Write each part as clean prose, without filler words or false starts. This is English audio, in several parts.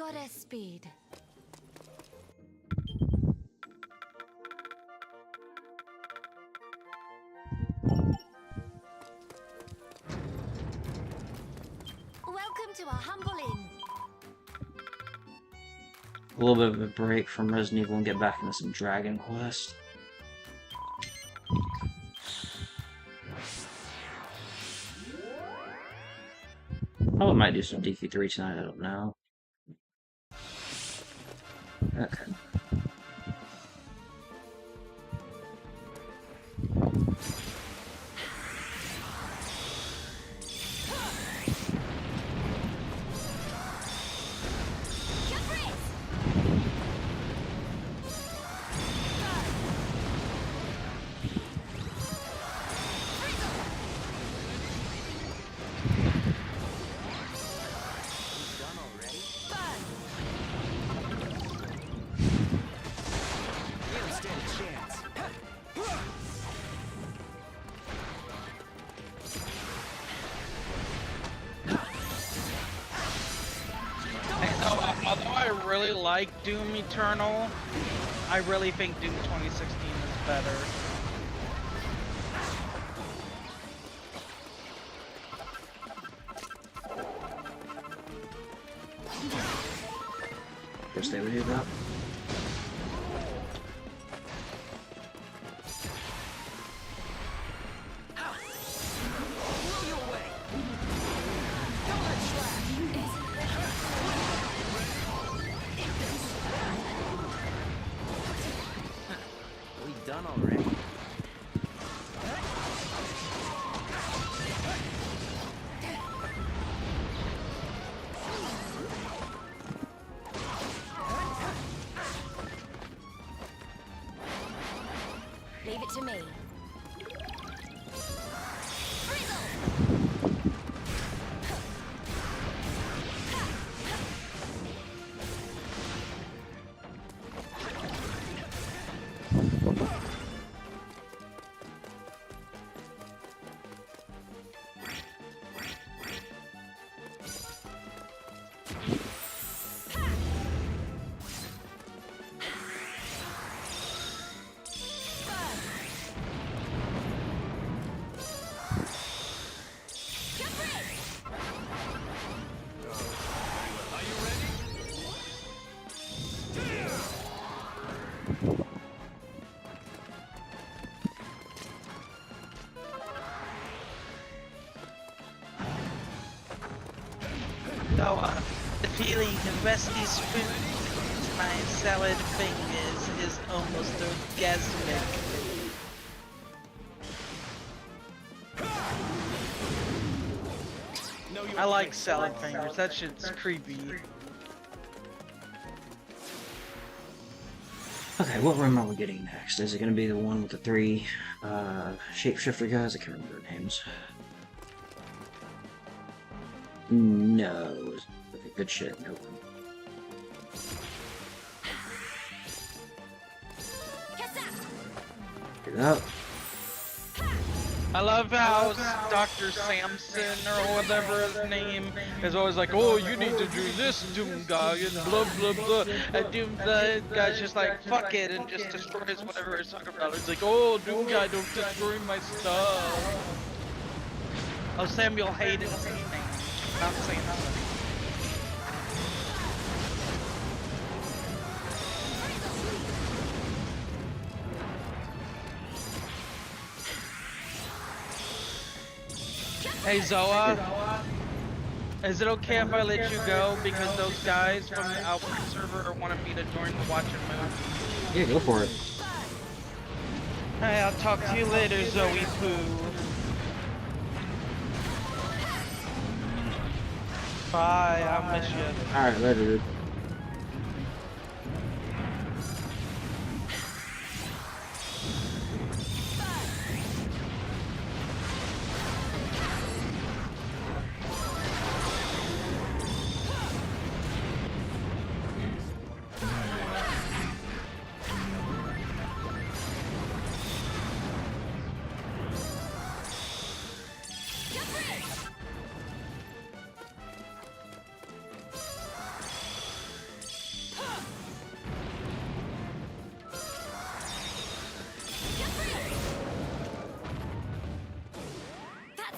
goddess speed. Welcome to our humble inn. A little bit of a break from Resident Evil and get back into some Dragon Quest. Oh, I might do some DQ3 tonight, I don't know. Okay. Although I really like Doom Eternal, I really think Doom 2016 is better. First they would do that. Done already. Leave it to me. So, the feeling of Wesley's spoon, my salad fingers, is almost orgasmic. I like salad fingers, that shit's creepy. Okay, what room are we getting next? Is it going to be the one with the three shapeshifter guys? I can't remember their names. No. Okay, good shit. Nope. Get up. I love how Dr. Samson, or whatever his name, is always like, oh, you need to do this, Doom Guy, and blah blah blah. And Doom Guy's just like, fuck it, and just destroys whatever he's talking about. It's like, oh, Doom Guy, don't destroy my stuff. Oh, Samuel Hayden's his name, not Samson. Hey Zoa, is it okay if I let you go because those guys from the Outbreak server wanted me to join the Watch and Move? Yeah, go for it. Hey, I'll talk to you later, Zoe Poo. Bye, I'll miss you. Alright, later, dude.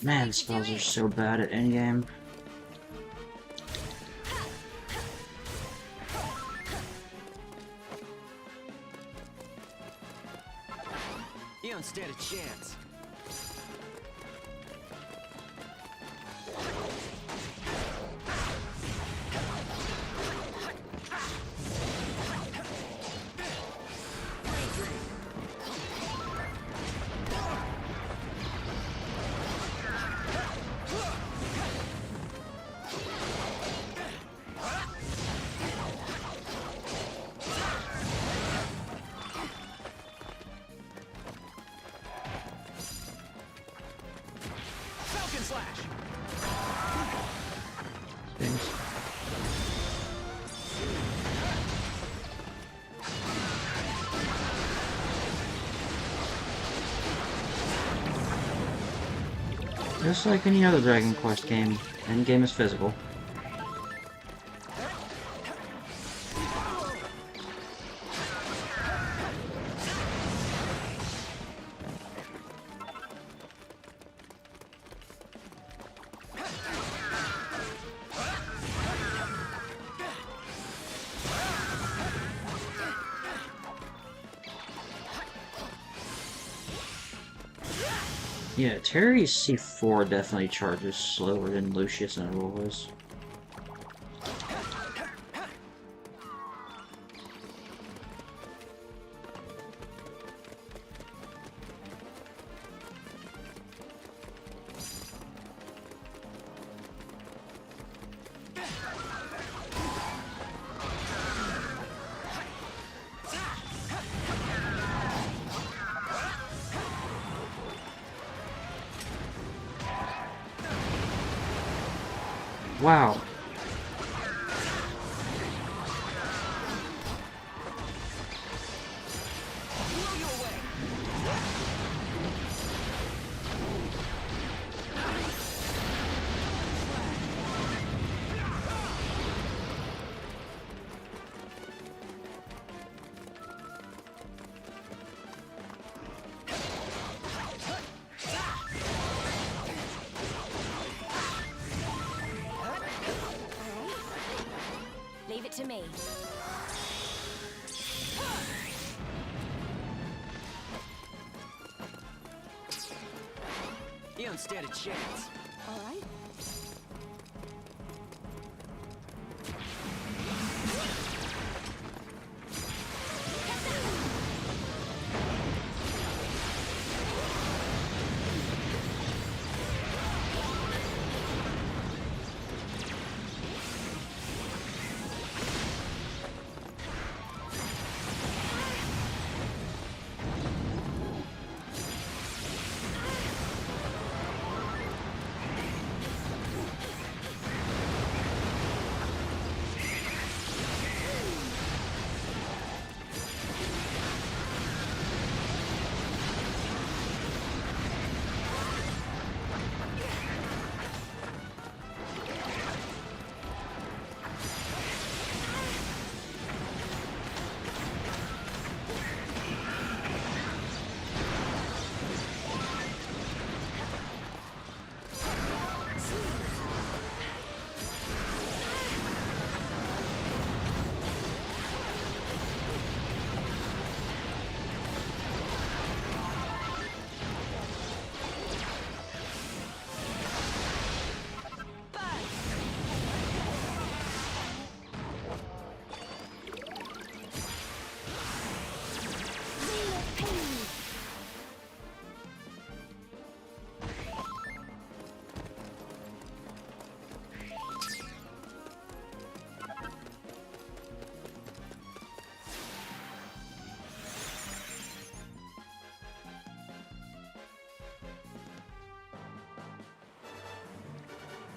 Man, spells are so bad at endgame. You don't stand a chance. Falcon slash. Things. Just like any other Dragon Quest game, endgame is physical. Yeah, Terry's C4 definitely charges slower than Lucius and Aurora's. Wow. Leave it to me. You don't stand a chance. All right.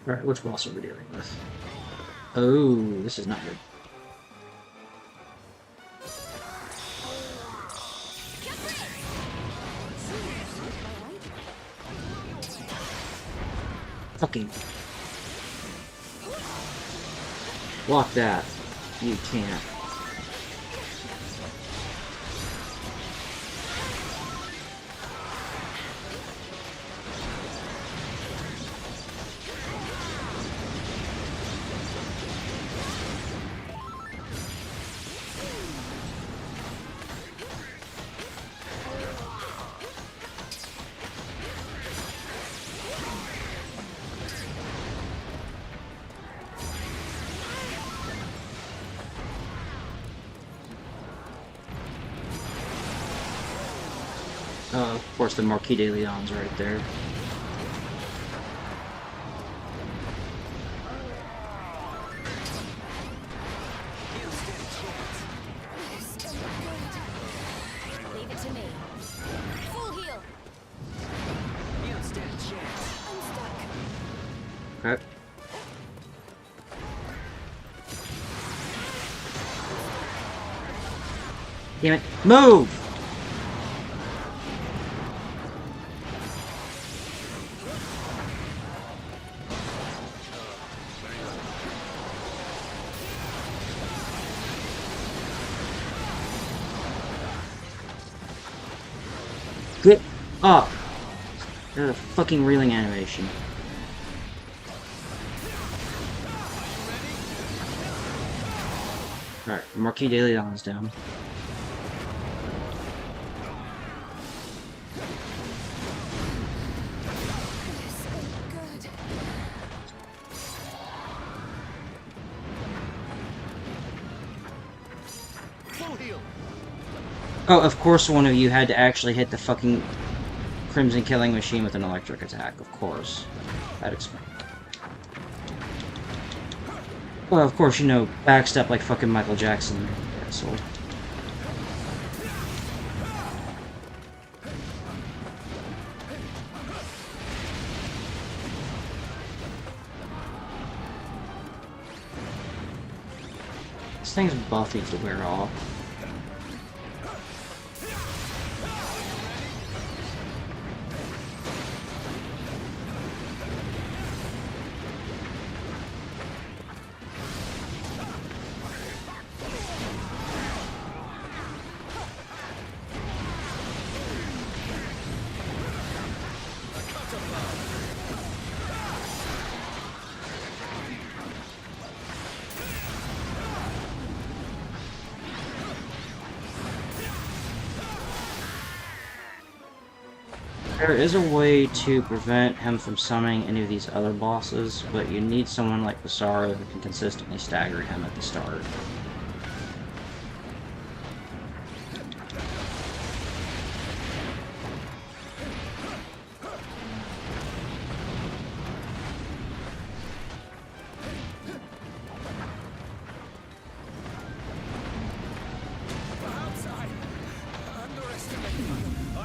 Alright, which boss are we dealing with? Oh, this is not good. Fucking block that. You can't. Of course, the Marquis de Leon's right there. You don't stand a chance. Leave it to me. Full heal. You don't stand a chance. I'm stuck. Okay. Damn it. Move! Get up! There's a fucking reeling animation. Alright, Marquis de Leon's down. Good. Full heal. Oh, of course one of you had to actually hit the fucking Crimson Killing Machine with an electric attack, of course. That explains. Well, of course, you know, backstep like fucking Michael Jackson, asshole. This thing's buffy to wear off. There is a way to prevent him from summoning any of these other bosses, but you need someone like Basara who can consistently stagger him at the start.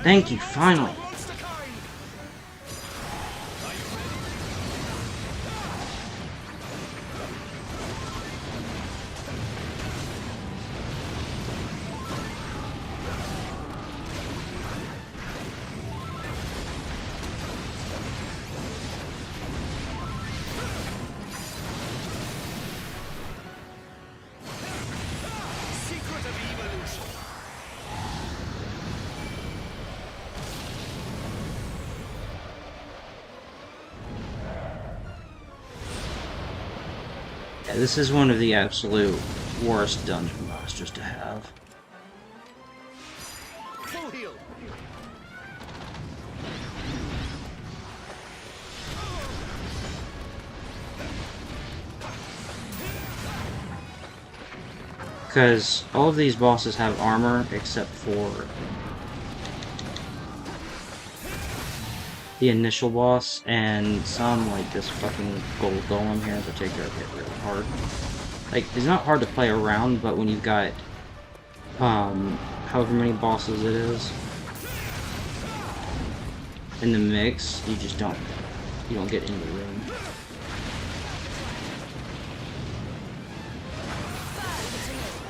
Thank you, finally! Secret of evolution. Yeah, this is one of the absolute worst dungeon masters to have. Full heal. Because all of these bosses have armor except for the initial boss, and some, like this fucking gold golem here in particular, hit really hard. Like, it's not hard to play around, but when you've got, however many bosses it is in the mix, you just don't get into the room.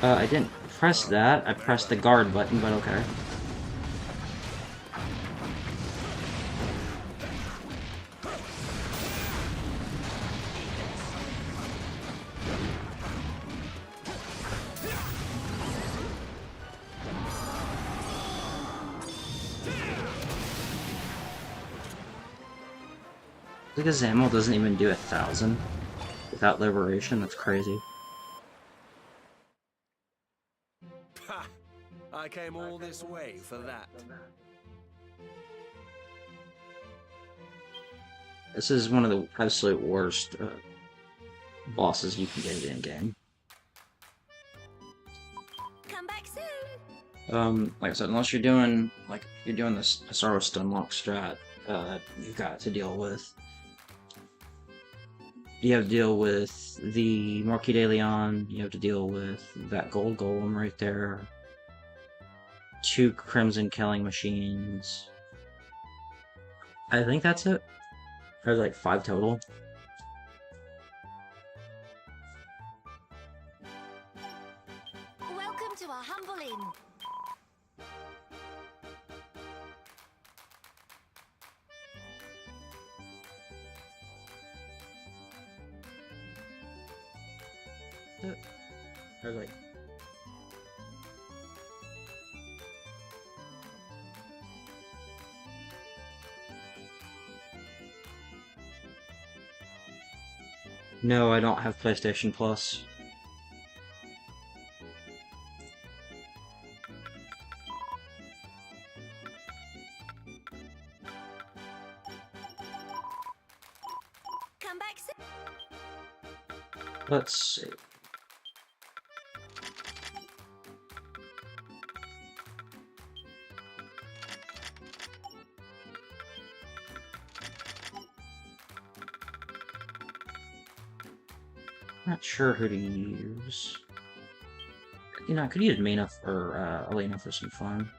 I didn't press that, I pressed the guard button, but okay. Look at Zamel doesn't even do 1,000 without liberation, that's crazy. Ha! I came all this way for that. This is one of the absolute worst bosses you can get in game. Come back soon. Like I said, unless you're doing this Hasaro Stunlock strat, you've got to deal with. You have to deal with the Marquis de Leon. You have to deal with that gold golem right there. 2 Crimson Killing Machines. I think that's it. There's like 5 total. Welcome to our humble inn. There's like. No, I don't have PlayStation Plus. Come back soon. Let's see. Not sure who to use. You know, I could use Mina or Elena for some fun.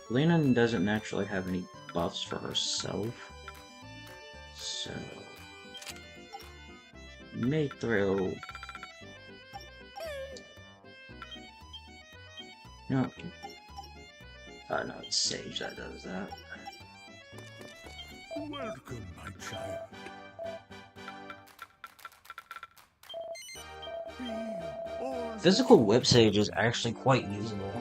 Lena doesn't naturally have any buffs for herself, so may throw. No, no, it's Sage that does that. Welcome, my child. Physical Whip Sage is actually quite usable.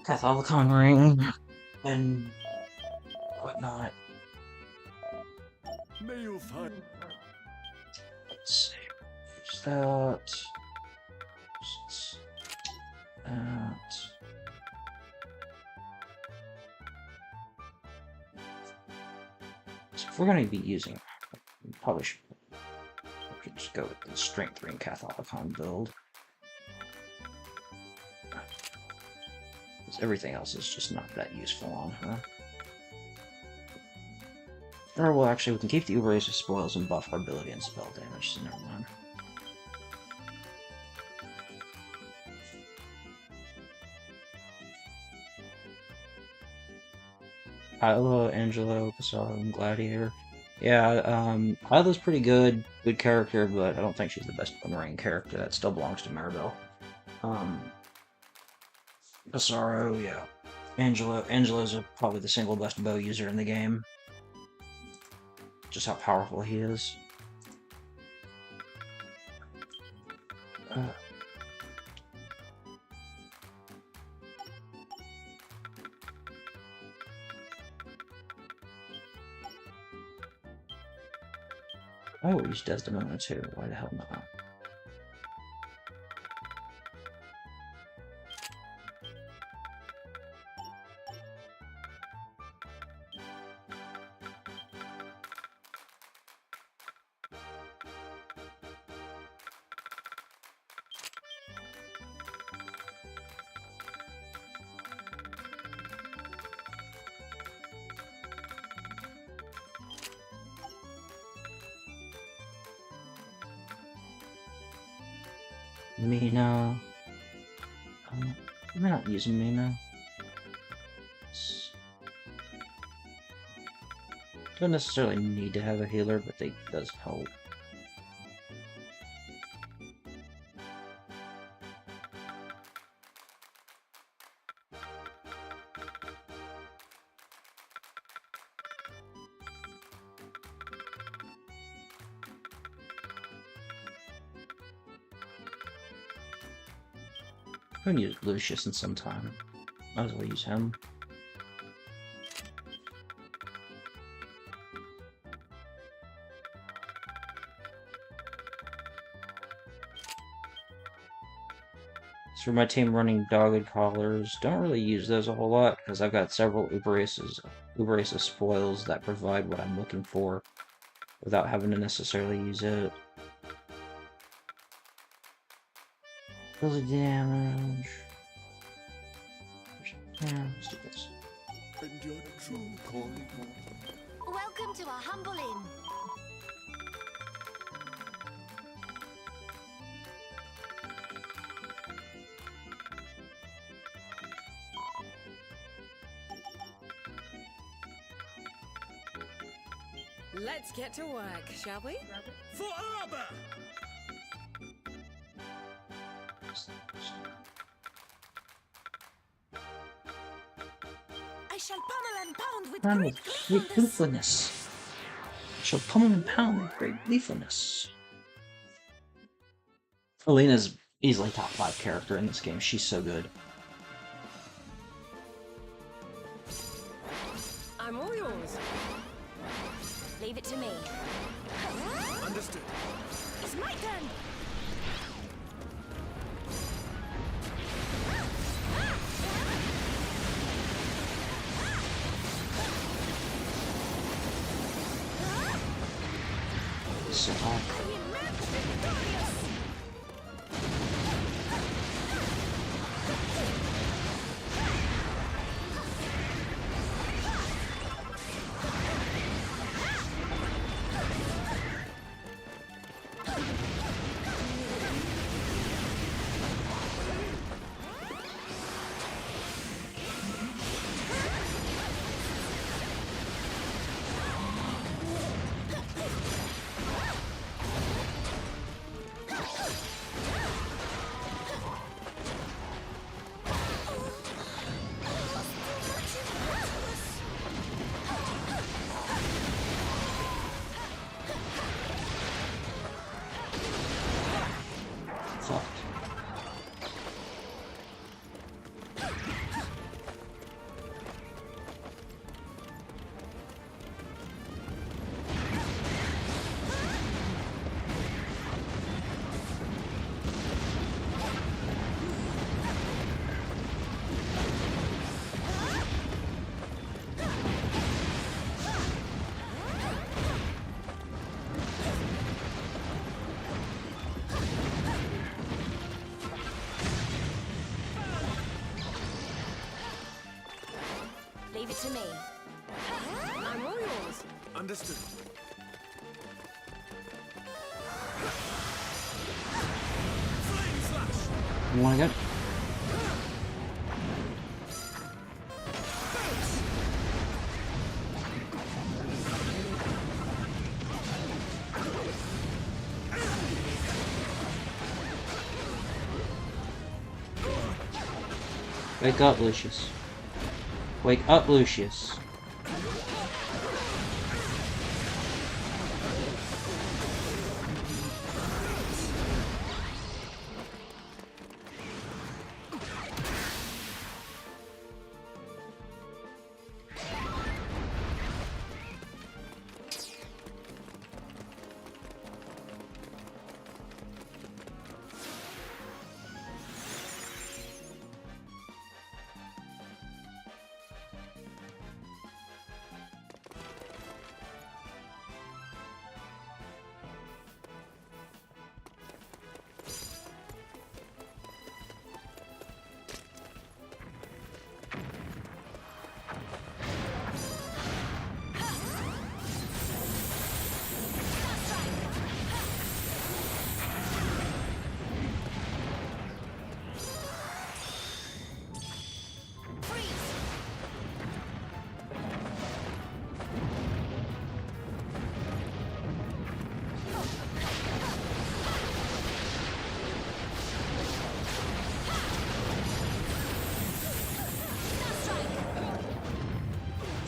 Catholicon ring and whatnot. May you find. Let's see. Use that. Use that. So if we're going to be using, we probably should just go with the Strength Ring Catholicon build. Because everything else is just not that useful on her. Or, well, actually, we can keep the Uber-Ace Spoils and buff our ability and spell damage, so never mind. Hyla, Angelo, Pissarro, and Gladiator. Yeah, Hyla's pretty good character, but I don't think she's the best Boomerang character. That still belongs to Maribel. Pissarro, yeah. Angelo's probably the single best bow user in the game. Just how powerful he is. I will use Desdemona too. Why the hell not? Mina. I'm not using Mina. Don't necessarily need to have a healer, but they does help. haven't used Lucius in some time. Might as well use him. As for my team running dogged collars, don't really use those a whole lot because I've got several Uberaces spoils that provide what I'm looking for without having to necessarily use it. Really damage. Yeah, let's do this. And your true calling. Welcome to our humble inn. Let's get to work, shall we? For Arbor! I shall pummel and pound with Pound great with great gleefulness. Shall pummel and pound with great gleefulness. Alina's easily top 5 character in this game. She's so good. I'm all yours. Leave it to me. Understood. It's my turn. So hard. I emerge victorious. Fucked. Leave it to me. I'm all yours. Understood. Flame slash! You wanna go? Wake up, Lucius. Wake up, Lucius.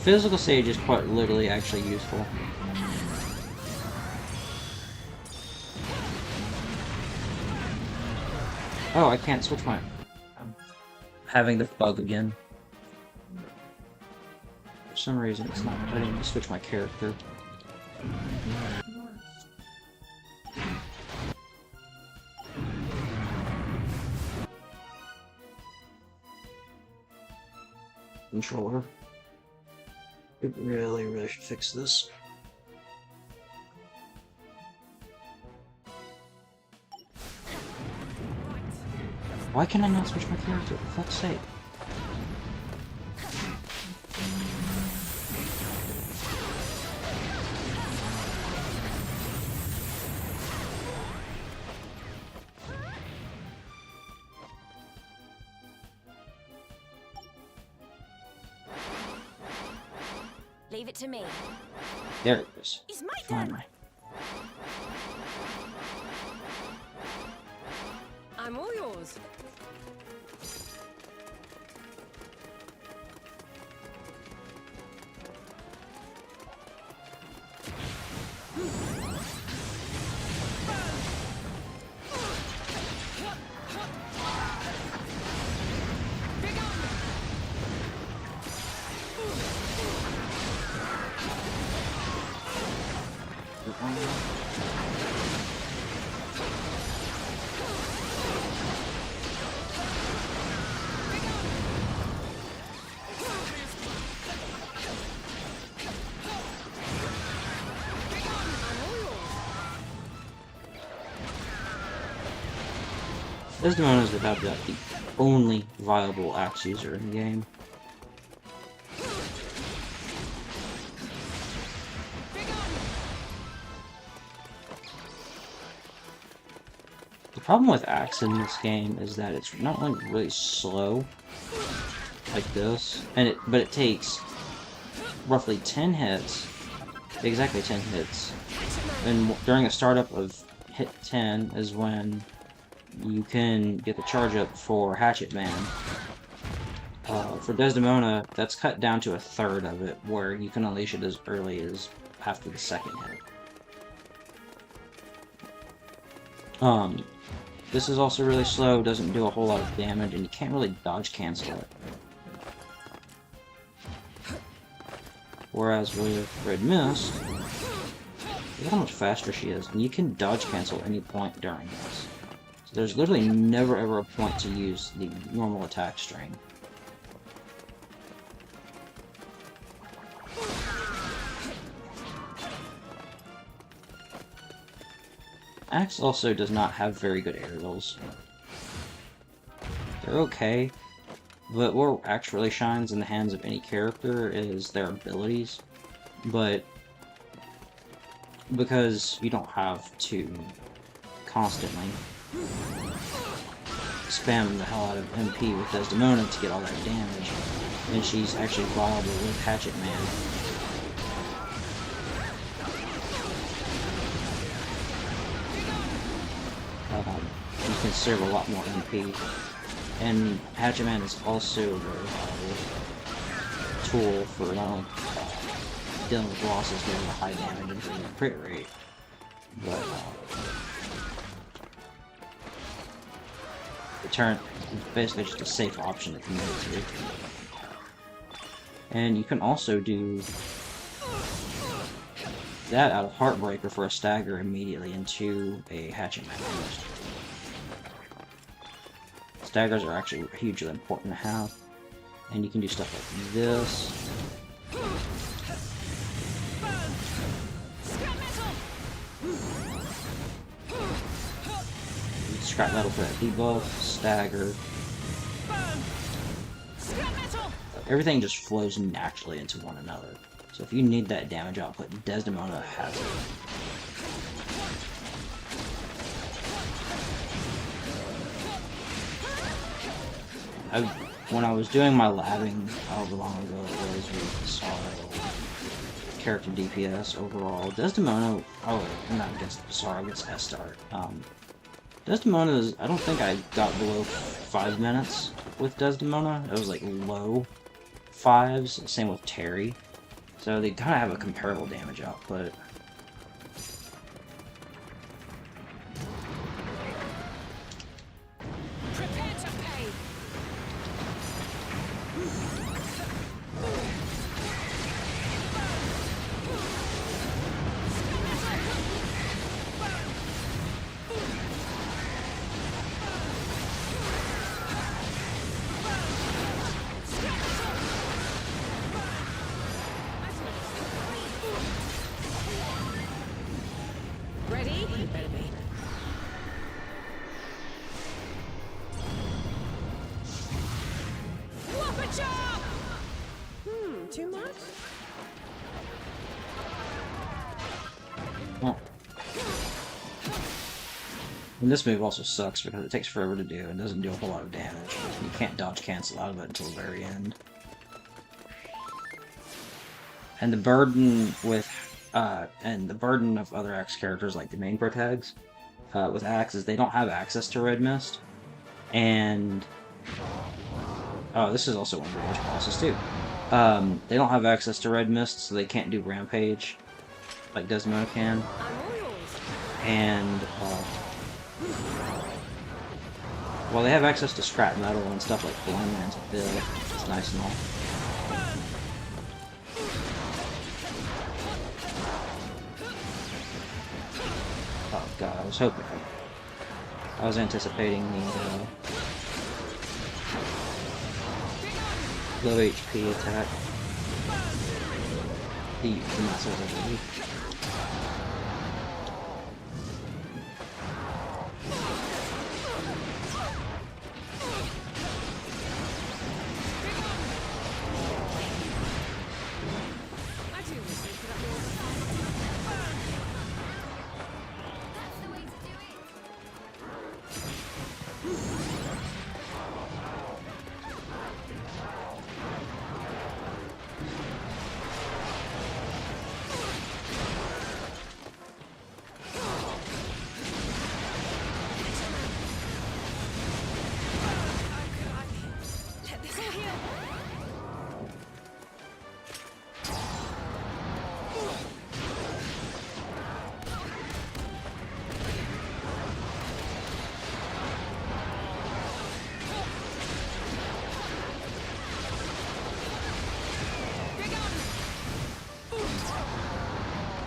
Physical Sage is quite literally actually useful. Oh, I can't switch my... having the bug again. For some reason, it's not letting me switch my character. Controller. It really should fix this. Why can I not switch my character? For fuck's sake. Leave it to me. There it is. It's my turn. Finally. I'm all yours. Desdemona is without doubt the only viable axe user in the game. The problem with axe in this game is that it's not only really slow, like this, but it takes roughly 10 hits, exactly 10 hits, and during the startup of hit 10 is when you can get the charge up for Hatchet Man. For Desdemona, that's cut down to a third of it, where you can unleash it as early as after the second hit. This is also really slow, doesn't do a whole lot of damage, and you can't really dodge cancel it. Whereas with Red Mist, look at how much faster she is, and you can dodge cancel any point during this. So there's literally never ever a point to use the normal attack string. Axe also does not have very good aerials. They're okay, but where Axe really shines in the hands of any character is their abilities. But because you don't have to constantly spam the hell out of MP with Desdemona to get all that damage, and she's actually viable with Hatchet Man. You can serve a lot more MP, and Hatchet Man is also a very viable tool for not only dealing with losses getting a high damage and getting a crit rate, but return is basically just a safe option to commit to. And you can also do that out of Heartbreaker for a stagger immediately into a Hatchet Man. Staggers are actually hugely important to have, and you can do stuff like this. Scrap metal for that debuff, stagger. Everything just flows naturally into one another. So if you need that damage output, Desdemona has it. When I was doing my labbing, however long ago it was with Sorrow, character DPS overall, Desdemona, not against Sorrow, against S-Star. Desdemona is, I don't think I got below 5 minutes with Desdemona. It was like low 5s, same with Terry. So they kind of have a comparable damage output. Prepare to pay. Well, and this move also sucks because it takes forever to do and doesn't do a whole lot of damage. You can't dodge cancel out of it until the very end. And the burden with, of other Axe characters like the main protags, with Axe is they don't have access to Red Mist, and oh, this is also one of the English bosses too. They don't have access to Red Mist, so they can't do Rampage like Desdemona can. I'm all yours. And well, they have access to scrap metal and stuff like Blind Man's Bill. It's nice and all. Oh god, I was hoping. I was anticipating the low HP attack. The muscles of the weak. I do wish they could have more. That's the way to do it. Let this heal.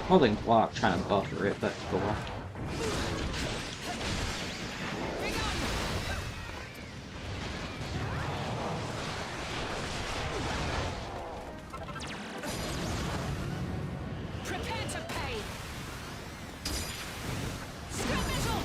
Holding block, trying to buffer it, but cool. Prepare to pay. Scrap metal.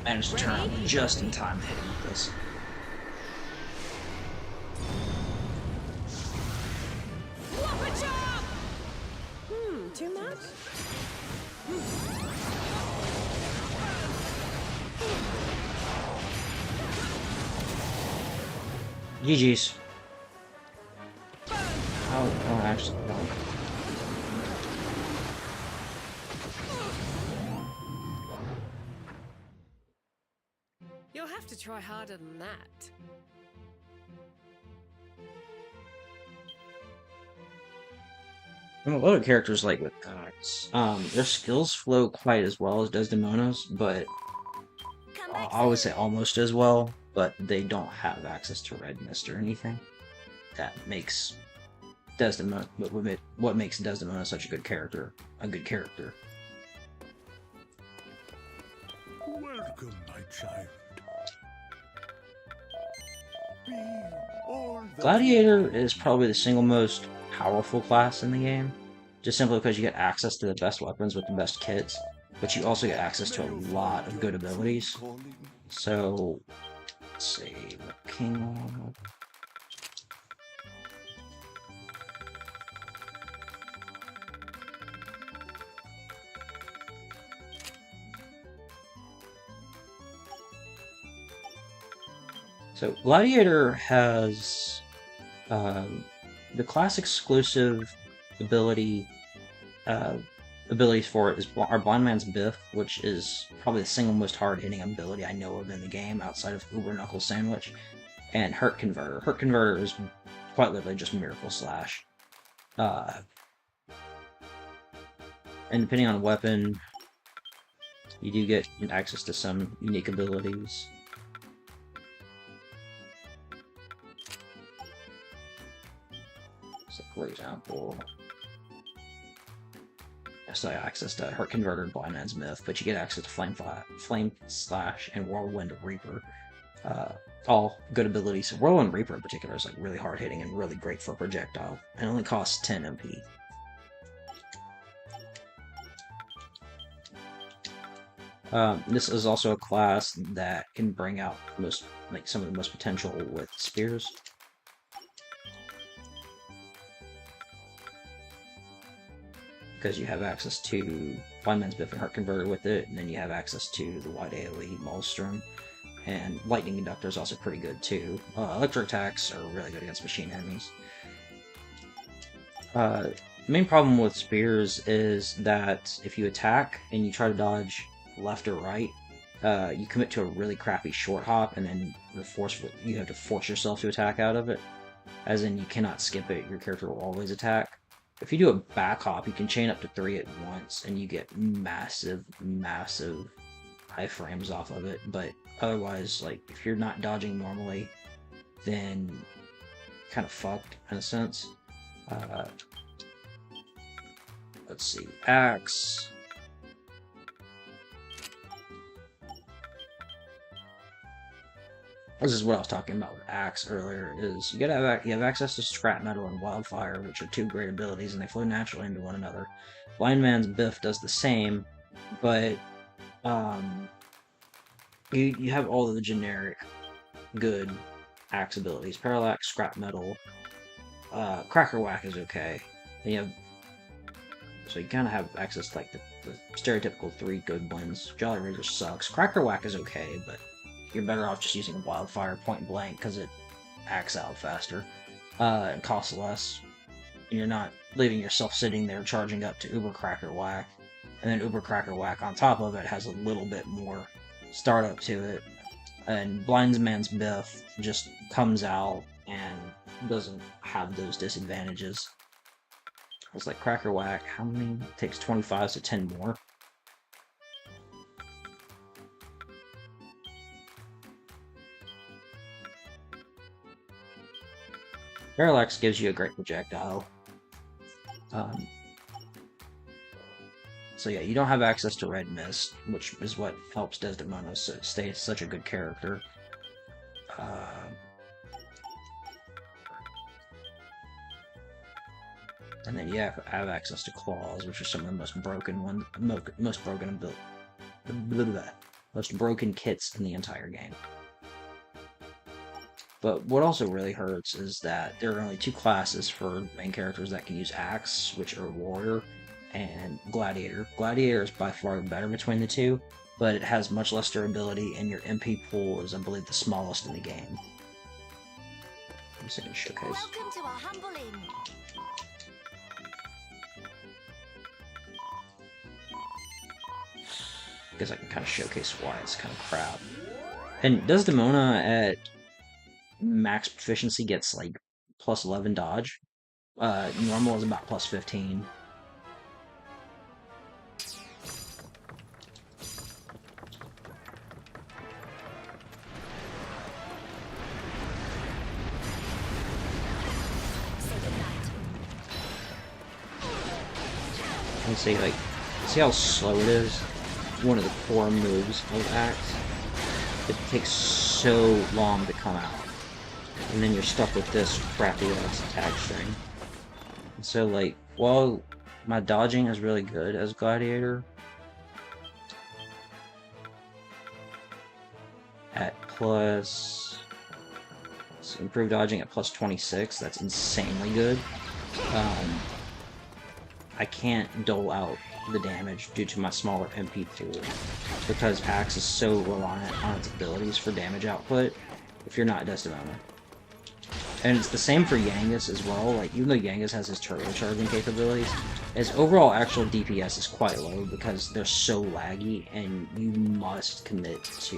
Managed to turn up just in time hitting with this. Whopper-chop! Too much? GG's. Oh, actually, no. You'll have to try harder than that. And a lot of characters like with Axe, their skills flow quite as well as Desdemona's, but Come back I would soon. say almost as well, but they don't have access to Red Mist or anything. That makes Desdemona, what makes Desdemona such a good character. Welcome, my child. Be all that Gladiator is probably the single most powerful class in the game, just simply because you get access to the best weapons with the best kits, but you also get access to a lot of good abilities. calling. So, let's see, King. So, Gladiator has the class exclusive ability. Abilities for it are Blind Man's Biff, which is probably the single most hard-hitting ability I know of in the game outside of Uber Knuckle Sandwich, and Hurt Converter. Hurt Converter is quite literally just Miracle Slash. And depending on weapon, you do get access to some unique abilities. So, for example, so access to Hurt Converter and Blind Man's Myth, but you get access to Flame Slash and Whirlwind Reaper. all good abilities. Whirlwind Reaper in particular is like really hard hitting and really great for a projectile. It only costs 10 MP. This is also a class that can bring out some of the most potential with spears. Because you have access to Blind Man's Biff and Heart Converter with it, and then you have access to the wide AoE Maelstrom. And Lightning Conductor is also pretty good too. Electric attacks are really good against machine enemies. The main problem with spears is that if you attack and you try to dodge left or right, you commit to a really crappy short hop, and then you have to force yourself to attack out of it. As in, you cannot skip it, your character will always attack. If you do a back hop, you can chain up to 3 at once, and you get massive, massive high frames off of it. But otherwise, like, if you're not dodging normally, then kind of fucked, in a sense. Let's see, axe. This is what I was talking about with axe earlier, is you have access to scrap metal and wildfire, which are 2 great abilities, and they flow naturally into one another. Blind Man's Biff does the same, but you have all of the generic good axe abilities. Parallax, scrap metal, Cracker Whack is okay. And so you kind of have access to like the stereotypical 3 good ones. Jolly Razor sucks. Cracker Whack is okay, but you're better off just using Wildfire point blank because it acts out faster and costs less. And you're not leaving yourself sitting there charging up to Uber Cracker Whack. And then Uber Cracker Whack on top of it has a little bit more startup to it. And Blind Man's Biff just comes out and doesn't have those disadvantages. It's like Cracker Whack, how many? It takes 25 to 10 more. Parallax gives you a great projectile. So yeah, you don't have access to Red Mist, which is what helps Desdemona stay such a good character. And then you have access to Claws, which are some of the most broken most broken kits in the entire game. But what also really hurts is that there are only 2 classes for main characters that can use Axe, which are Warrior and Gladiator. Gladiator is by far better between the 2, but it has much less durability, and your MP pool is, I believe, the smallest in the game. I'm just going to showcase. Welcome to our humble inn. Because I can kind of showcase why it's kind of crap. And Desdemona at max proficiency gets like plus 11 dodge. Normal is about plus 15. And see how slow it is? One of the core moves of Axe. It takes so long to come out. And then you're stuck with this crappy ass attack string. And so, like, while my dodging is really good as Gladiator, at plus... So improved dodging at plus 26, that's insanely good. I can't dole out the damage due to my smaller MP pool, because Axe is so reliant on its abilities for damage output if you're not Desdemona. And it's the same for Yangus as well. Like, even though Yangus has his turbocharging capabilities, his overall actual DPS is quite low because they're so laggy, and you must commit to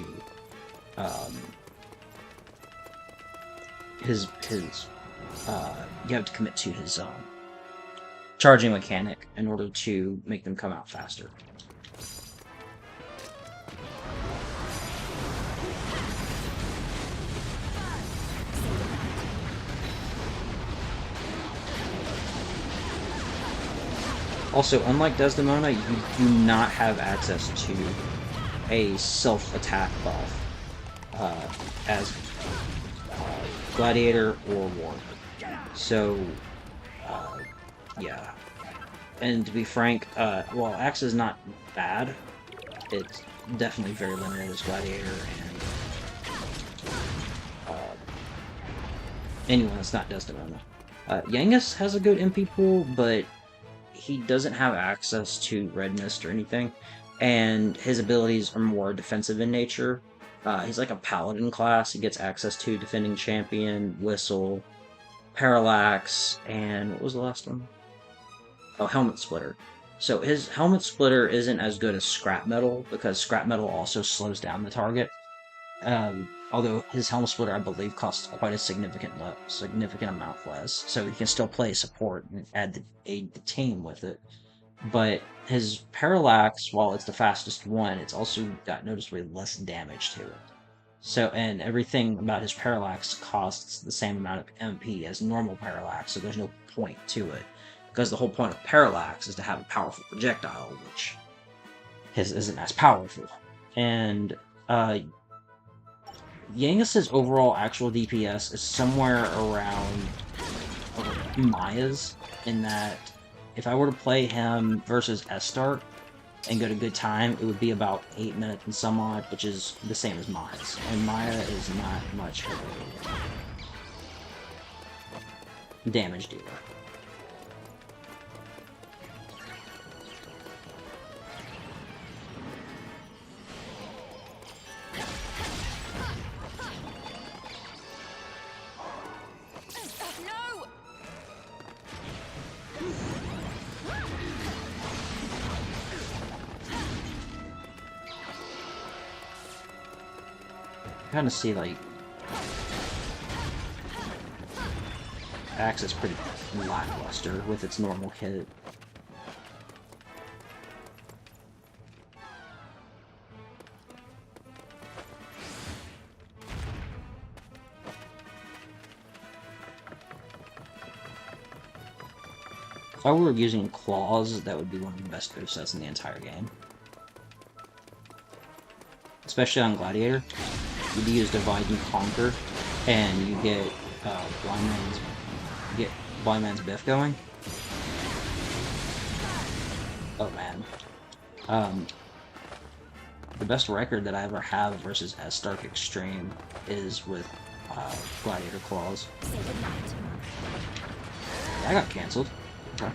you have to commit to his charging mechanic in order to make them come out faster. Also, unlike Desdemona, you do not have access to a self-attack buff as Gladiator or War. So, yeah. And to be frank, well, Axe is not bad. It's definitely very limited as Gladiator, and anyone that's not Desdemona. Yangus has a good MP pool, but he doesn't have access to Red Mist or anything, and his abilities are more defensive in nature. He's like a Paladin class. He gets access to Defending Champion, Whistle, Parallax, and what was the last one? Oh, Helmet Splitter. So his Helmet Splitter isn't as good as Scrap Metal, because Scrap Metal also slows down the target. Although his Helmet Splitter, I believe, costs quite a significant amount less, so he can still play support and aid the team with it. But his Parallax, while it's the fastest one, it's also got noticeably less damage to it. So, and everything about his Parallax costs the same amount of MP as normal Parallax, so there's no point to it. Because the whole point of Parallax is to have a powerful projectile, which his isn't as powerful. And, Yangus's overall actual DPS is somewhere around Maya's, in that if I were to play him versus Estart and go to good time, it would be about 8 minutes and some odd, which is the same as Maya's. And Maya is not much of a damage dealer. No! Kind of see, like, Axe is pretty lackluster with its normal kit. If I were using claws, that would be one of the best move sets in the entire game. Especially on Gladiator. You use Divide and Conquer, and you get Blind Man's Biff going. Oh man. The best record that I ever have versus S-Stark Extreme is with Gladiator Claws. Yeah, I got cancelled. Okay.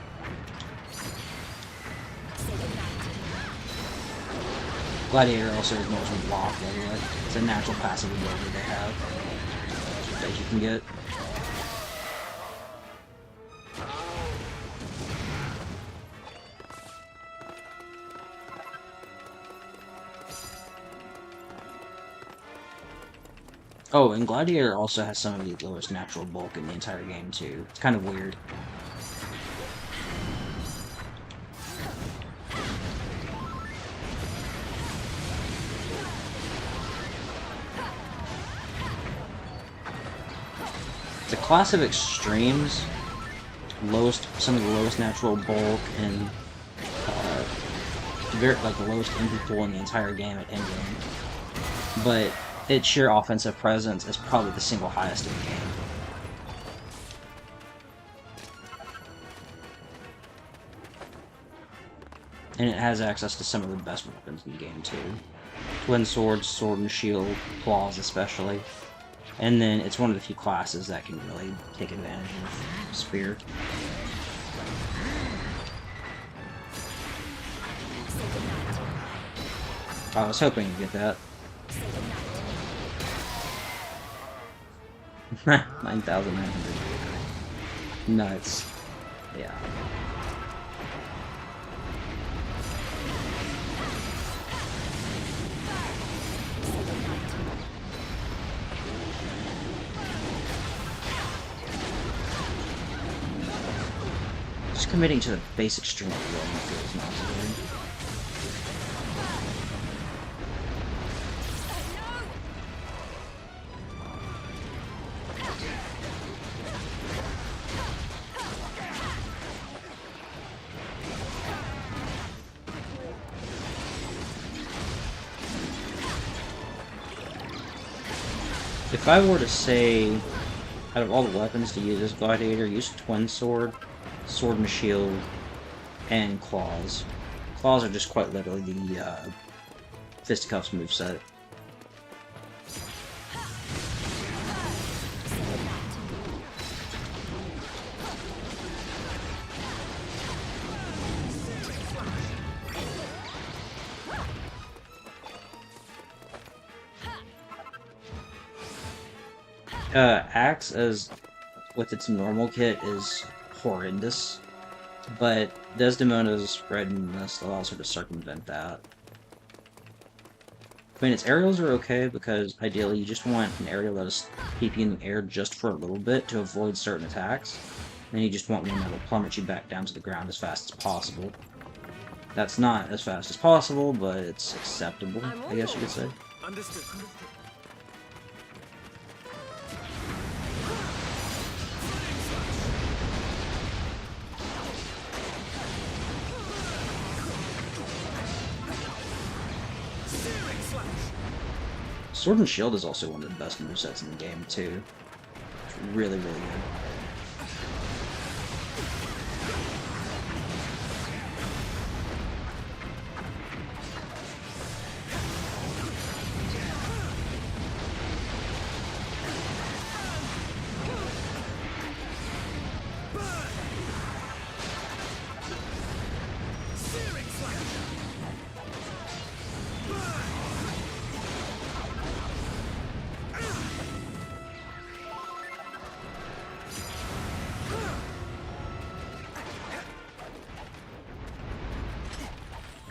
Gladiator also ignores a block, by the way. It's a natural passive ability they have that you can get. Oh, and Gladiator also has some of the lowest natural bulk in the entire game, too. It's kind of weird. The class of extremes, some of the lowest natural bulk, and like the lowest MP pool in the entire game at endgame. But its sheer offensive presence is probably the single highest in the game. And it has access to some of the best weapons in the game too. Twin swords, sword and shield, claws especially. And then it's one of the few classes that can really take advantage of Spear. I was hoping to get that. 9,900. Nuts. Yeah. Just committing to the basic string of rolling feels not so good. If I were to say out of all the weapons to use as Gladiator, use Twin Sword, Sword and Shield, and Claws. Claws are just quite literally the Fisticuffs moveset. Axe, as with its normal kit, is horrendous, but Desdemona's readiness allows her to circumvent that. I mean, its aerials are okay because ideally you just want an aerial that'll keep you in the air just for a little bit to avoid certain attacks. Then you just want one that'll plummet you back down to the ground as fast as possible. That's not as fast as possible, but it's acceptable, I guess you could say. Understood. Sword and Shield is also one of the best movesets in the game, too. It's really, really good.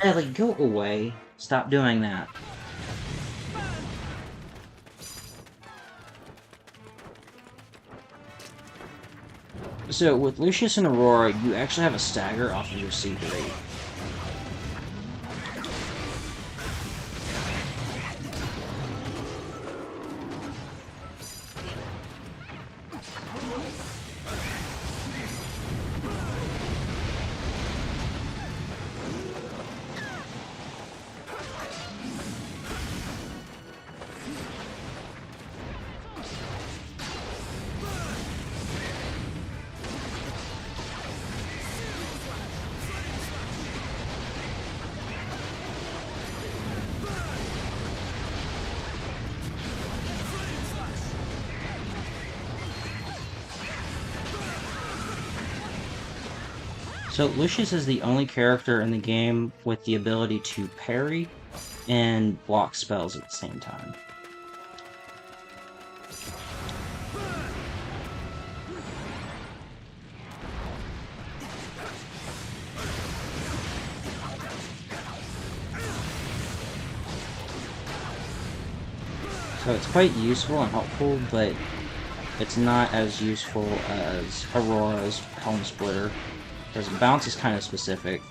Ellie, go away. Stop doing that. So, with Lucius and Aurora, you actually have a stagger off of your C3. So Lucius is the only character in the game with the ability to parry and block spells at the same time. So it's quite useful and helpful, but it's not as useful as Aurora's Helm Splitter, because bounce is kind of specific.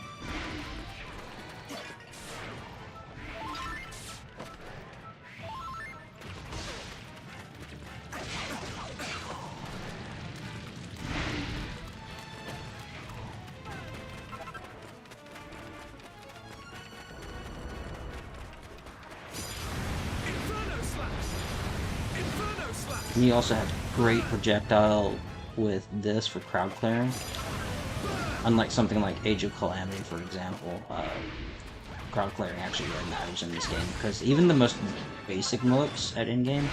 And you also have great projectile with this for crowd clearing. Unlike something like Age of Calamity, for example, crowd clearing actually really matters in this game, because even the most basic mooks at in-game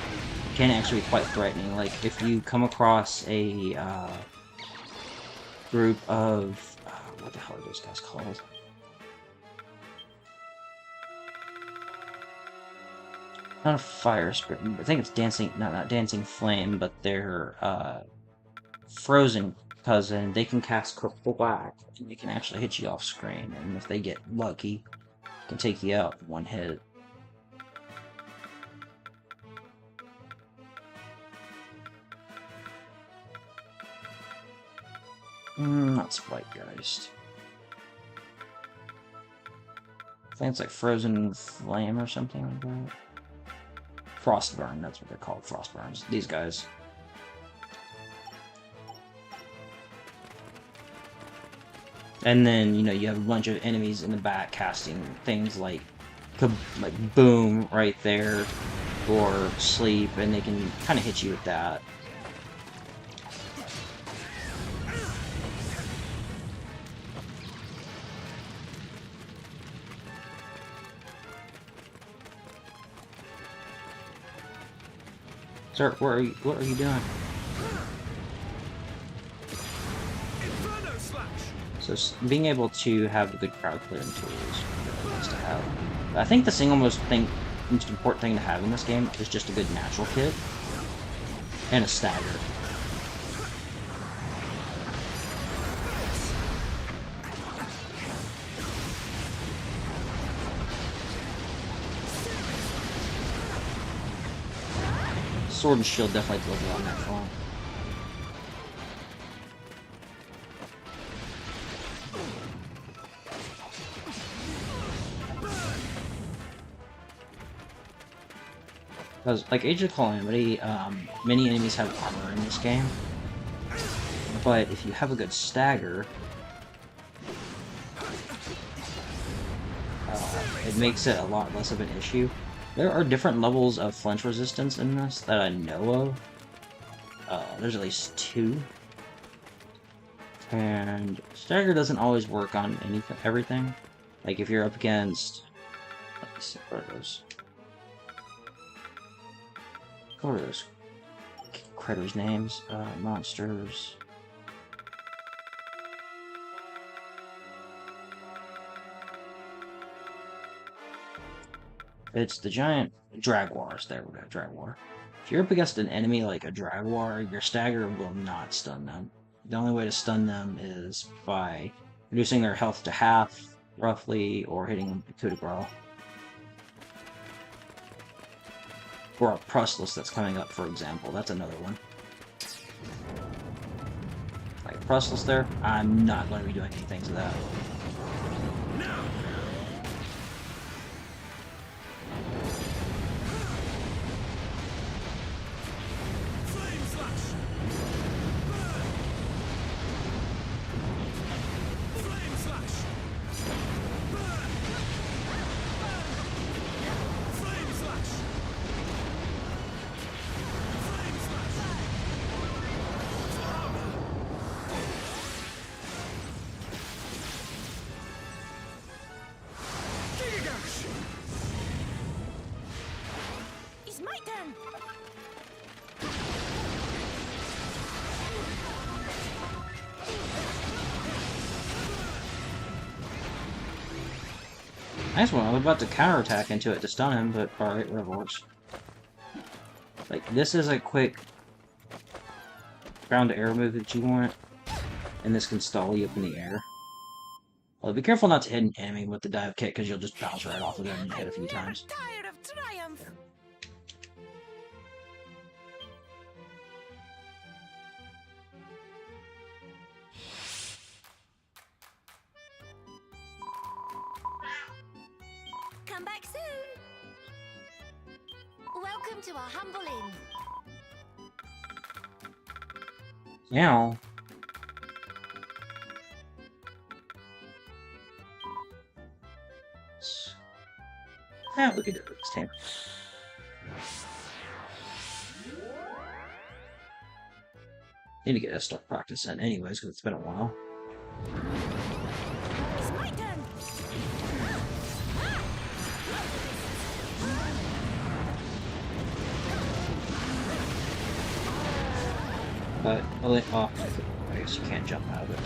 can actually be quite threatening. Like, if you come across a group of... what the hell are those guys called? Not a fire spirit. I think it's dancing... not dancing flame, but they're frozen cousin. They can cast Crystal Black, and they can actually hit you off screen, and if they get lucky, can take you out in one hit. Not Spikegeist. I think it's like Frozen Flame or something like that. Frostburn, that's what they're called, Frostburns. These guys. And then, you know, you have a bunch of enemies in the back casting things like boom right there, or sleep, and they can kind of hit you with that. Sir, what are you doing? Inferno slash! So being able to have a good crowd clearing tool is really nice to have. But I think the single most important thing to have in this game is just a good natural kit and a stagger. Sword and shield definitely deliver on that front. Because, like Age of Calamity, many enemies have armor in this game, but if you have a good stagger, it makes it a lot less of an issue. There are different levels of flinch resistance in this that I know of. There's at least 2. And stagger doesn't always work on everything. Like if you're up against... Let me see, where are those? What are those critters' names? Monsters... It's the giant Jaguars. There we go, Jaguar. If you're up against an enemy like a Jaguar, your stagger will not stun them. The only way to stun them is by reducing their health to half, roughly, or hitting them with coup de grace. Or a Prustless that's coming up, for example. That's another one. Like Prustless there, I'm not going to be doing anything to that. It's my turn. Nice one. I was about to counterattack into it to stun him, but alright, whatever works. Like, this is a quick ground to air move that you want, and this can stall you up in the air. Well, be careful not to hit an enemy with the dive kick, because you'll just bounce right off of them and hit a few times. Tired of triumph. Come back soon. Welcome to our humble inn. Now, yeah, we could do it this time. Need to get a start practice in anyways, because it's been a while. It's my turn. But, oh, I guess you can't jump out of it.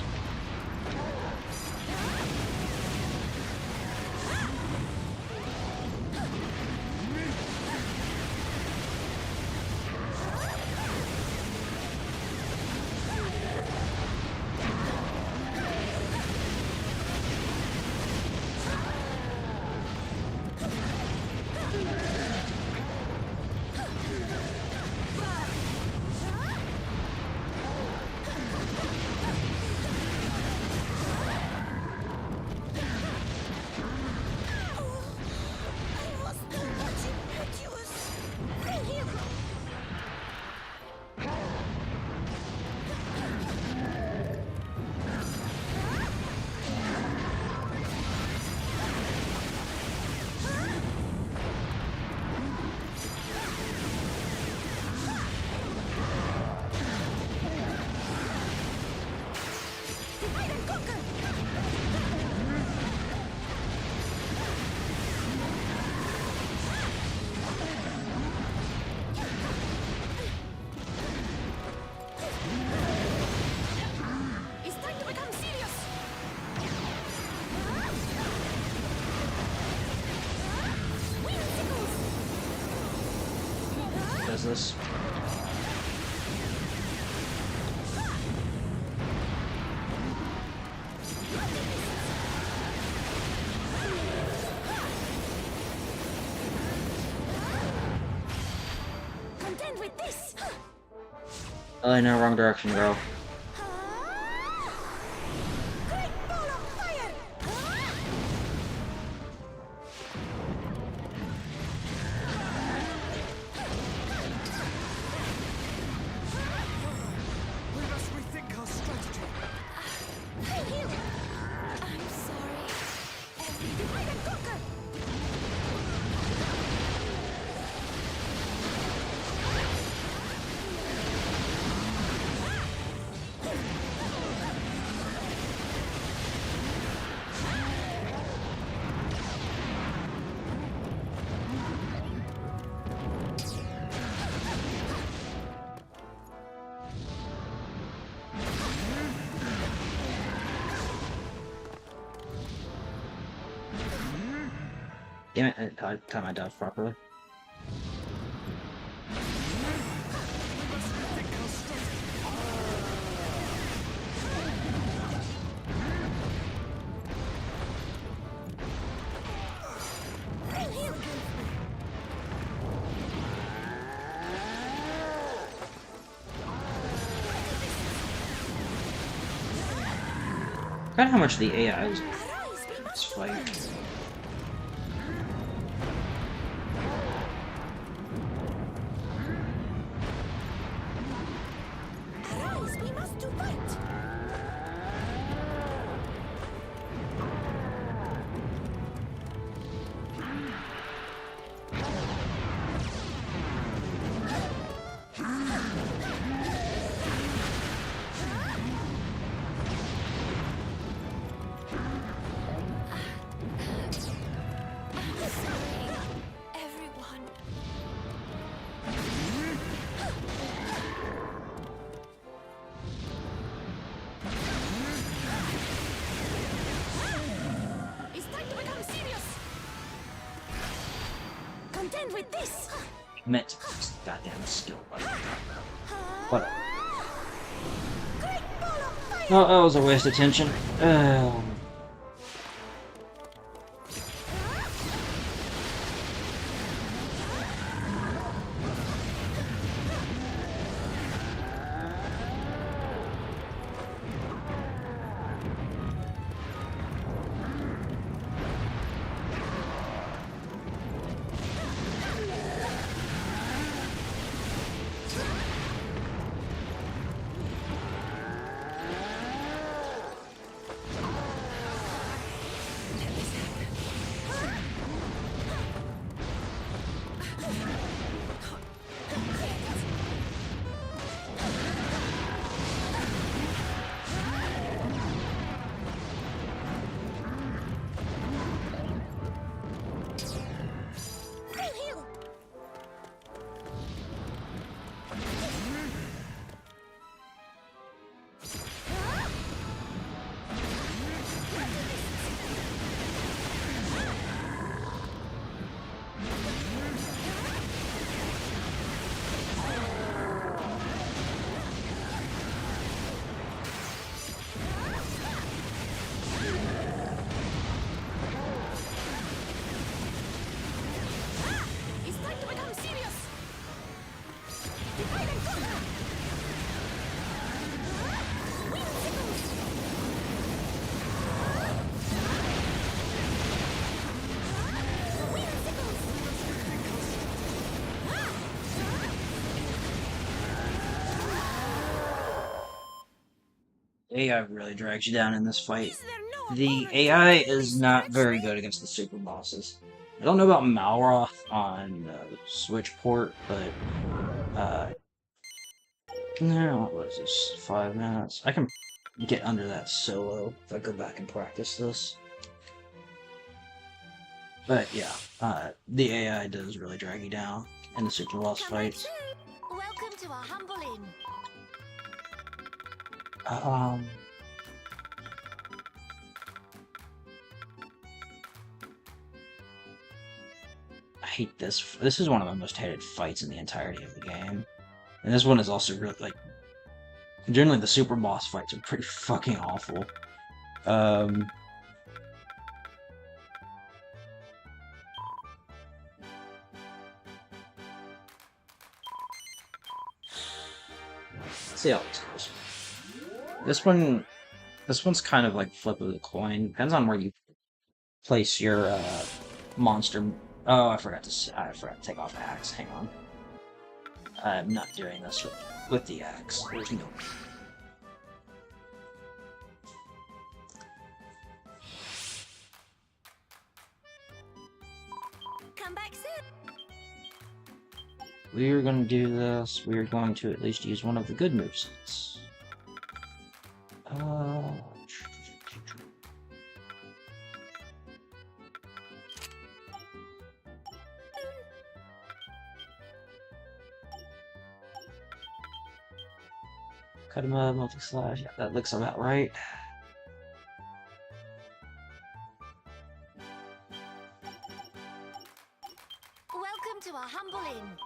this. Contend with this. Oh no, wrong direction, girl. Great ball of fire. We must rethink our strategy. I'm sorry. Divide and conquer. Damn it, I timed my dodge properly. Kind of how much the AI is in this fight. Arise, we must to fight. Sorry, everyone. It's time to become serious. Contend with this. Meant to be this goddamn skill button. Whatever. Great ball of fire. Oh, that was a waste of tension. It's time to become serious. Divide and conquer. Whimsicles. AI really drags you down in this fight. Is there no The opponent AI to is this not very treachery? good against the super bosses. I don't know about Malroth on Switch port, but no, what is this? 5 minutes. I can get under that solo if I go back and practice this. But yeah, the AI does really drag you down in the super boss fights. Welcome to our humble inn. I hate this. This is one of my most hated fights in the entirety of the game. And this one is also really, like... Generally, the super boss fights are pretty fucking awful. Let's see how this goes. This one's kind of like flip of the coin. Depends on where you place your monster. Oh, I forgot to take off the axe. Hang on. I'm not doing this with the axe. There's no. Come back soon. We are going to do this. We are going to at least use one of the good movesets. Cut him up, multi-slash. Yeah, that looks about right. Welcome to our humble inn.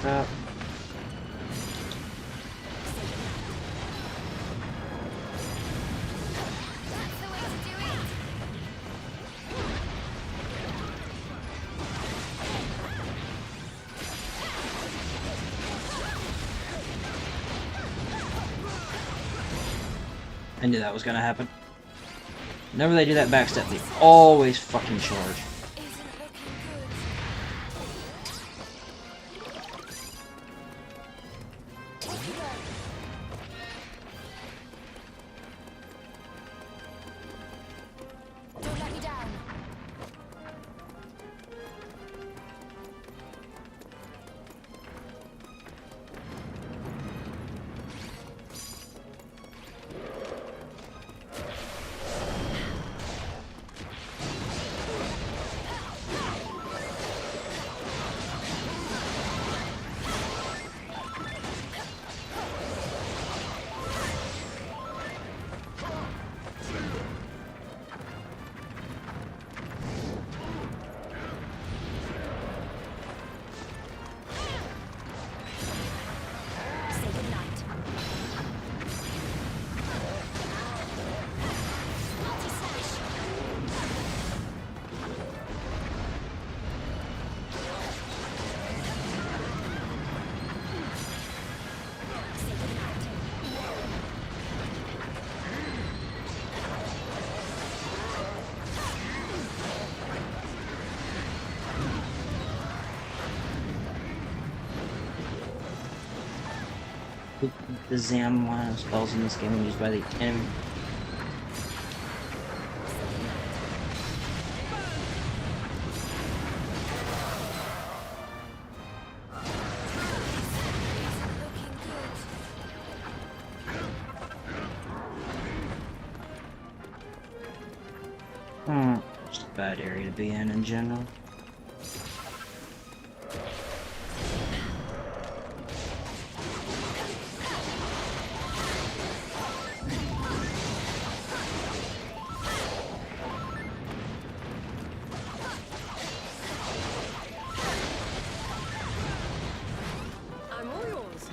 That's the way to do it. I knew that was gonna happen. Whenever they do that backstep, they always fucking charge. Isn't looking good. Off you go. Don't let me down. Say goodnight. Multi-slash. Say goodnight. The Zam line of spells in this game are used by the enemy. Just a bad area to be in general. I'm all yours.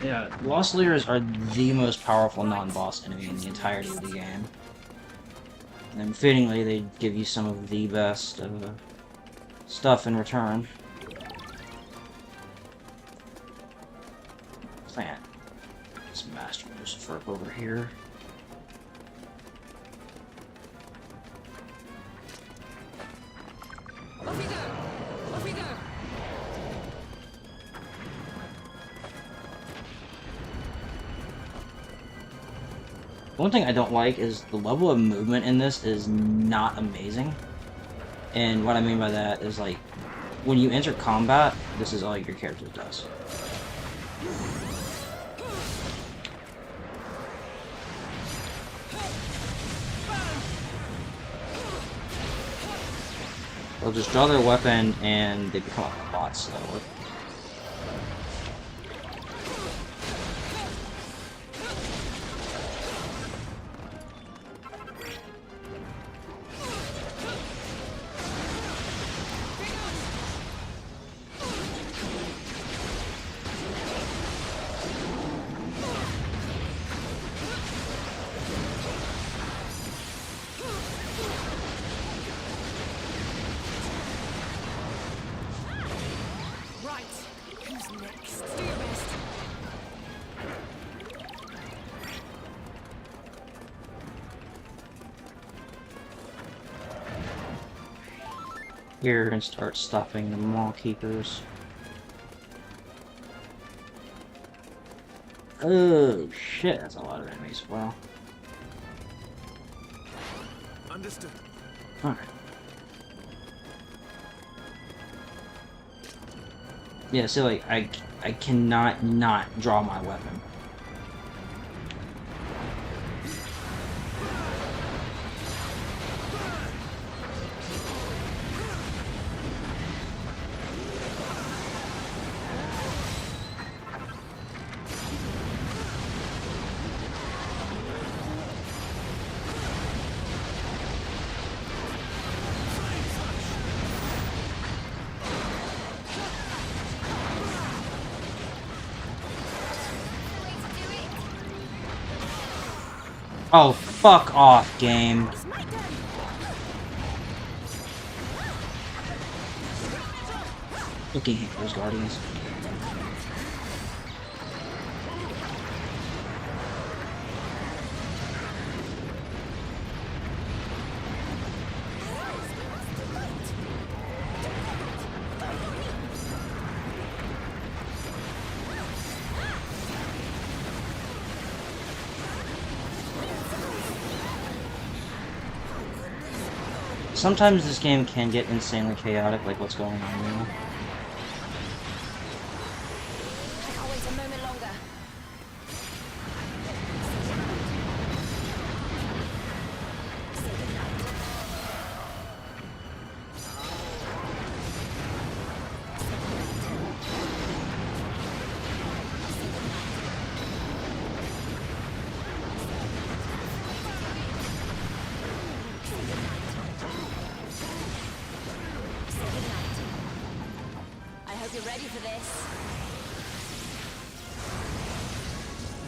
Yeah, Lost Leaders are the most powerful non-boss enemy in the entirety of the game. And fittingly, they give you some of the best stuff in return. Plant. This Master Lucifer over here. Off we go! Off we go! One thing I don't like is the level of movement in this is not amazing. And what I mean by that is, like, when you enter combat, this is all your character does. They'll just draw their weapon and they become a lot slower. Right. Who's next? Do your best. Here and start stopping the mall keepers. Oh shit, that's a lot of enemies. Wow. Understood. Alright. Yeah, so like I cannot not draw my weapon. Oh, fuck off, game. It's my turn. Fucking hate those guardians. Sometimes this game can get insanely chaotic, like what's going on now. I can't wait a moment longer. I hope you're ready for this.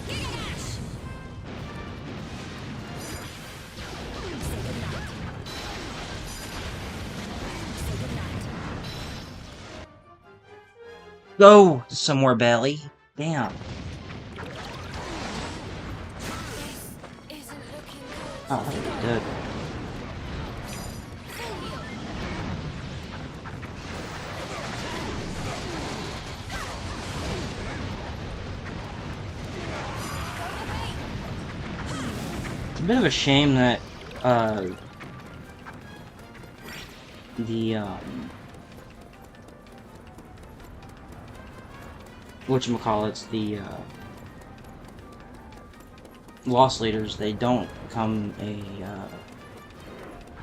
Gigahash! Say goodnight. Say goodnight. Go somewhere, Belly. Damn. This isn't looking good. Oh, that was good. It's a bit of a shame that the whatchamacallits, the Lost Leaders, they don't become a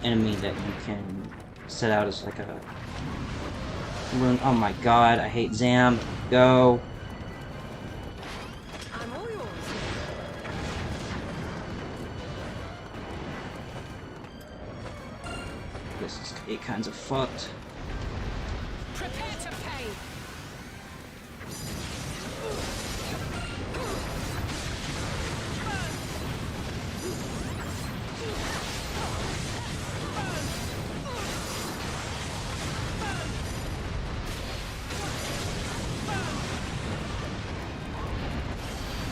enemy that you can set out as like a rune. Oh my god, I hate Zam. Go. I'm all yours. This is it kinds of fucked. Prepare to pay.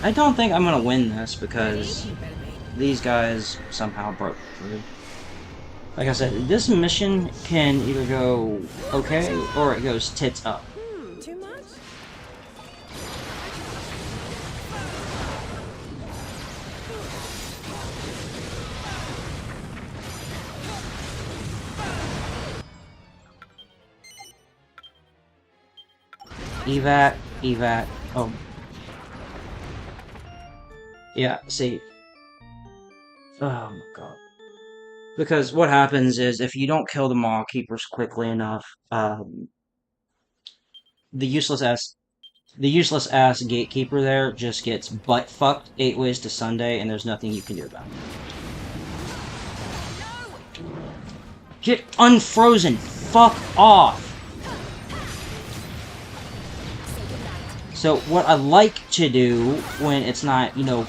I don't think I'm gonna win this because these guys somehow broke through. Like I said, this mission can either go okay or it goes tits up. Too much? Evac, evac. Oh. Yeah, see. Oh my god. Because what happens is, if you don't kill the Maw Keepers quickly enough, the useless ass gatekeeper there just gets butt fucked 8 ways to Sunday, and there's nothing you can do about it. Get unfrozen! Fuck off! So what I like to do when it's not, you know,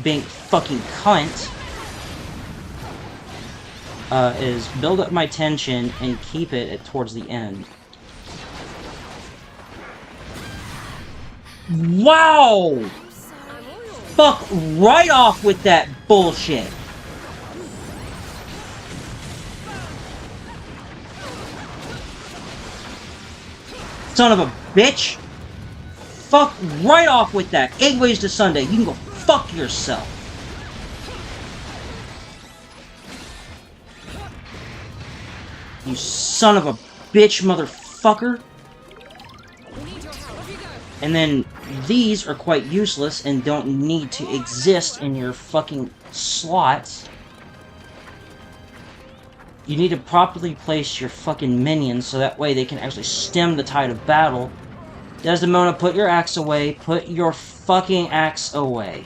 being fucking cunt, is build up my tension and keep it towards the end. Wow! Fuck right off with that bullshit! Son of a bitch! Fuck right off with that! 8 ways to Sunday, you can go fuck yourself! You son of a bitch, motherfucker! And then, these are quite useless and don't need to exist in your fucking slots. You need to properly place your fucking minions so that way they can actually stem the tide of battle. Desdemona, put your axe away. Put your fucking axe away.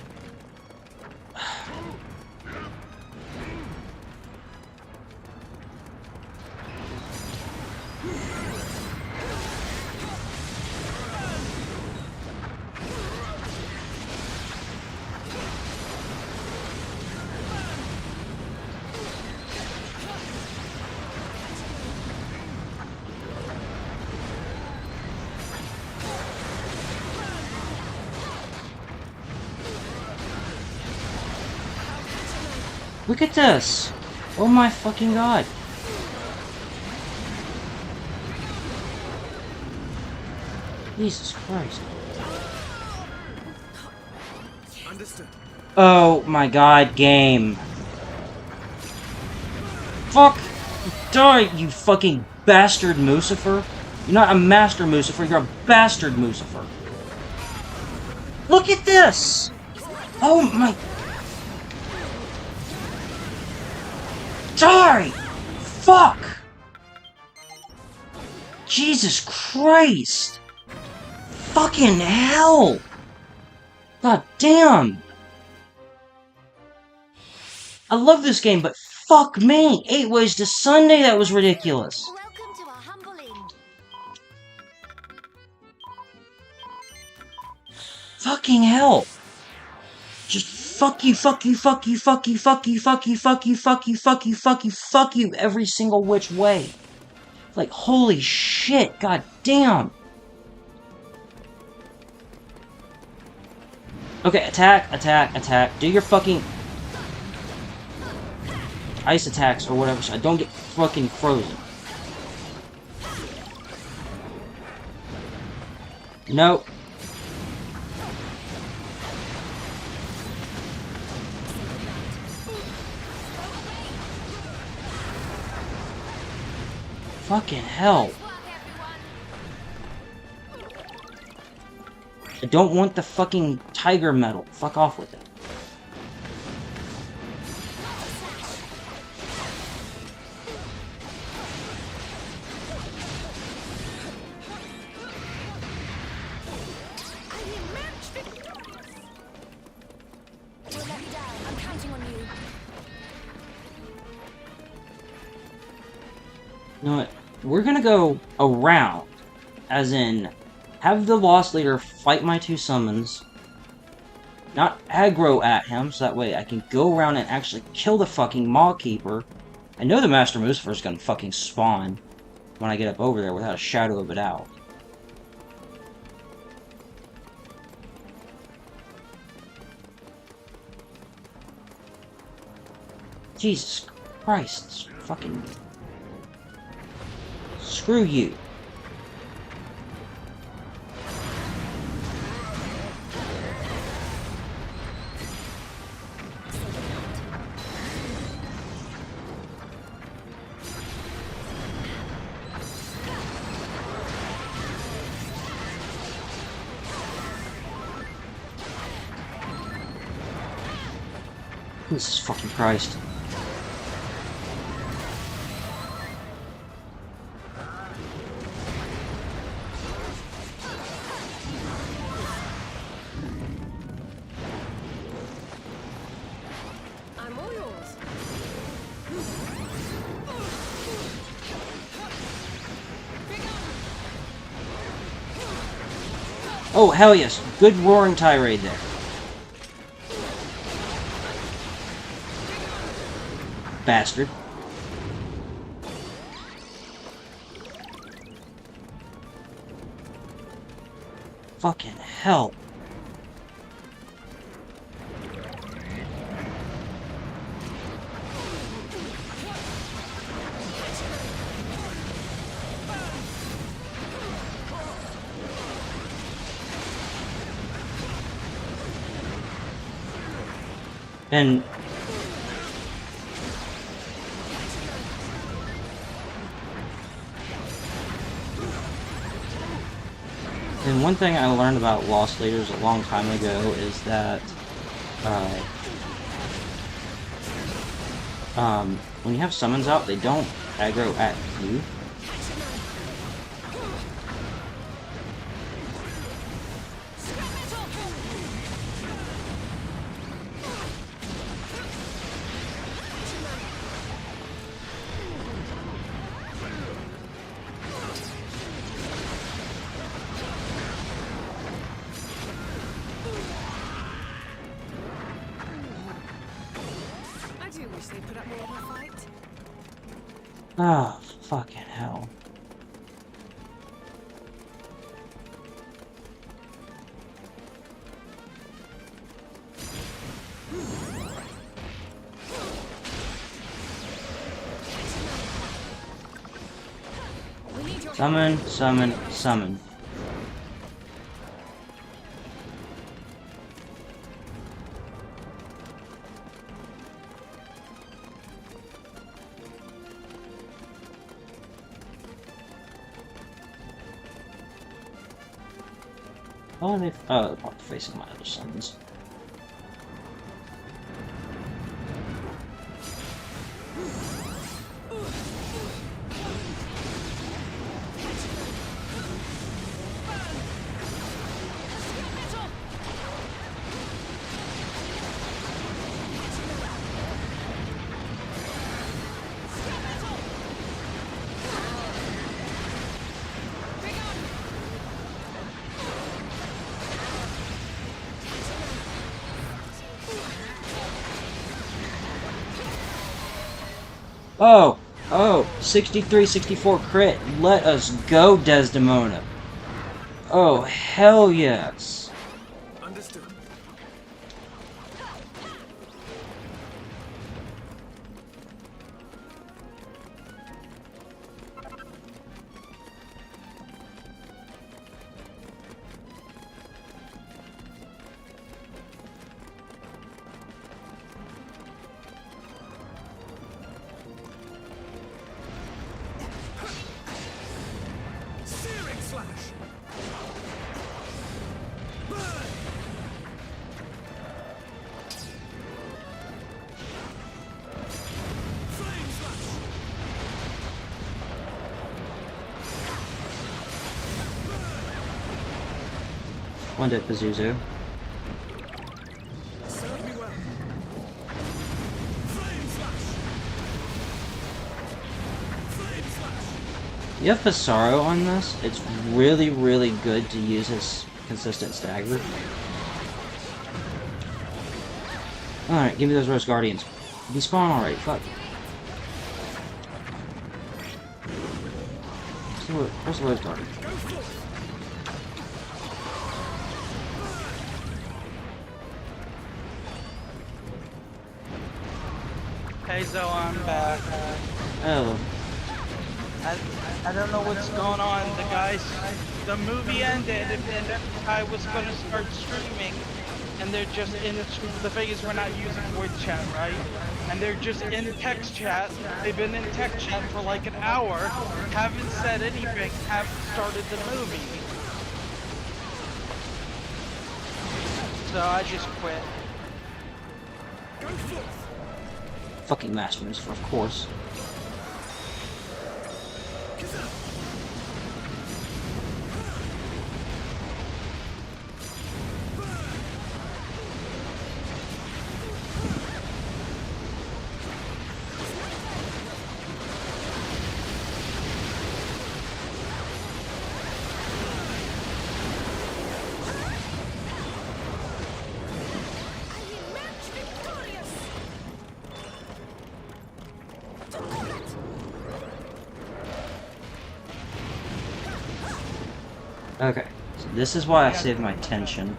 Look at this! Oh my fucking god! Jesus Christ. Understood. Oh my god, game. Fuck! Die, you fucking bastard Lucifer! You're not a master Lucifer, you're a bastard Lucifer. Look at this! Oh my... Die! Fuck! Jesus Christ! Fucking hell! God damn! I love this game, but fuck me! 8 ways to Sunday, that was ridiculous! Welcome to our humble inn. Fucking hell! Just fuck you, fuck you, fuck you, fuck you, fuck you, fuck you, fuck you, fuck you, fuck you, fuck you, fuck you, every single which way. Like, holy shit, god damn! Okay, attack, attack, attack. Do your fucking... ice attacks or whatever, so I don't get fucking frozen. Nope. Fucking hell. I don't want the fucking tiger medal. Fuck off with it. Don't let me down. I'm counting on you. You know what? We're gonna go around. As in, have the Lost Leader fight my 2 summons. Not aggro at him, so that way I can go around and actually kill the fucking Maw Keeper. I know the Master Lucifer is gonna fucking spawn when I get up over there without a shadow of a doubt. Jesus Christ. Fucking... Screw you. Jesus fucking Christ. I'm all yours. Oh, hell yes. Good roaring tirade there. Bastard. Fucking hell. And one thing I learned about Lost Leaders a long time ago is that when you have summons out, they don't aggro at you. I do wish they put up more of a fight. Ah, fucking hell. We need your Summon, summon, summon. Oh, they probably facing my other summons. Oh, 63, 64 crit. Let us go, Desdemona. Oh, hell yes. Understood. Searing slash. Burn. Flame slash. One dead Pazuzu. Serve me well. Flame slash. Flame slash. You have Pissarro on this. It's really, really good to use his consistent stagger. Alright, give me those Rose Guardians. Despawn already, fuck. Where's the Rose Guardian? Go forth. Hey Zoe, I'm back. Oh, I don't know what's going on. The movie ended and I was gonna start streaming and they're just in, the thing is we're not using voice chat, right? And they're just in text chat. They've been in text chat for like an hour, haven't said anything, haven't started the movie. So I just quit. fucking Masters, of course. Okay, so this is why I saved my tension.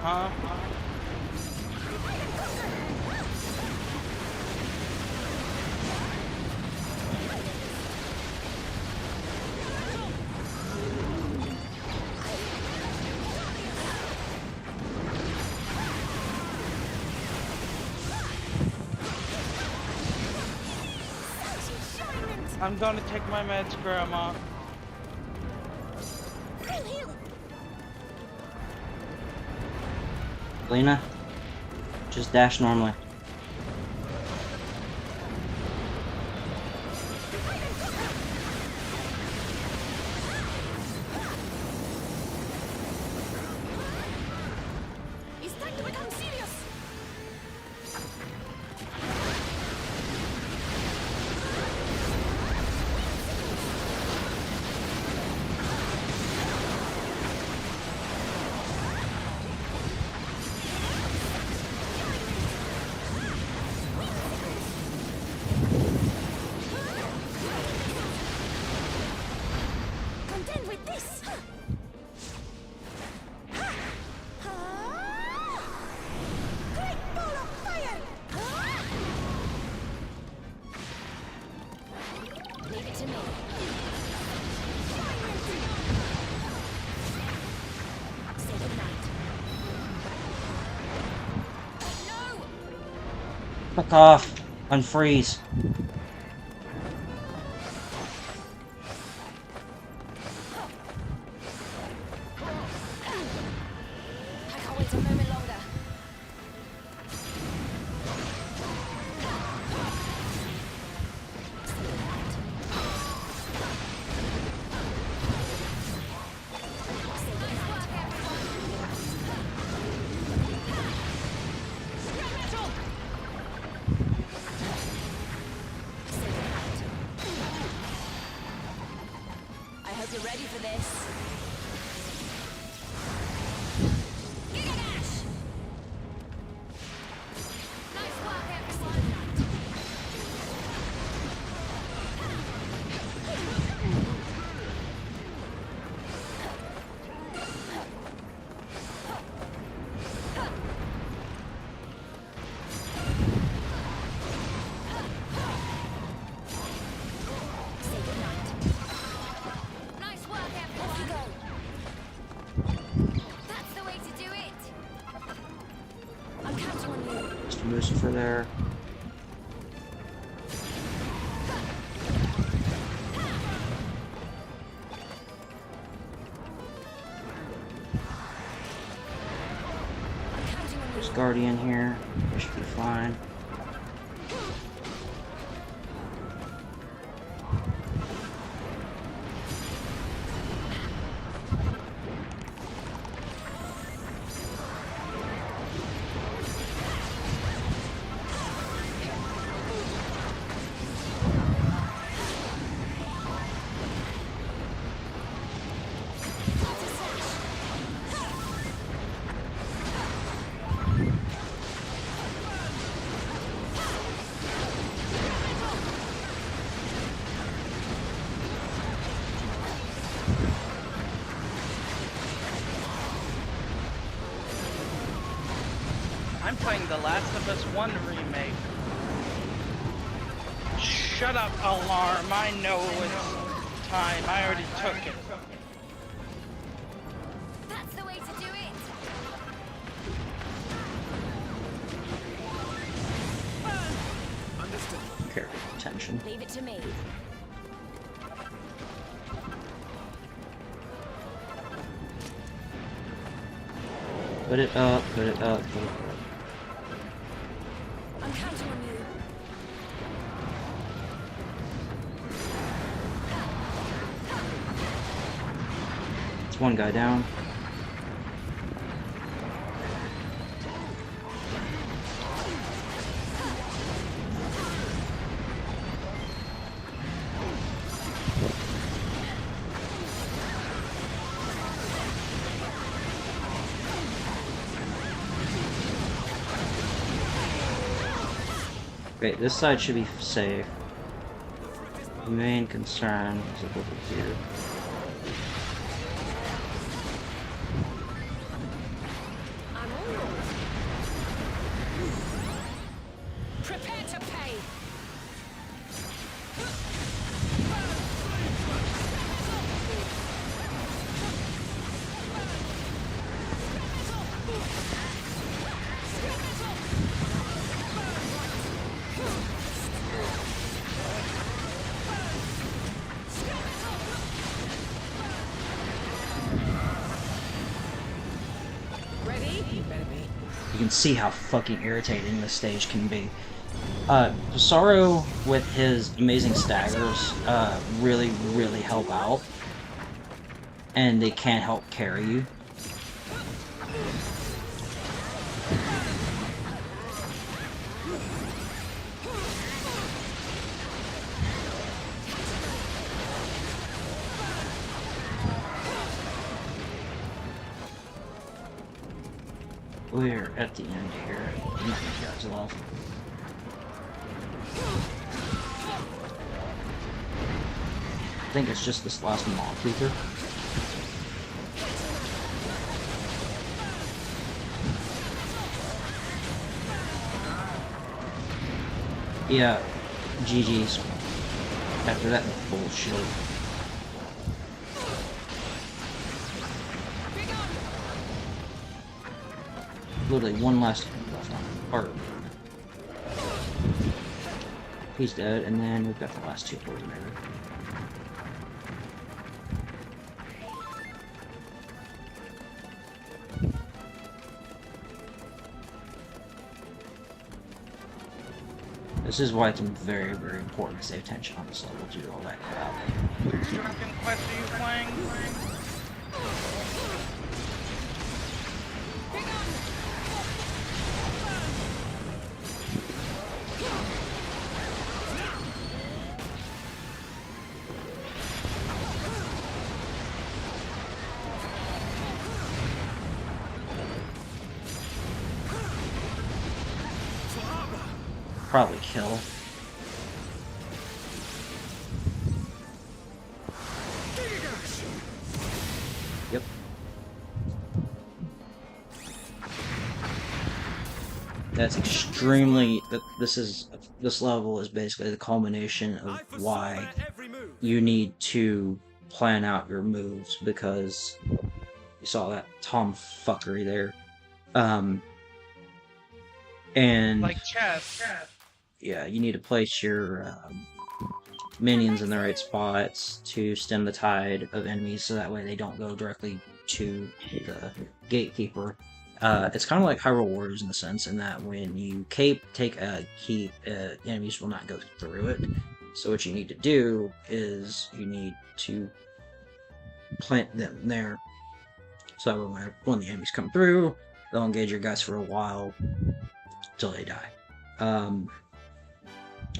Huh? I'm gonna take my meds, Grandma. Lena, just dash normally. It's time to become serious. Contend with this. Great ball of fire. Leave it to me. Say goodnight. No! Fuck off. Unfreeze. I can't wait a moment longer. I hope you're ready for this. Gigadash! Nice work, everyone. Say goodnight. Nice work, everyone. Off you go. That's the way to do it. I'm counting on you. Just Lucifer there. I'm counting on There's you. Guardian here. We should be fine. I'm playing The Last of Us 1 remake. Shut up, alarm. I know it's time. I already took it. That's the way to do it. Understood. Careful, attention. Leave it to me. Put it up, put it up, put it up. I'm counting on you. It's one guy down. Great, this side should be safe. The main concern is over here. I'm all yours. Prepare to pay. Ready? You better be. You can see how fucking irritating this stage can be. Pissarro, with his amazing staggers, really, really help out. And they can't help carry you. We're at the end here. I'm not these guys off. I think it's just this last Maw Creeper. Yeah, GG's. After that bullshit. Literally one last left on part. He's dead, and then we've got the last two towards maybe. This is why it's very, very important to save attention on this level to do all that crap. Which fucking quest are you playing? Probably kill. Yep. That's extremely. This level is basically the culmination of why you need to plan out your moves, because you saw that tomfuckery there. And Like chess. yeah, you need to place your minions in the right spots to stem the tide of enemies, so that way they don't go directly to the gatekeeper. It's kind of like Hyrule Warriors in the sense in that when you take a keep, enemies will not go through it. So what you need to do is you need to plant them there, so that when the enemies come through, they'll engage your guys for a while till they die.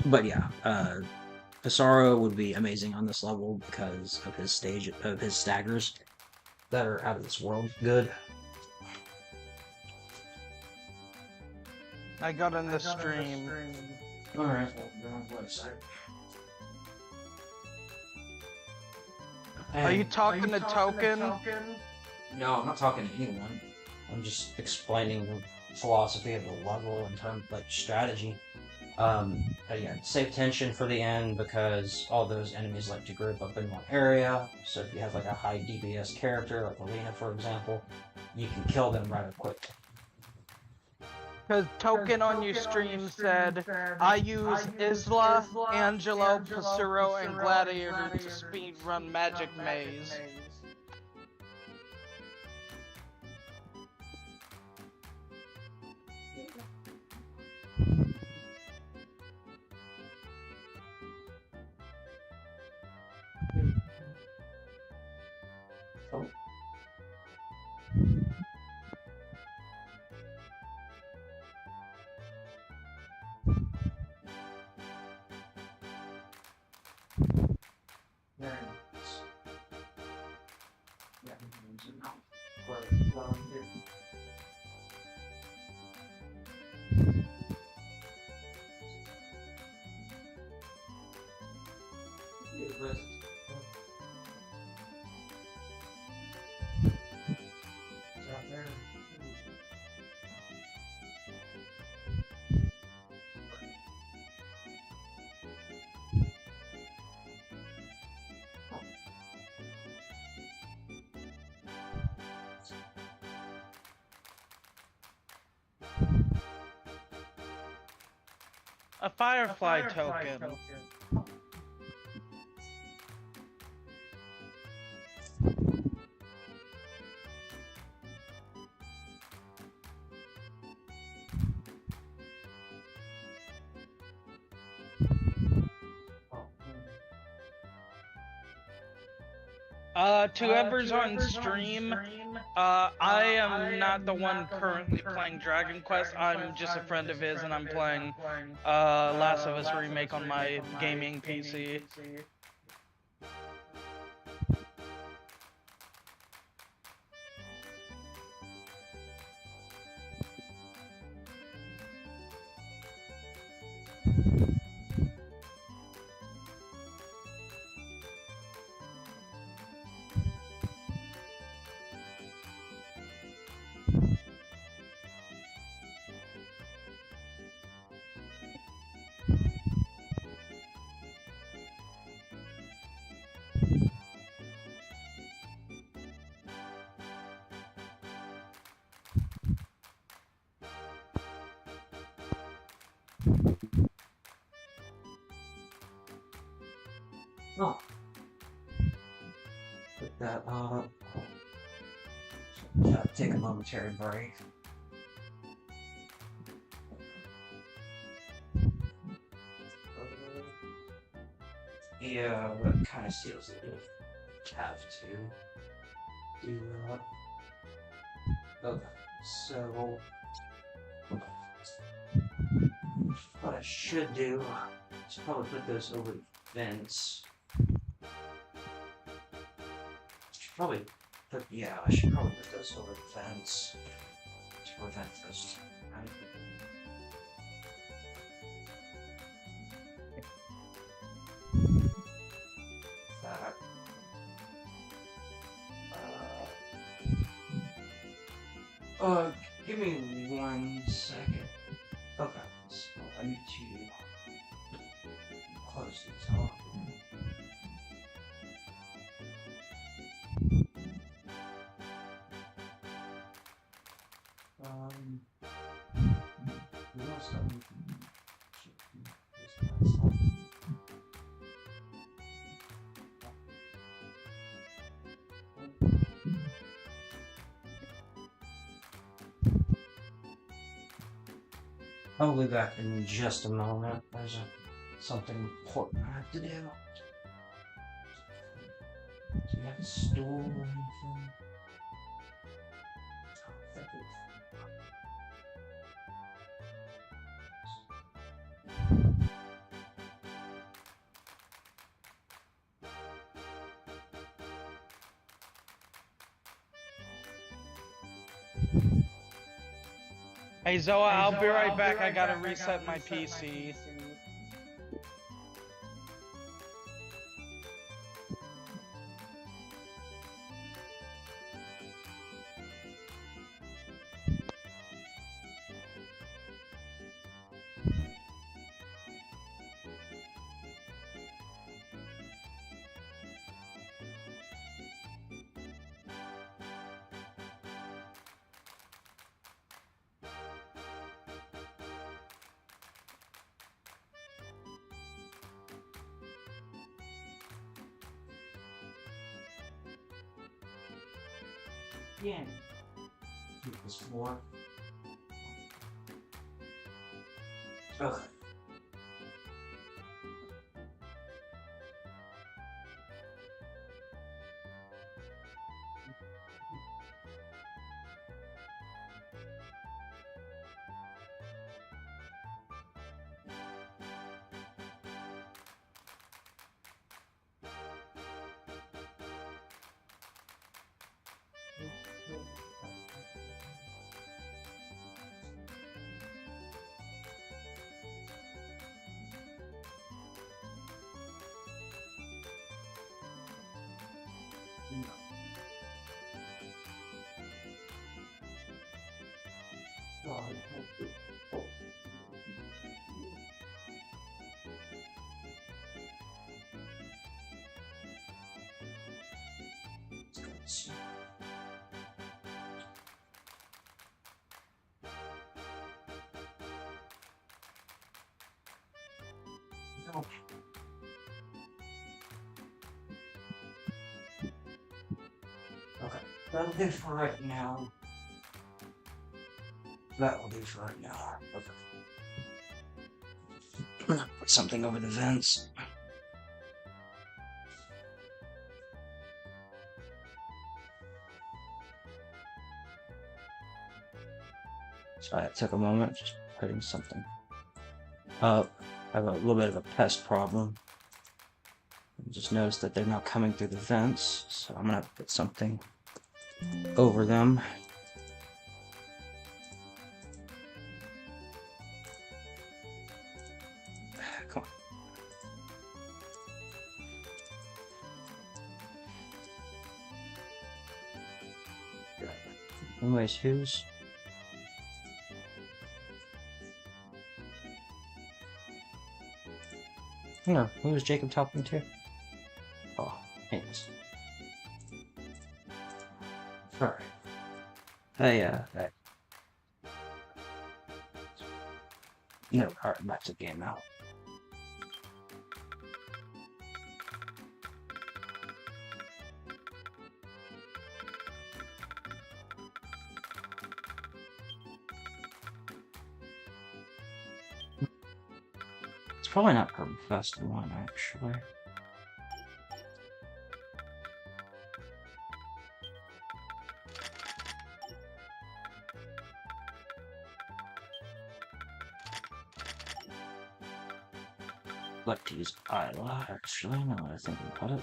But yeah, Pissarro would be amazing on this level because of his staggers that are out of this world good. I got in the stream. Alright, well, go on the website. Are you talking to Token? No, I'm not talking to anyone. I'm just explaining philosophy of the level in terms of like strategy. Again, save tension for the end because all those enemies like to group up in one area. So if you have like a high DPS character, like Alina for example, you can kill them rather quickly. Because Token on your stream said, I use Isla, Angelo, Pasuro, and Gladiator to speedrun Magic Maze. Oh. Very nice. Yeah, A Firefly token. To whoever's on stream, I am not the one currently playing Dragon Quest. I'm just a friend of his, and I'm playing Last of Us Remake on my gaming PC. Oh. Put that up. Take a momentary break. Yeah, what kind of seals it do? Have to do that. Okay, so what I should do is probably put those over the vents. Probably put, yeah, I should probably put those over the vents to prevent those. That. Give me 1 second. Okay, so I need to close these off. I'll be back in just a moment. There's something important I have to do. Do you have a stool or anything? Hey Zoa, I'll be right back. I gotta reset my PC. Yeah. Keep this floor. Okay. Okay, that'll do for right now. That will do for right now. Okay. Put something over the vents. Sorry, it took a moment, just putting something up. I have a little bit of a pest problem. Just noticed that they're now coming through the vents, so I'm gonna put something over them. Come on. Anyways, who's... No, who was Jacob talking to? Oh, anyways. Alright. Hey. No, alright, back to the game now. It's probably not her best one, actually. I'd like to use Isla, actually, now that I think about it.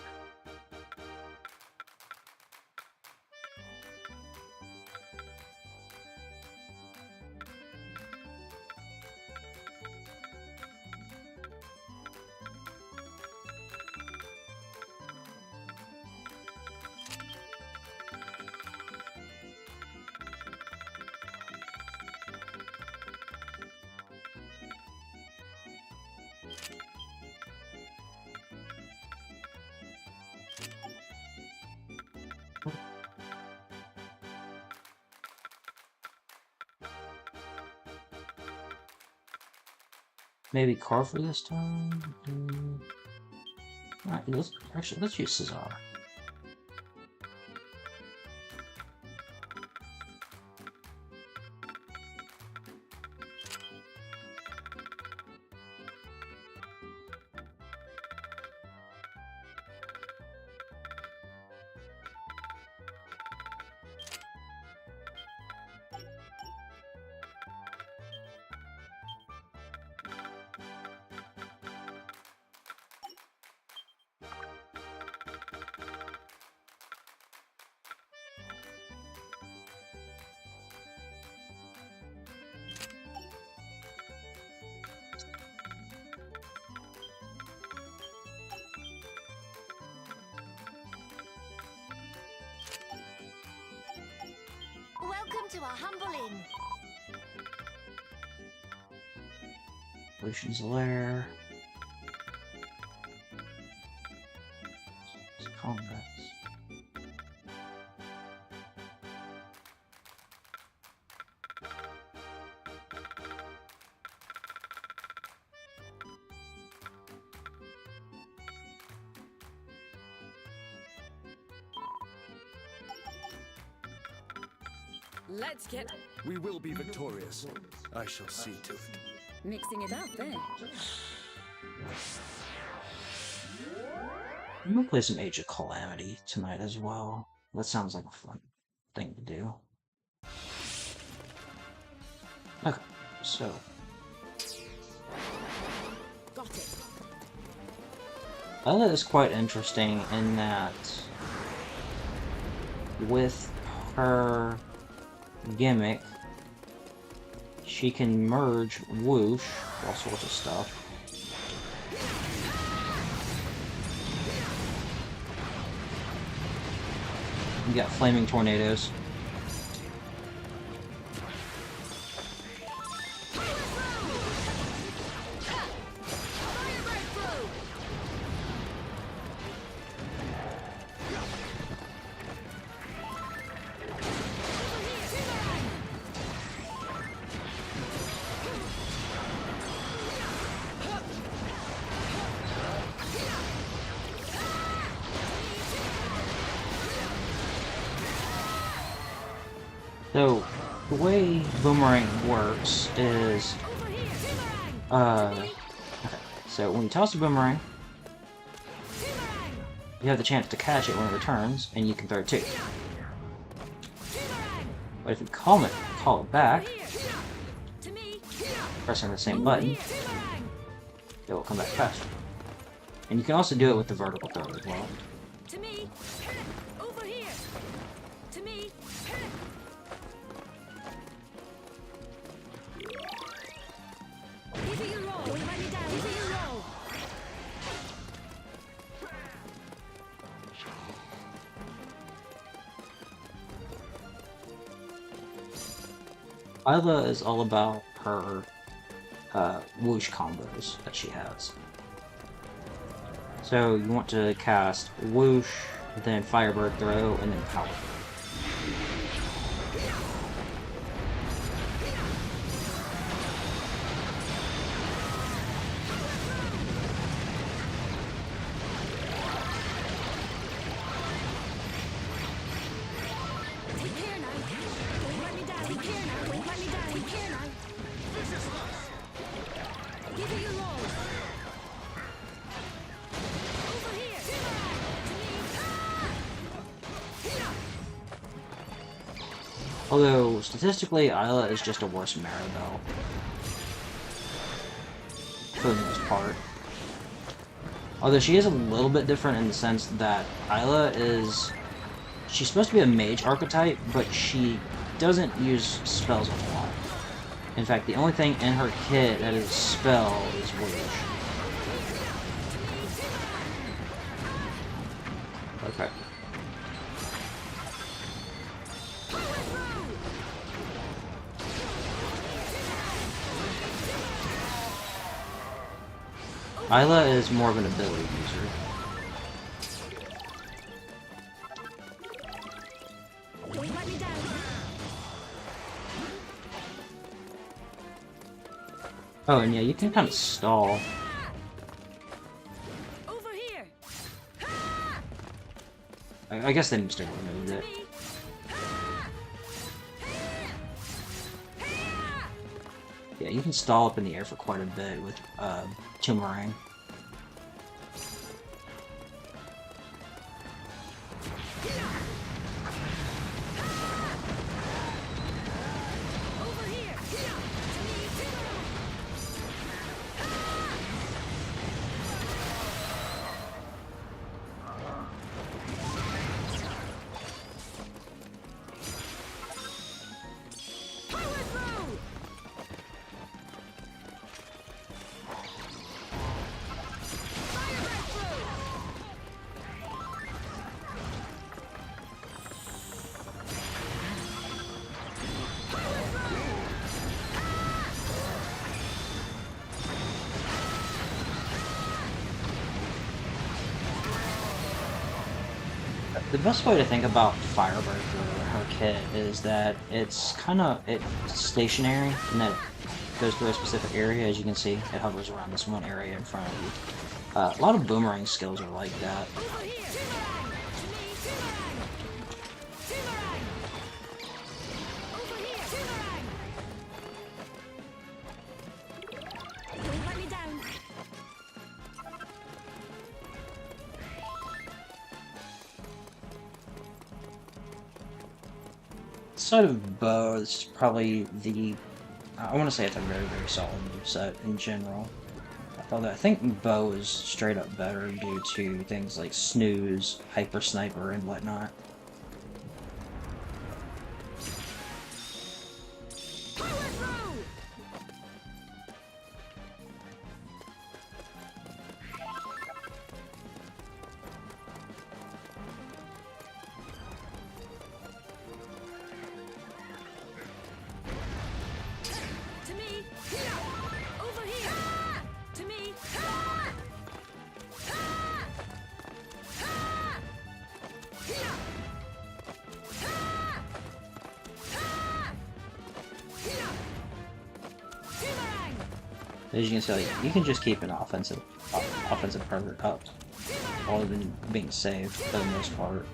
Maybe Carver this time? Alright, let's use Cesar. Welcome to our humble inn. Pollution's lair. Combats. Let's get We will be victorious. I shall see to it. mixing it up then. I'm gonna play some Age of Calamity tonight as well. That sounds like a fun thing to do. Okay, so Got it. Ella is quite interesting in that with her gimmick, she can merge whoosh, all sorts of stuff. You got flaming tornadoes. So, the way Boomerang works is, okay, so when you toss a Boomerang, you have the chance to catch it when it returns, and you can throw it too. But if you call it back, pressing the same button, it will come back faster. And you can also do it with the vertical throw as well. To me. Over here. To me. Give it your roll. Will you let me down? Give it your roll. Isla is all about her whoosh combos that she has. So you want to cast whoosh, then Firebird throw, and then power. Take care now. Will you let me down? Take care now. Will you let me down? Take care now. Give it your roll. Over here. To me. Although, statistically, Isla is just a worse Maribel. For the most part. Although she is a little bit different in the sense that Isla is... She's supposed to be a mage archetype, but she doesn't use spells a lot. In fact, the only thing in her kit that is spell is whoosh. Okay. Isla is more of an ability user. Will you let me down? Oh, and yeah, you can kind of stall. Over here. I guess they must have removed it. Yeah, you can stall up in the air for quite a bit with Boomerang. Over here. Power throw. Firebird throw. The best way to think about Firebird for her kit is that it's stationary and that it goes through a specific area. As you can see, it hovers around this one area in front of you. A lot of Boomerang skills are like that. Over here. To me. Don't let me down. Side of bow is probably the. I want to say it's a very, very solid moveset in general. Although I think bow is straight up better due to things like snooze, hyper sniper, and whatnot. Power throw. To me. Over here. To me. Boomerang. As you can see, like, you can just keep an offensive pervert up, other than being saved for the most part.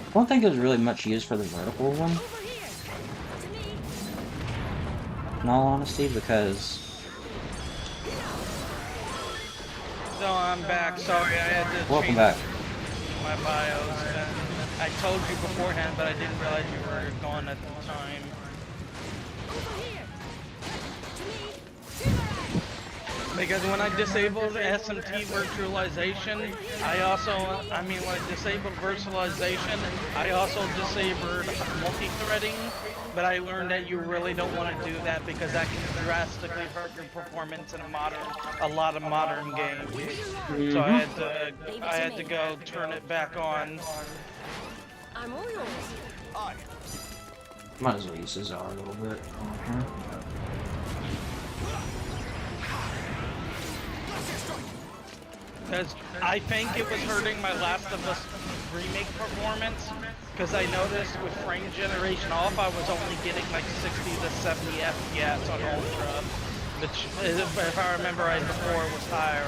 I don't think there's really much use for the vertical one, Over here. To me. in all honesty, because So I'm back. Sorry, I had to welcome change back. my bios. I told you beforehand, but I didn't realize you were gone at the time. Over here. To me. Boomerang. Because when I disabled SMT virtualization, when I disabled virtualization, I also disabled multi-threading, but I learned that you really don't want to do that because that can drastically hurt your performance in a lot of modern games. So I had to go turn it back on. I'm all yours. Might as well use Cesar a little bit. Because I think it was hurting my Last of Us remake performance. Because I noticed with frame generation off, I was only getting like 60 to 70 FPS on Ultra. Which, if I remember right, before it was higher.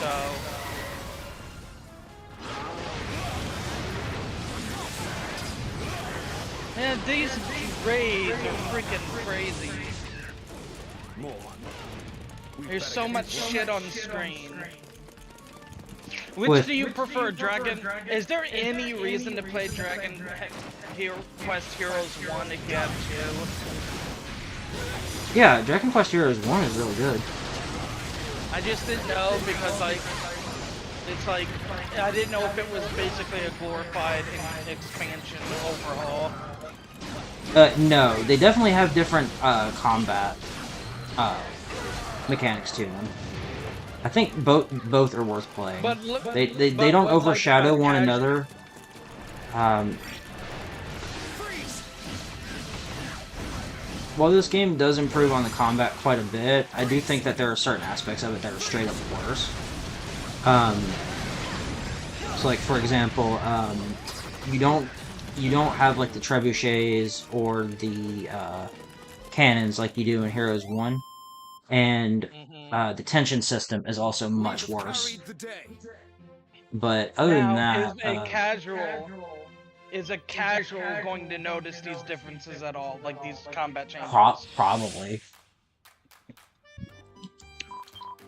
So. Man, these raids are freaking crazy. There's so much shit on screen. Which do you prefer, Dragon? Is there any reason to play Dragon Quest Heroes 1 again, too? Yeah, Dragon Quest Heroes 1 is really good. I just didn't know because, like, it's like, I didn't know if it was basically a glorified expansion overhaul. No, they definitely have different combat mechanics to them. I think both are worth playing. But They don't overshadow one another. While this game does improve on the combat quite a bit, I do think that there are certain aspects of it that are straight up worse. So, like, for example, you don't have like the trebuchets or the cannons like you do in Heroes 1. And the tension system is also much worse. But other than that, is a casual going to notice these differences at all, like these combat changes? Probably.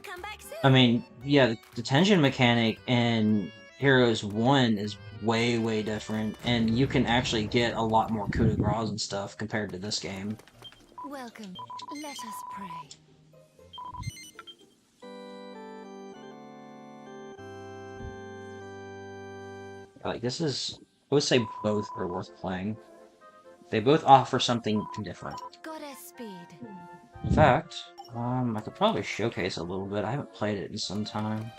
Come back soon. I mean, yeah, the tension mechanic in Heroes 1 is way, way different, and you can actually get a lot more coup de grace and stuff compared to this game. Welcome. Let us pray. Like, this is... I would say both are worth playing. They both offer something different. Goddess speed. In fact, I could probably showcase a little bit. I haven't played it in some time.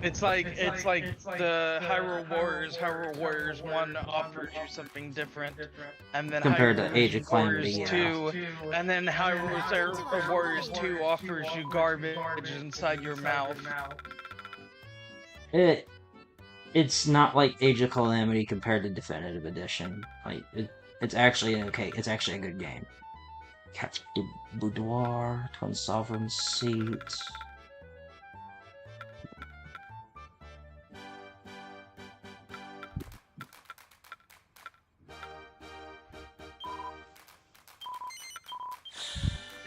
It's like the Hyrule Warriors 1 offers you something different, and then Compared to Hyrule Age of Calamity, Warriors yeah. 2, and then Hyrule Warriors 2 offers you garbage inside your mouth. It's not like Age of Calamity compared to Definitive Edition. Like, it's actually okay. It's actually a good game. Capture the boudoir, twin sovereign seat.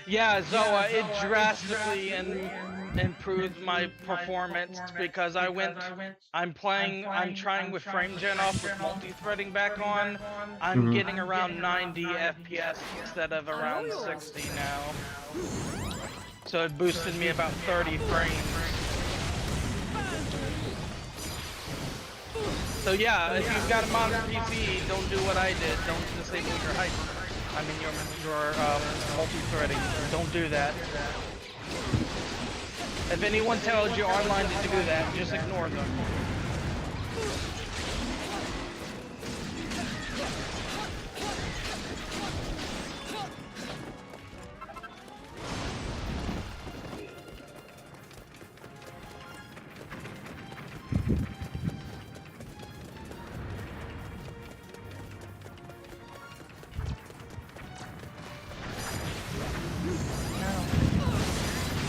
Yeah, Zoa, it drastically improved my performance because I'm trying with frame gen off with multi-threading back on. I'm getting around 90 FPS instead of around 60 now. So it boosted me about 30 frames. So yeah, if you've got a modern PC, don't do what I did. Don't disable your height. I mean your multi-threading. Don't do that. If anyone tells you online to do that, just ignore them.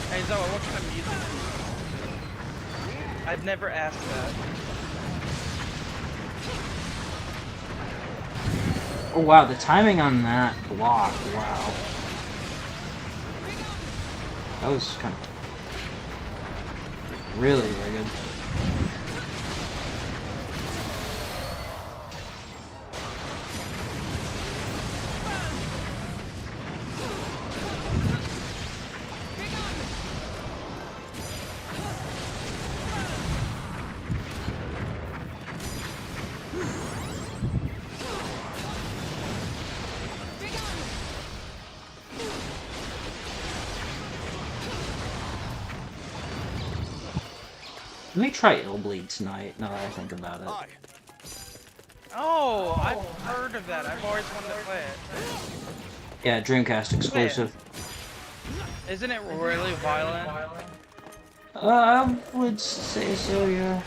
Hey Zoa, what kind of music? I've never asked that. Oh wow, the timing on that block, wow. That was kind of really very good. Let me try Illbleed tonight, now that I think about it. Oh, I've heard of that. I've always wanted to play it. Yeah, Dreamcast exclusive. Isn't it really violent? I would say so, yeah.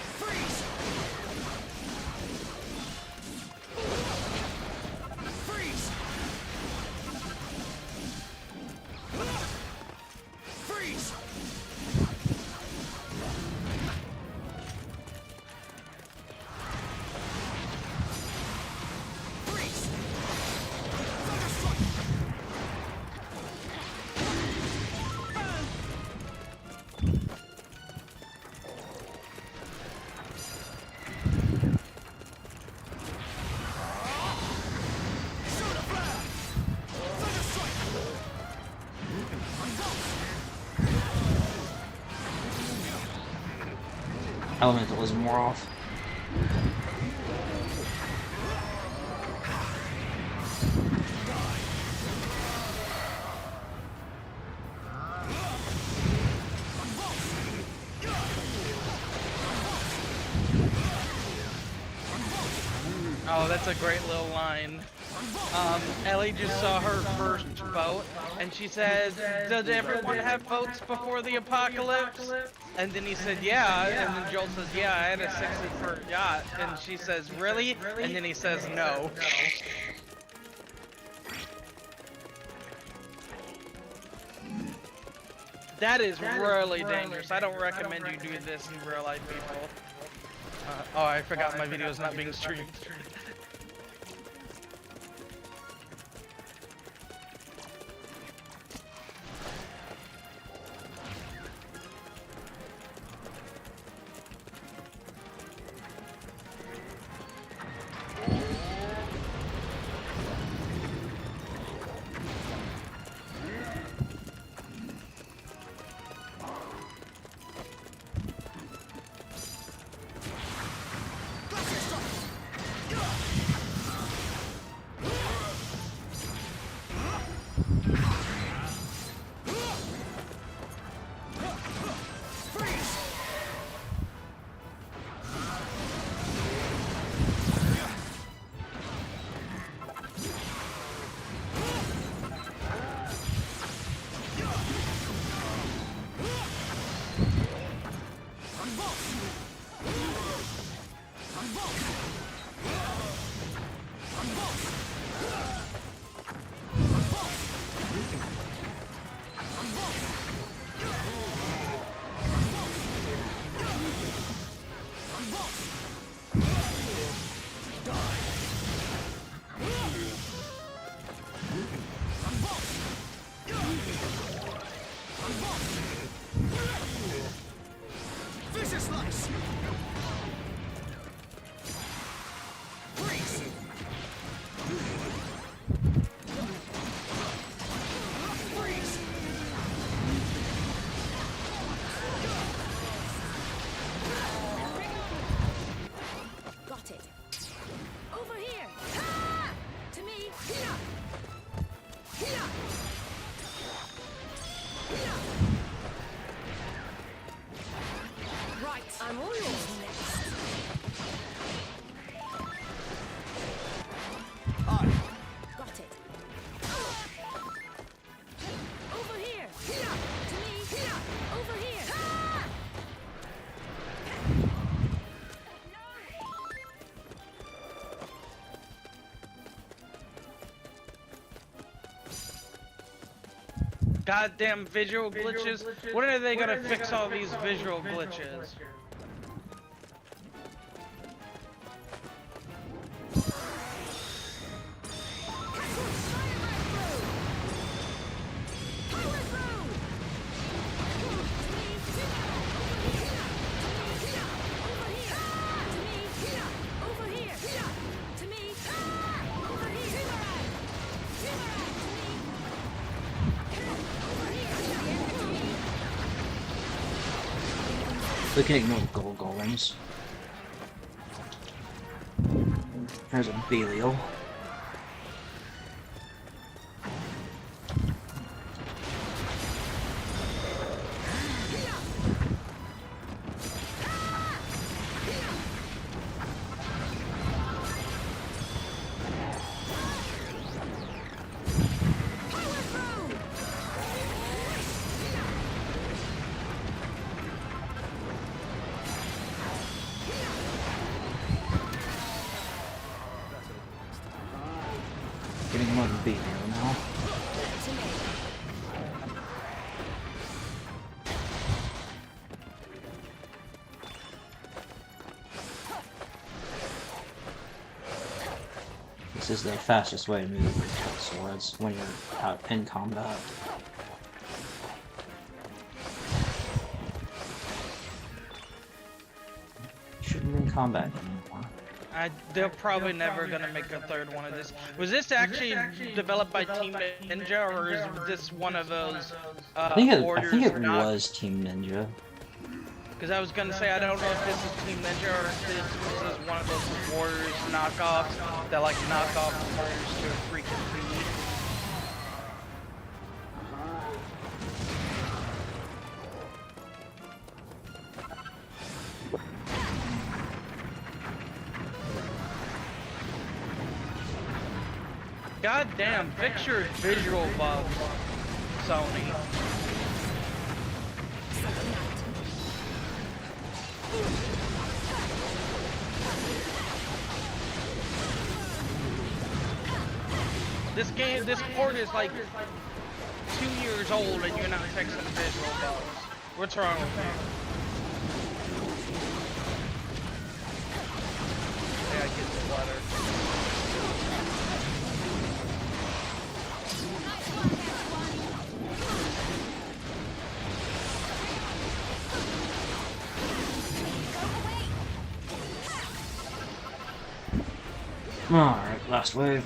Elemental is more off. Oh, that's a great little line. Ellie just saw her first vote, and she said, "Does everyone have votes before the apocalypse?" And then he said, "Yeah," and then Joel says, "Yeah, I had a 60 for yacht," and she says, "Really?" And then he says, "No." That is really dangerous. I don't recommend you do this in real life, people. Oh, I forgot my video is not being streamed. Vicious slice! Freeze! Freeze! Got it. Over here. Ah! To me. Here. Here. Here. Right. I'm all yours next. Got it. Over here. Here. To me. Here. Over here. Ah! Goddamn visual glitches. When are they gonna fix all these visual glitches? We can ignore the gold golems. There's a Belial. Getting more than Belial now. This is the fastest way to move with swords when you're out in combat. Shouldn't be in combat anymore. They're probably never gonna make a third one of this. Was this actually developed by Team Ninja, or is this one of those I think it orders or not? was Team Ninja. Because I was gonna say, I don't know if this is Team Ninja or if this is one of those Warriors knockoffs that like knock off the Warriors to a freaking beat. God damn, fix your visual bugs, Sony. This port is like 2 years old and you're not fixing visual bugs. What's wrong with you? Yeah, I get the letter. Alright, last wave.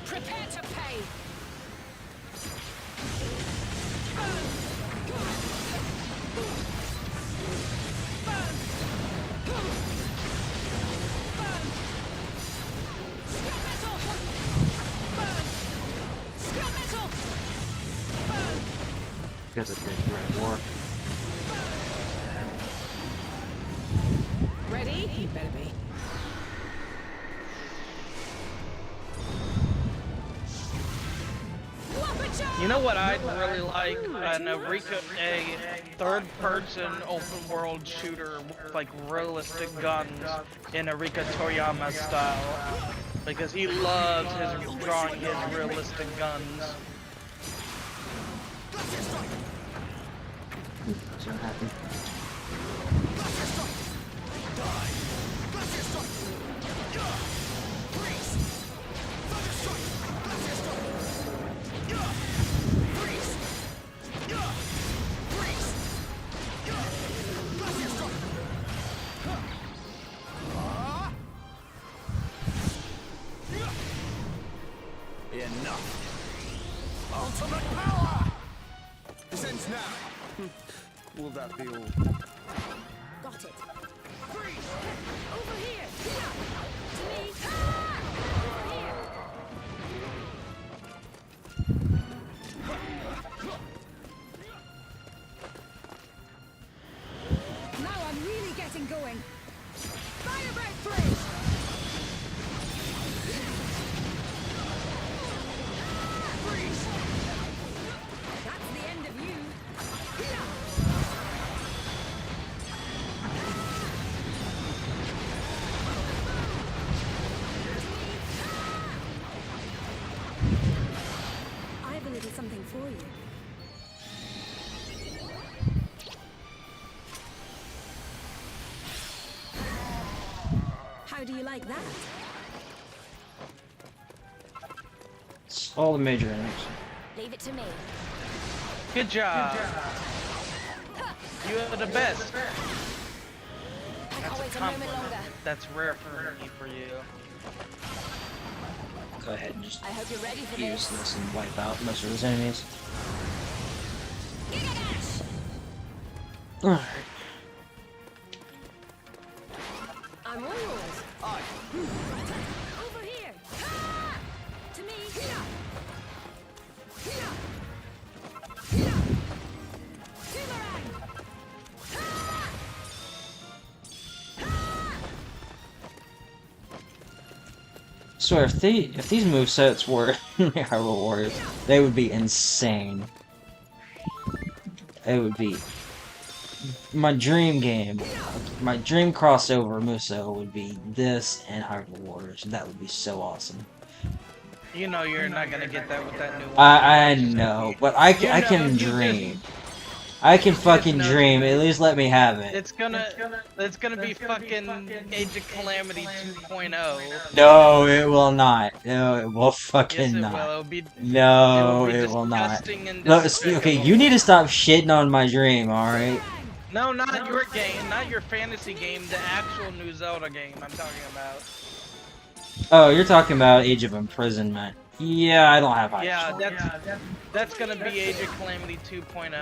Prepare to pay. Because it's been red war. Ready? You better be. You know what I'd really like? A third-person open-world shooter with like realistic guns in a Rika Toriyama style. because he loves his drawing his realistic guns. That's what happened. Enough. Ultimate power! Since now. Will that be all? Got it. Freeze! Over here! Here! To me! Ah! Over here! Now I'm really getting going. Fire break, please! Freeze! That's the end of you. Here! I have a little something for you. How do you like that? It's all the major enemies. Leave it to me. Good job. You are the best. I can't wait a moment longer. That's rare for me, for you. Go ahead and just I hope you're ready for use this. this and wipe out most of those enemies. Alright. I'm all yours. Over here. Ah! To me. Here. Here. Here. Boomerang. Ah! Swear, if these movesets were Hyrule Warriors, they would be insane. It would be my dream game. My dream crossover moveset would be this and Hyrule Warriors. That would be so awesome. You know you're not gonna get that with that new one. I know, but I can you dream. I can fucking know- dream. At least let me have it. It's gonna be fucking Age of Calamity 2.0. No, it will not. No, it will Yes, fucking it not. will. It'll be No, it'll be it will not. disgusting and Look, see, okay, despicable. you need to stop shitting on my dream, alright? No, not your game, not your fantasy game, the actual new Zelda game I'm talking about. Oh, you're talking about Age of Imprisonment. Yeah, I don't have high. Yeah, that's gonna be Age of Calamity 2.0.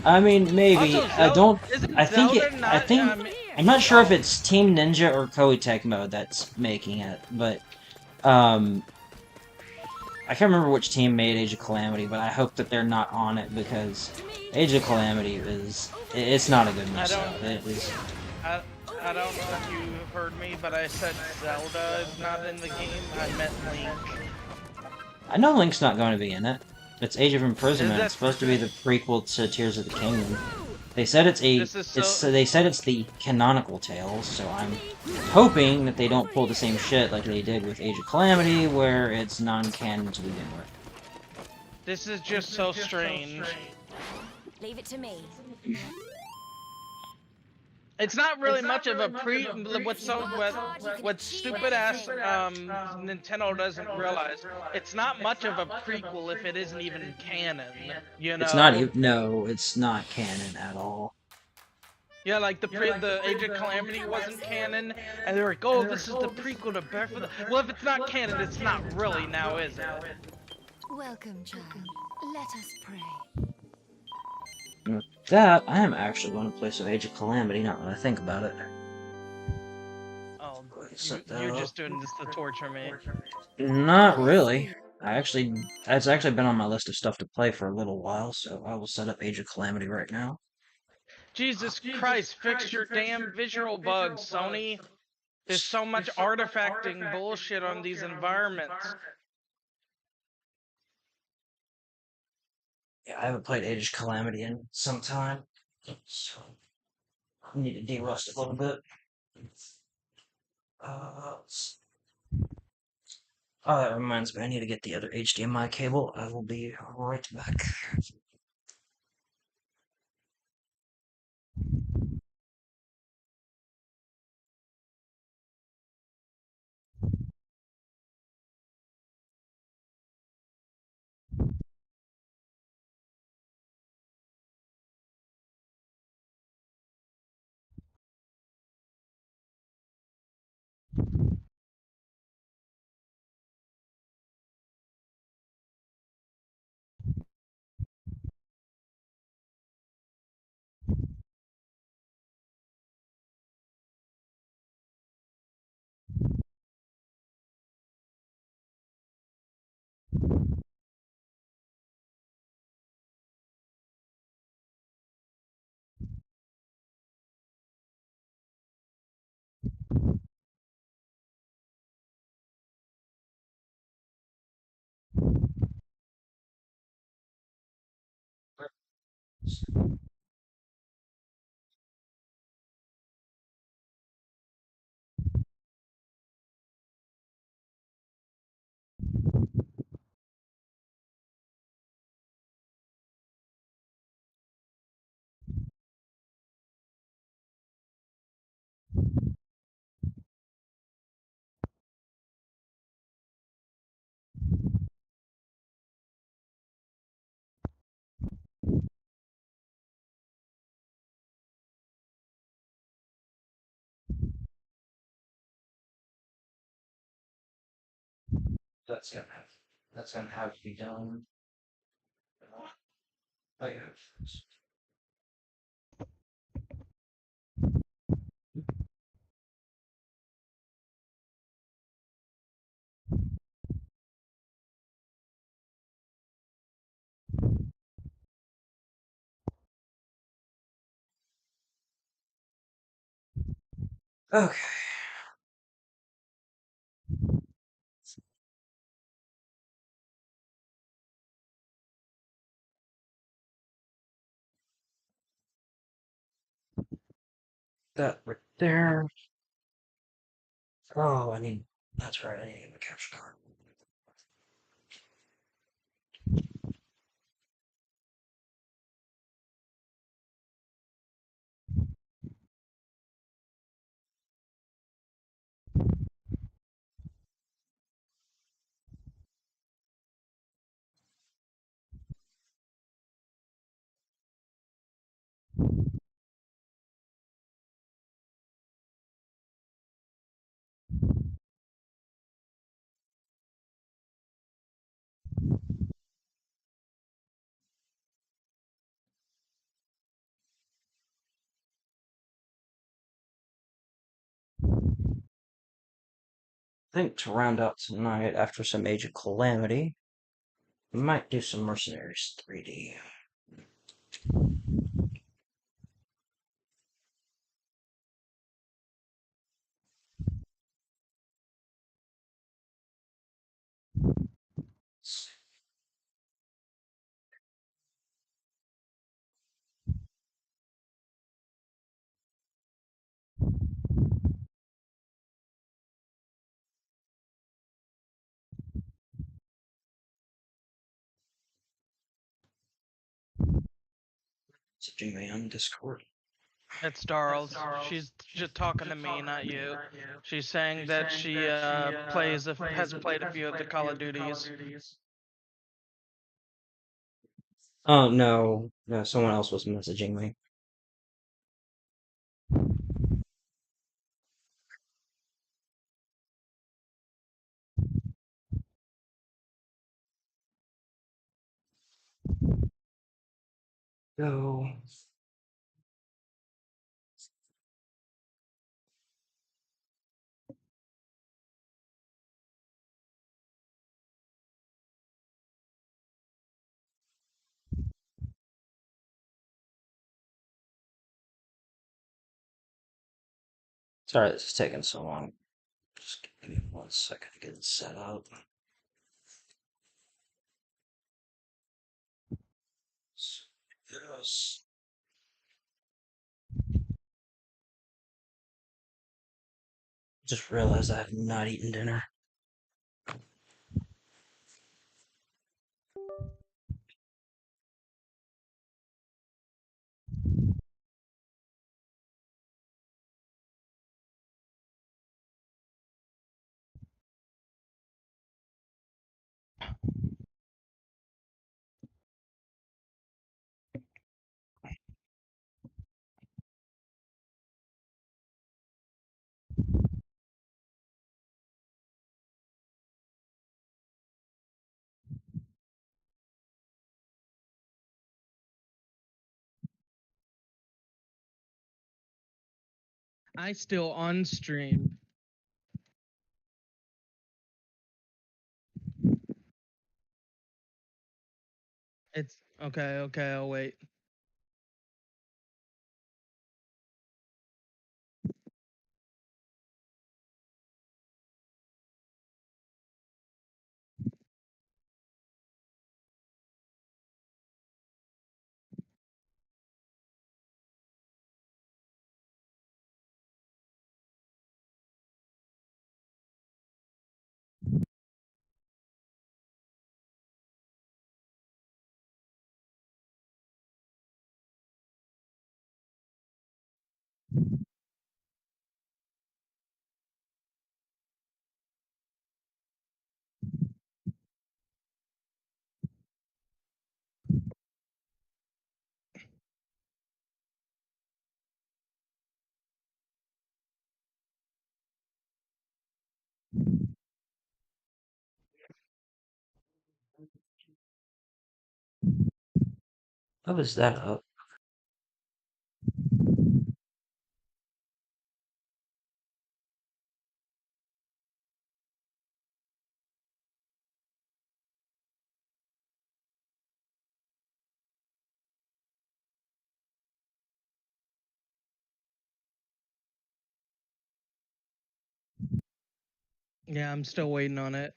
I mean, maybe. Also, I don't. isn't I think Zelda it. not, I think. I'm not sure if it's Team Ninja or Koei Tecmo that's making it, but I can't remember which team made Age of Calamity, but I hope that they're not on it because Age of Calamity it's not a good moveset. It is. I don't know if you heard me, but I said Zelda is not in the game. I meant Link. I know Link's not going to be in it. It's Age of Imprisonment. that- It's supposed to be the prequel to Tears of the Kingdom. They said it's a. This is so- They said it's the canonical tales, so I'm hoping that they don't pull the same shit like they did with Age of Calamity, where it's non-canon to begin with. This is just so strange. Leave it to me. It's not really much of a what stupid ass Nintendo doesn't realize. It's not much of a prequel if it isn't even canon. You know. It's not even. No, it's not canon at all. Yeah, like the Age of Calamity wasn't canon, and they're like, oh, this is the prequel to Breath of the. Well, if it's not canon, it's not really now, is it? Welcome, child. Let us pray. With that, I am actually going to play some Age of Calamity, now that I think about it. Oh, Set that you're up. just doing this to torture me. Not really. It's actually been on my list of stuff to play for a little while, so I will set up Age of Calamity right now. Jesus Christ, fix your damn visual bugs, Sony. There's so much artifacting bullshit on these environments. Yeah, I haven't played Age of Calamity in some time, so I need to de-rust a little bit. Oh, that reminds me, I need to get the other HDMI cable. I will be right back. That's gonna have to be done. Oh, yeah. Okay. That right there. Oh, that's right, I need to get a capture card. I think to round out tonight, after some Age of Calamity, we might do some Mercenaries 3D. It's a Gmail on Discord. It's Darls. She's just talking to me, not you. She's saying that she has played a few of the Call of Duties. Oh, no. No, someone else was messaging me. Go. Sorry this is taking so long. Just give me 1 second to get it set up. Yes. Just realized I have not eaten dinner. I still on stream. It's okay. Okay, I'll wait. How is that up? Yeah, I'm still waiting on it.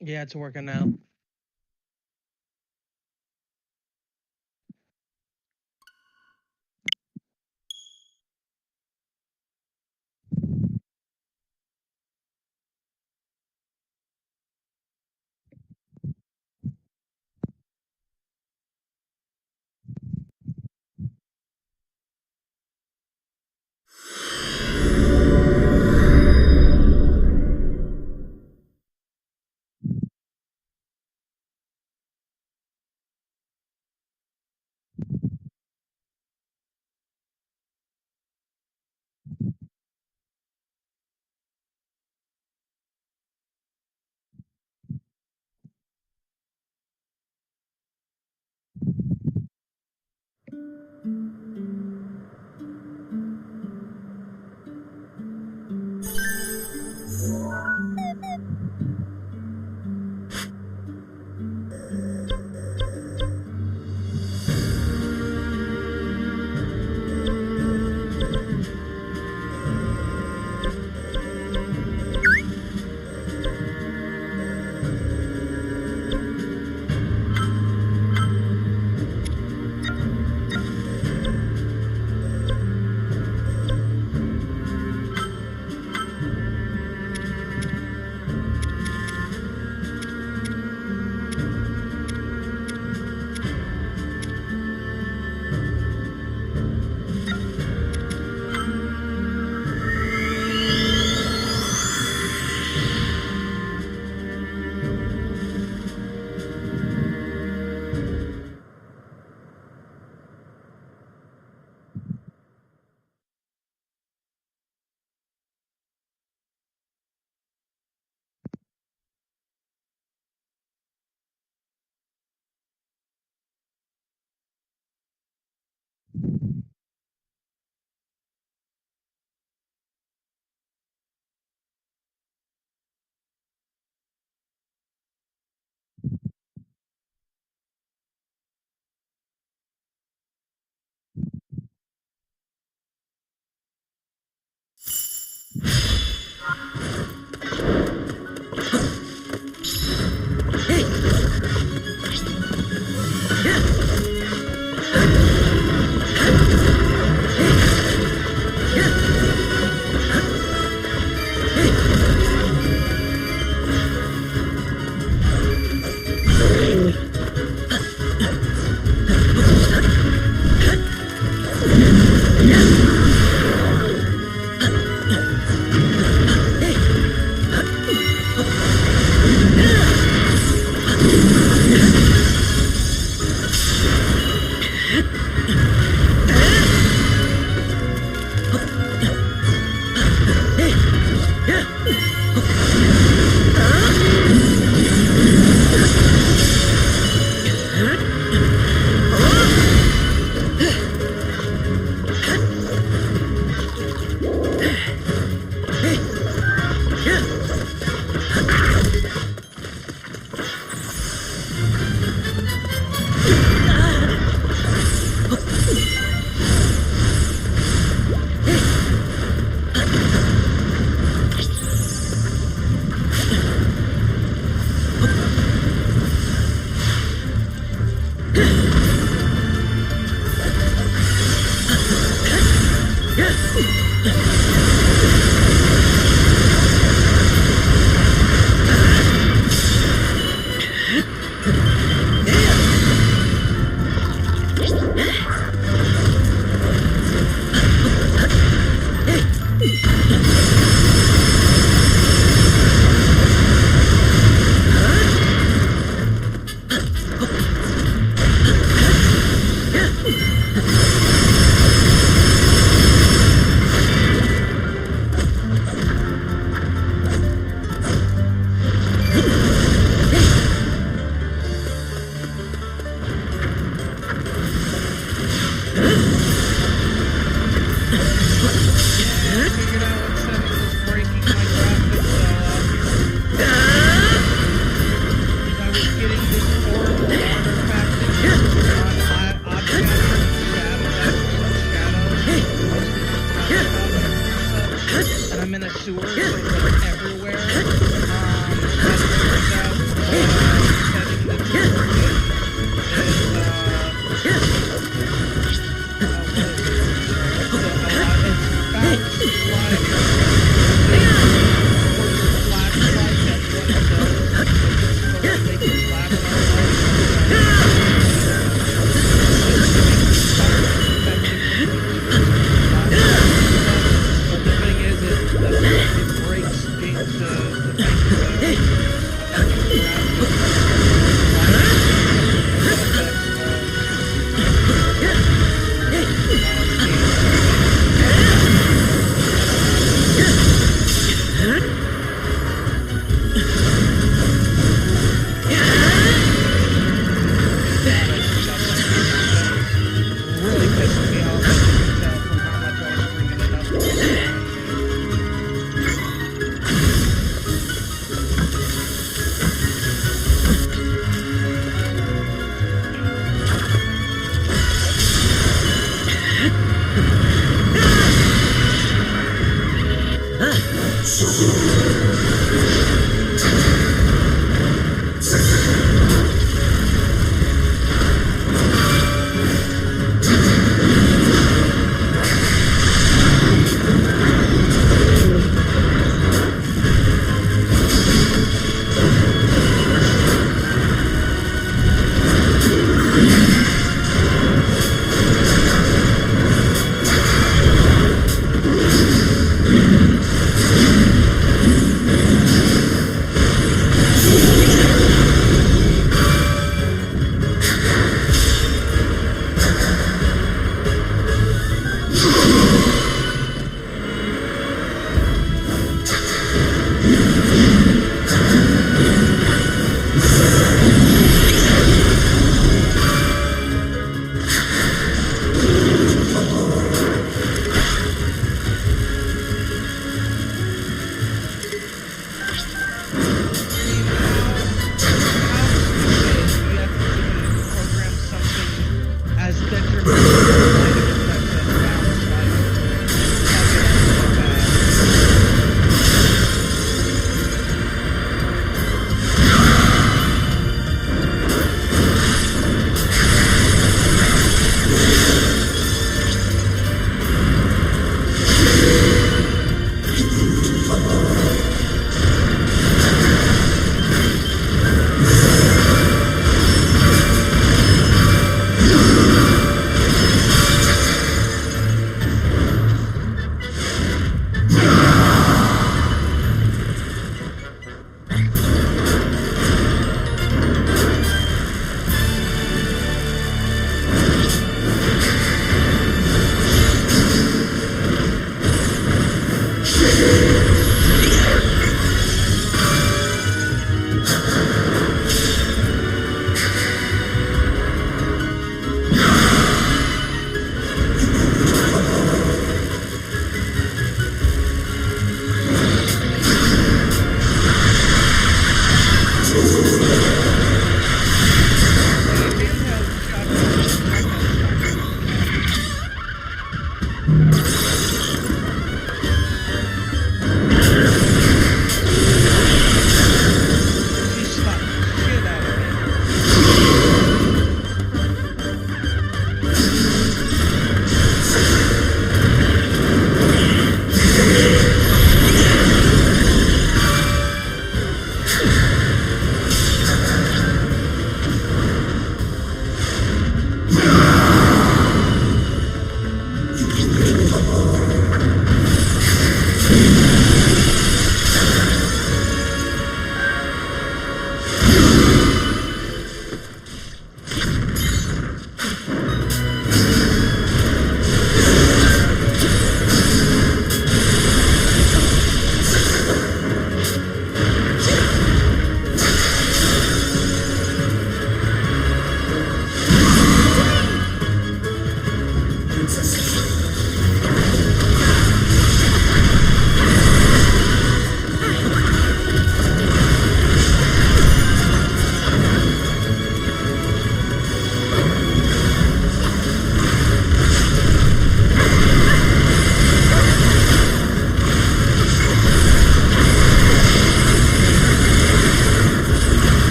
Yeah, it's working now.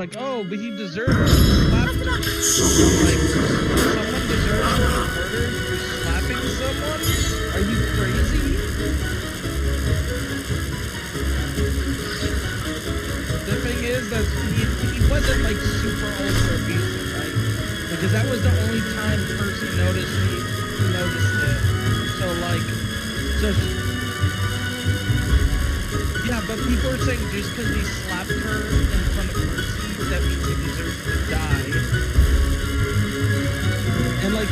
like, oh, but he deserved it. Slapped him. Like, someone deserves to be murdered for slapping someone? Are you crazy? The thing is that he wasn't like super ultra abusive, right? Because that was the only time Percy noticed it. So like, yeah, but people are saying just because he slapped her in front of Percy, that means he deserves to die. And like,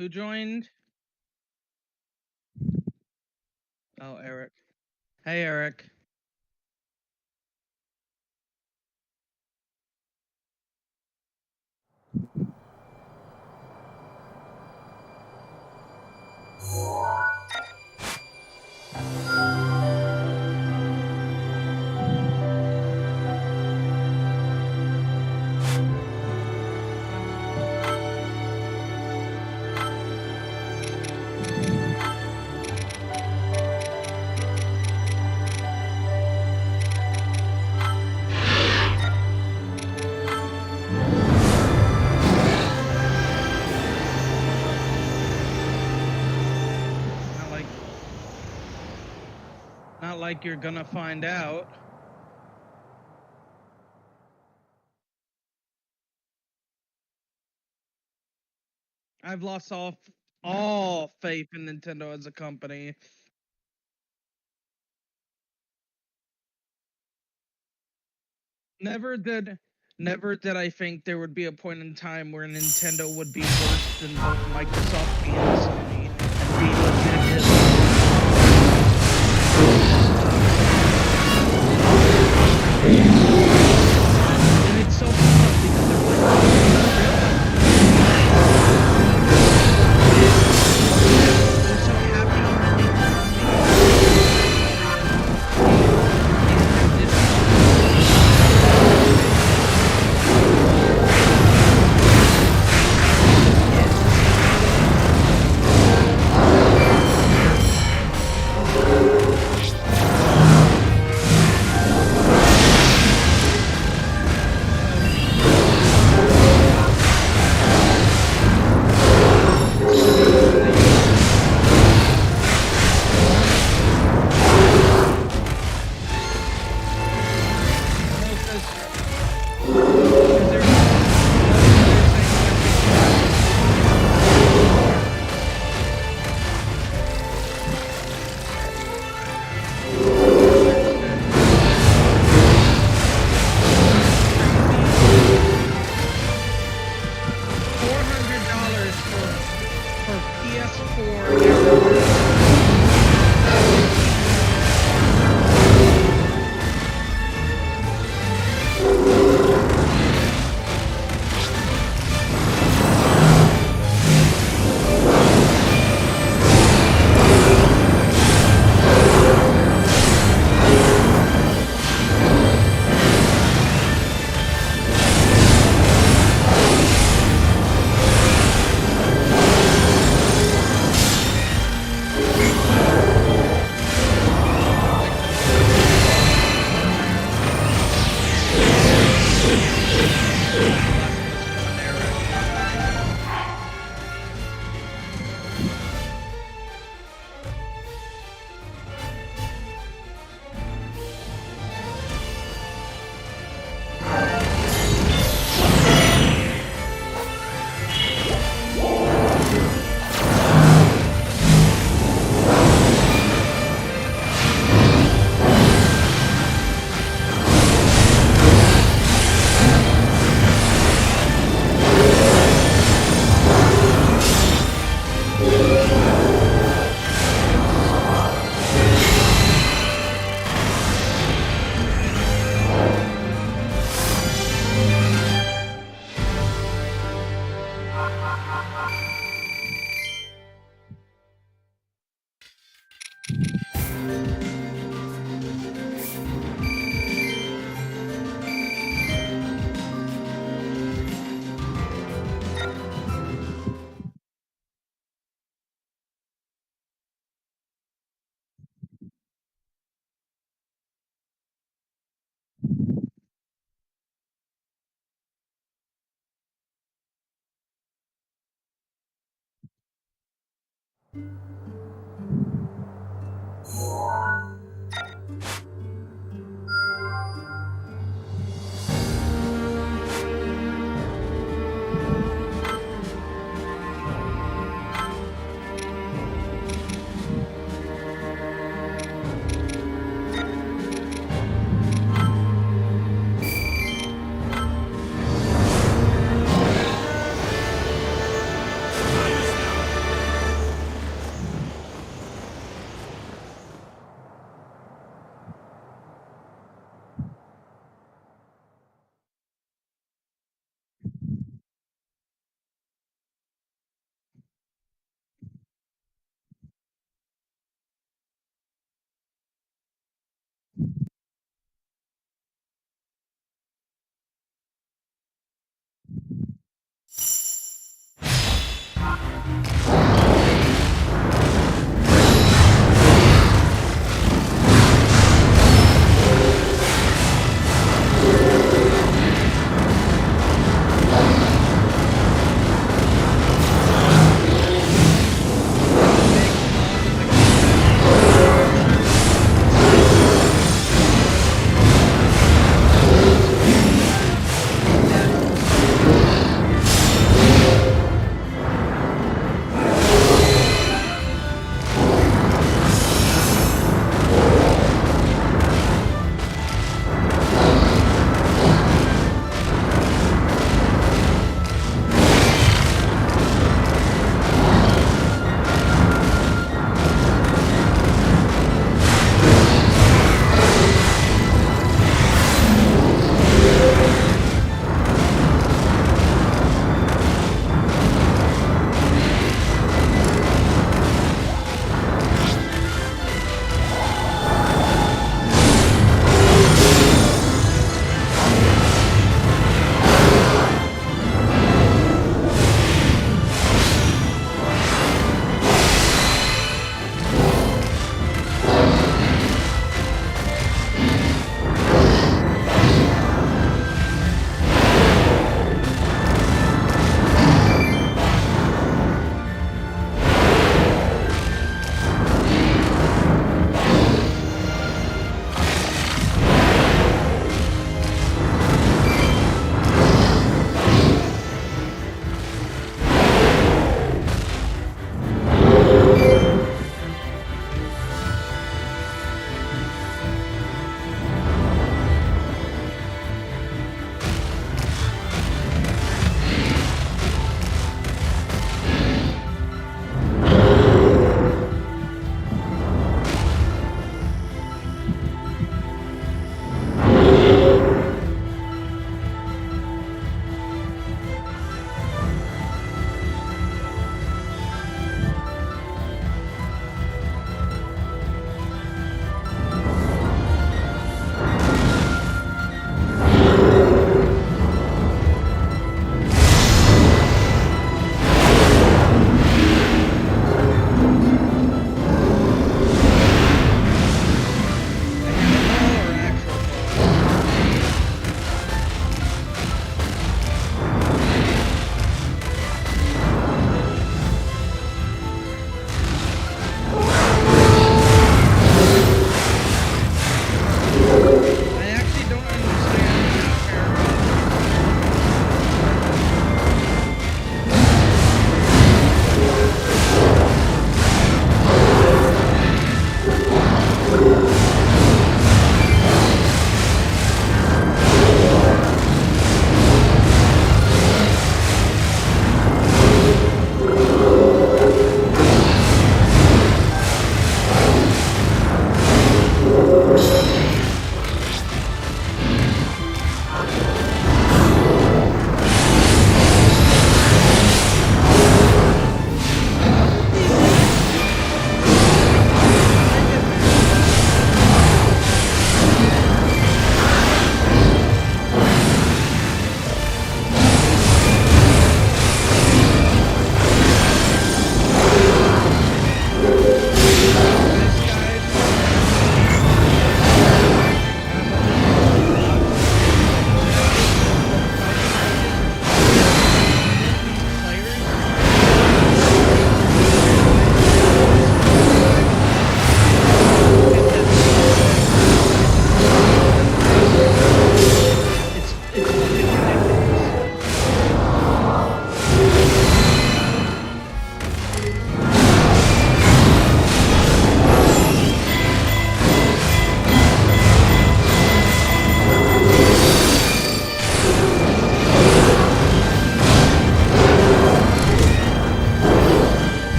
Who joined? Oh, Eric. Hey, Eric. Not like you're gonna find out. I've lost all faith in Nintendo as a company. Never did I think there would be a point in time where Nintendo would be worse than both Microsoft and Sony and be legitimate. And it's so fun because they're so happy that they $400 for PS4.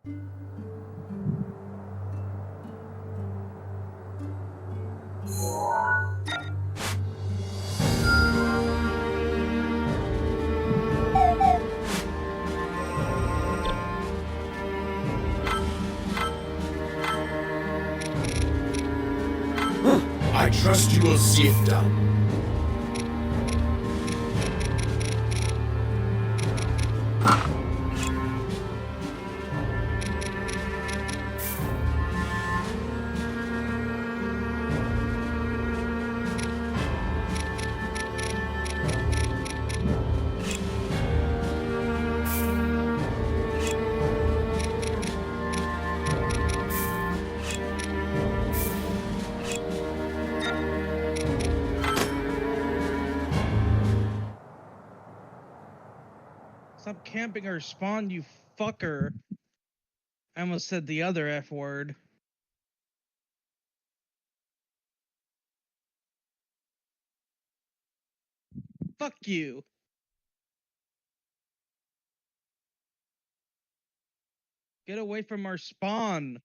I trust you will see it done. Stop camping or spawn, you fucker. I almost said the other F word. Fuck you. Get away from our spawn.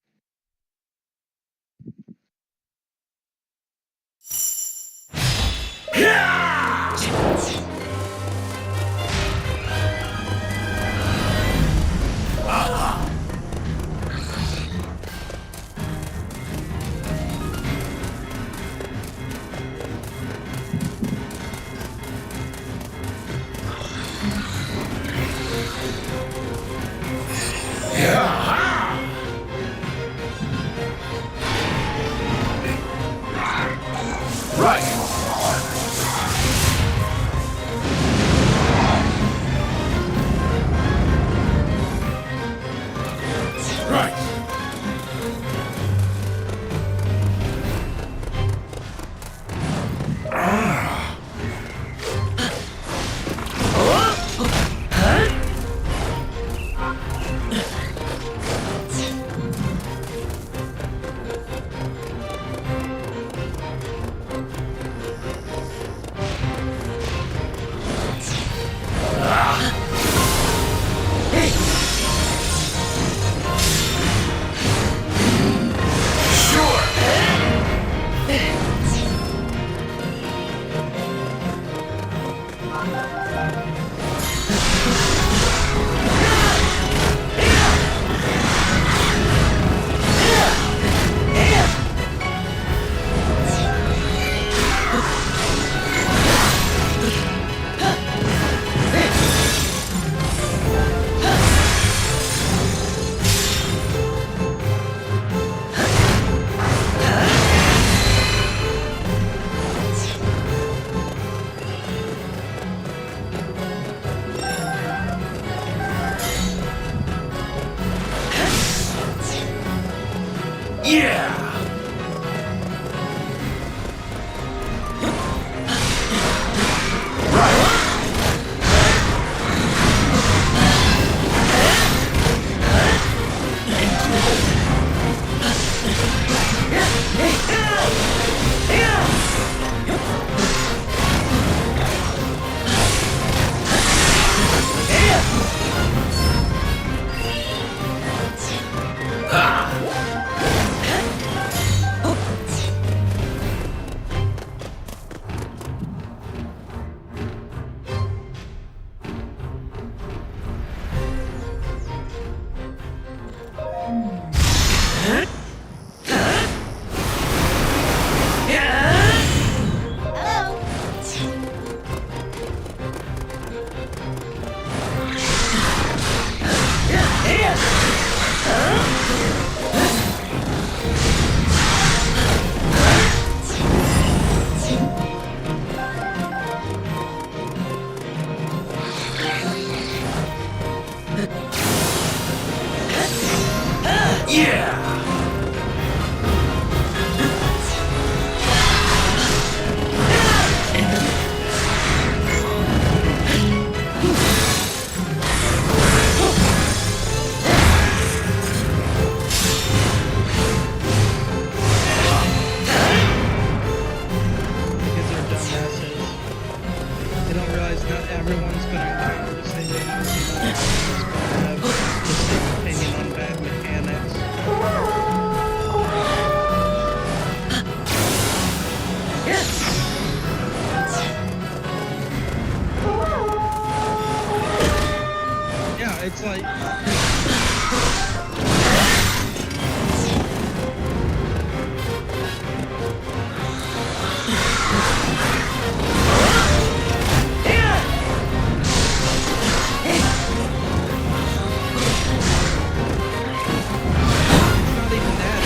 not even that.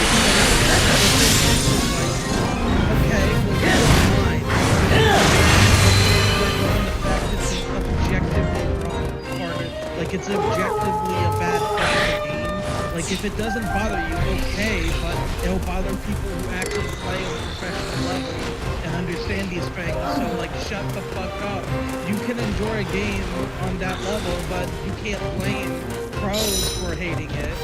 Okay, well, you're fine. But on the fact it's an objectively wrong part of, like, it's objectively a bad part of the game. Like, if it doesn't bother you, okay, but it'll bother people who actually play on a professional level and understand these things. So, like, shut the fuck up. You can enjoy a game on that level, but you can't blame pros for hating it.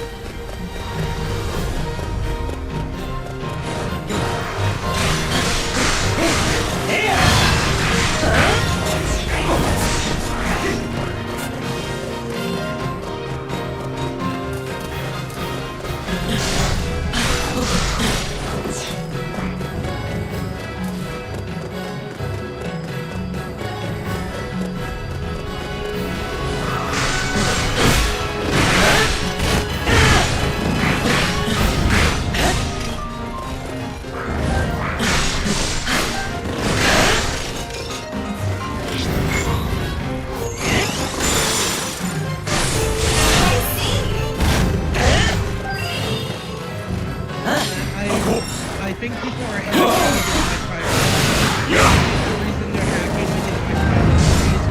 I think people are hacking to get my priorities. The reason they're hacking to get my priorities is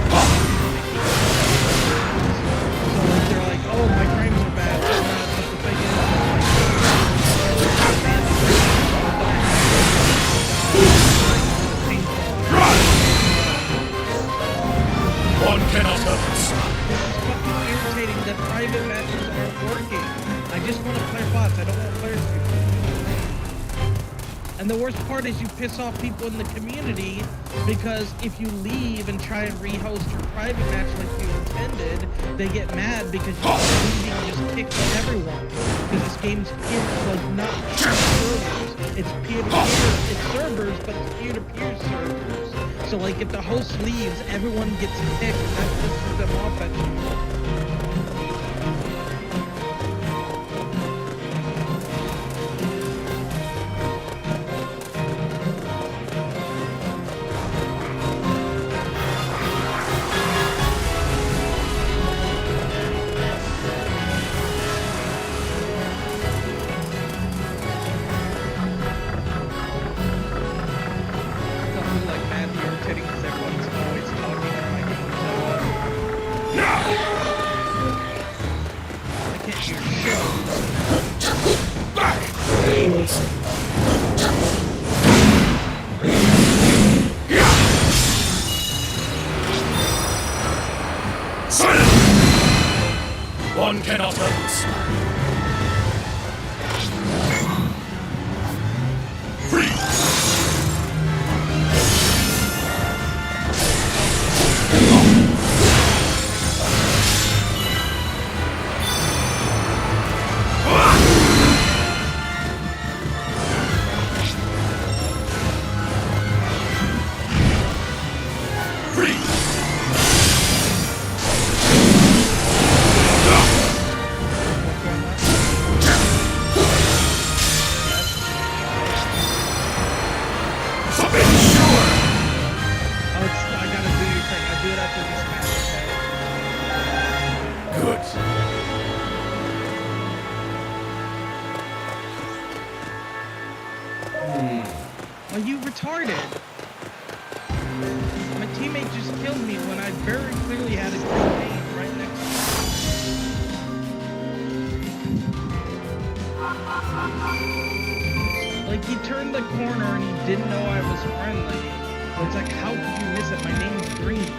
so like they're like, oh, my frames are bad. But the thing is, One cannot help it's fucking irritating that private matches aren't working. I just want to play bots. I don't want players to be playing. And the worst part is you piss off people in the community because if you leave and try and rehost your private match like you intended, they get mad because you're leaving and just kicks everyone. Because this game's not servers. It's peer-to-peer. It's servers, but it's peer-to-peer servers. So like if the host leaves, everyone gets kicked and that pisses them off at you. One cannot help us. Are you retarded? My teammate just killed me when I very clearly had a campaign right next to me. Like, he turned the corner and he didn't know I was friendly. It's like, how could you miss it? My name's Green.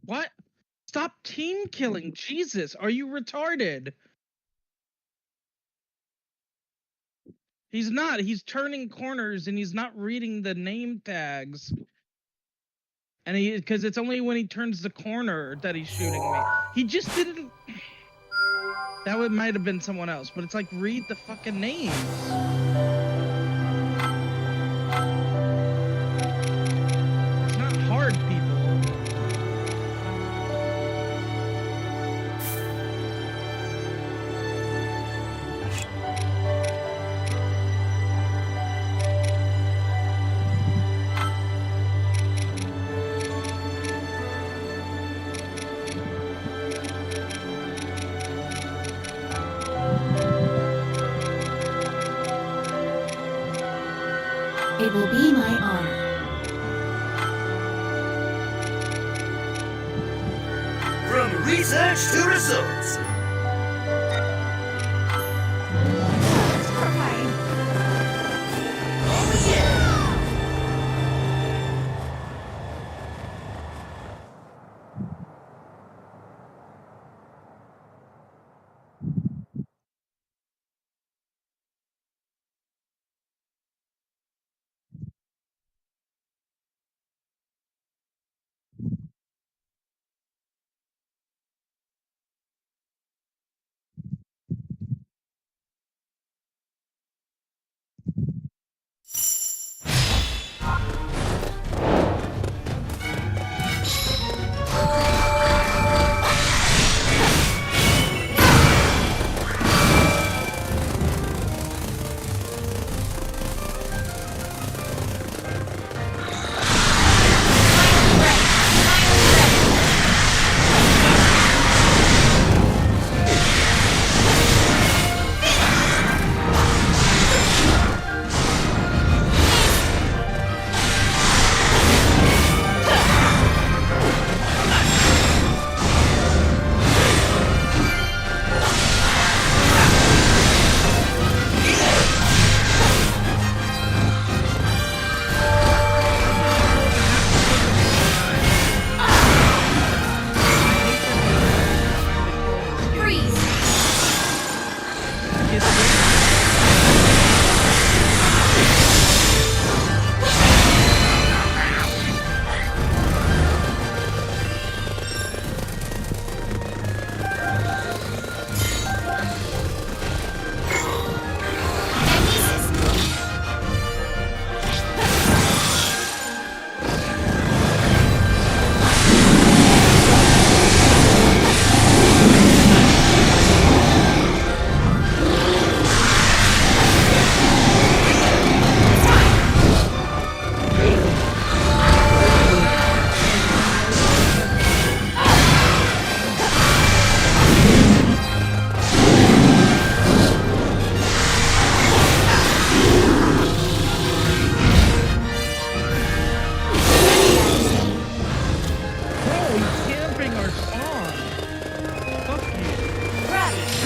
What? Stop team killing. Jesus, are you retarded? He's not. He's turning corners and he's not reading the name tags. And because it's only when he turns the corner that he's shooting me. He just didn't. That might have been someone else, but it's like, read the fucking names. It's not hard, people. It will be my honor. From research to results. That's terrifying. Oh yeah!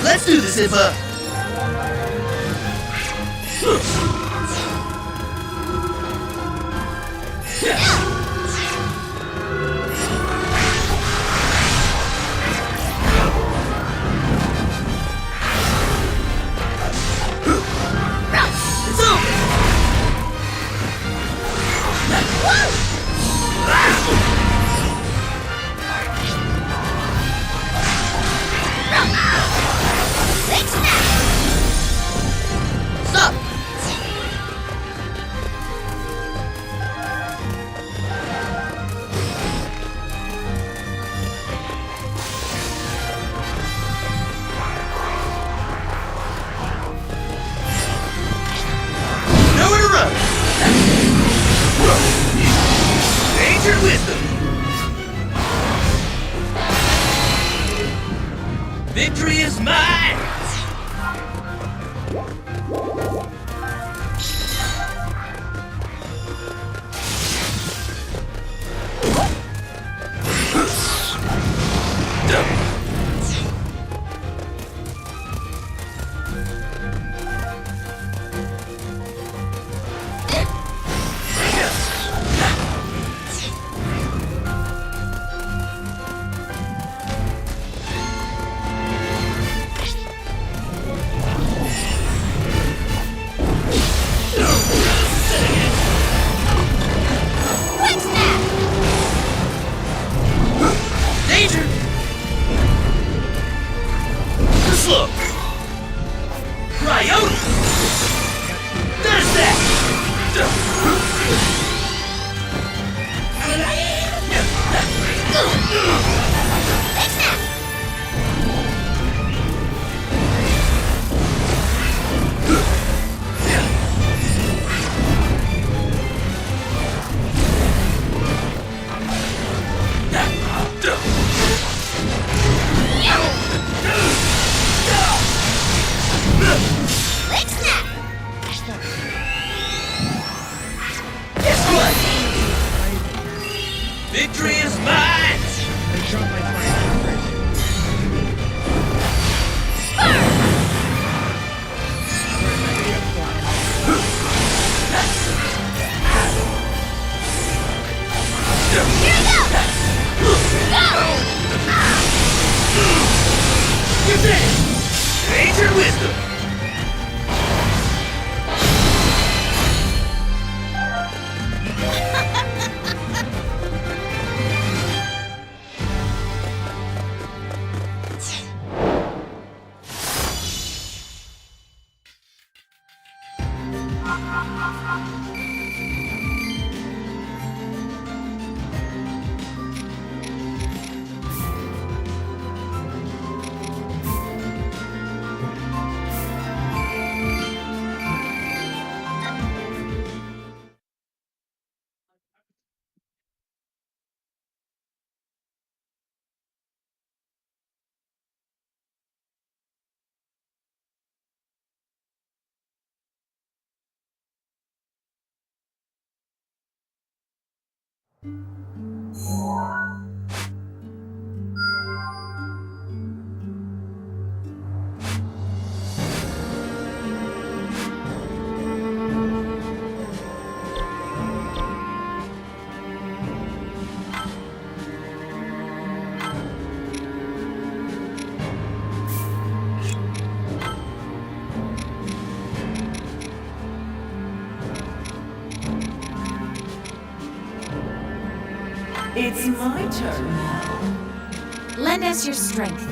Let's do this, Ifa! It's over! Stop! Nowhere to run! Ancient wisdom! Victory is mine! Victory is mine! They shot my fire. You're dead! Ancient wisdom! It's my turn now. Lend us your strength.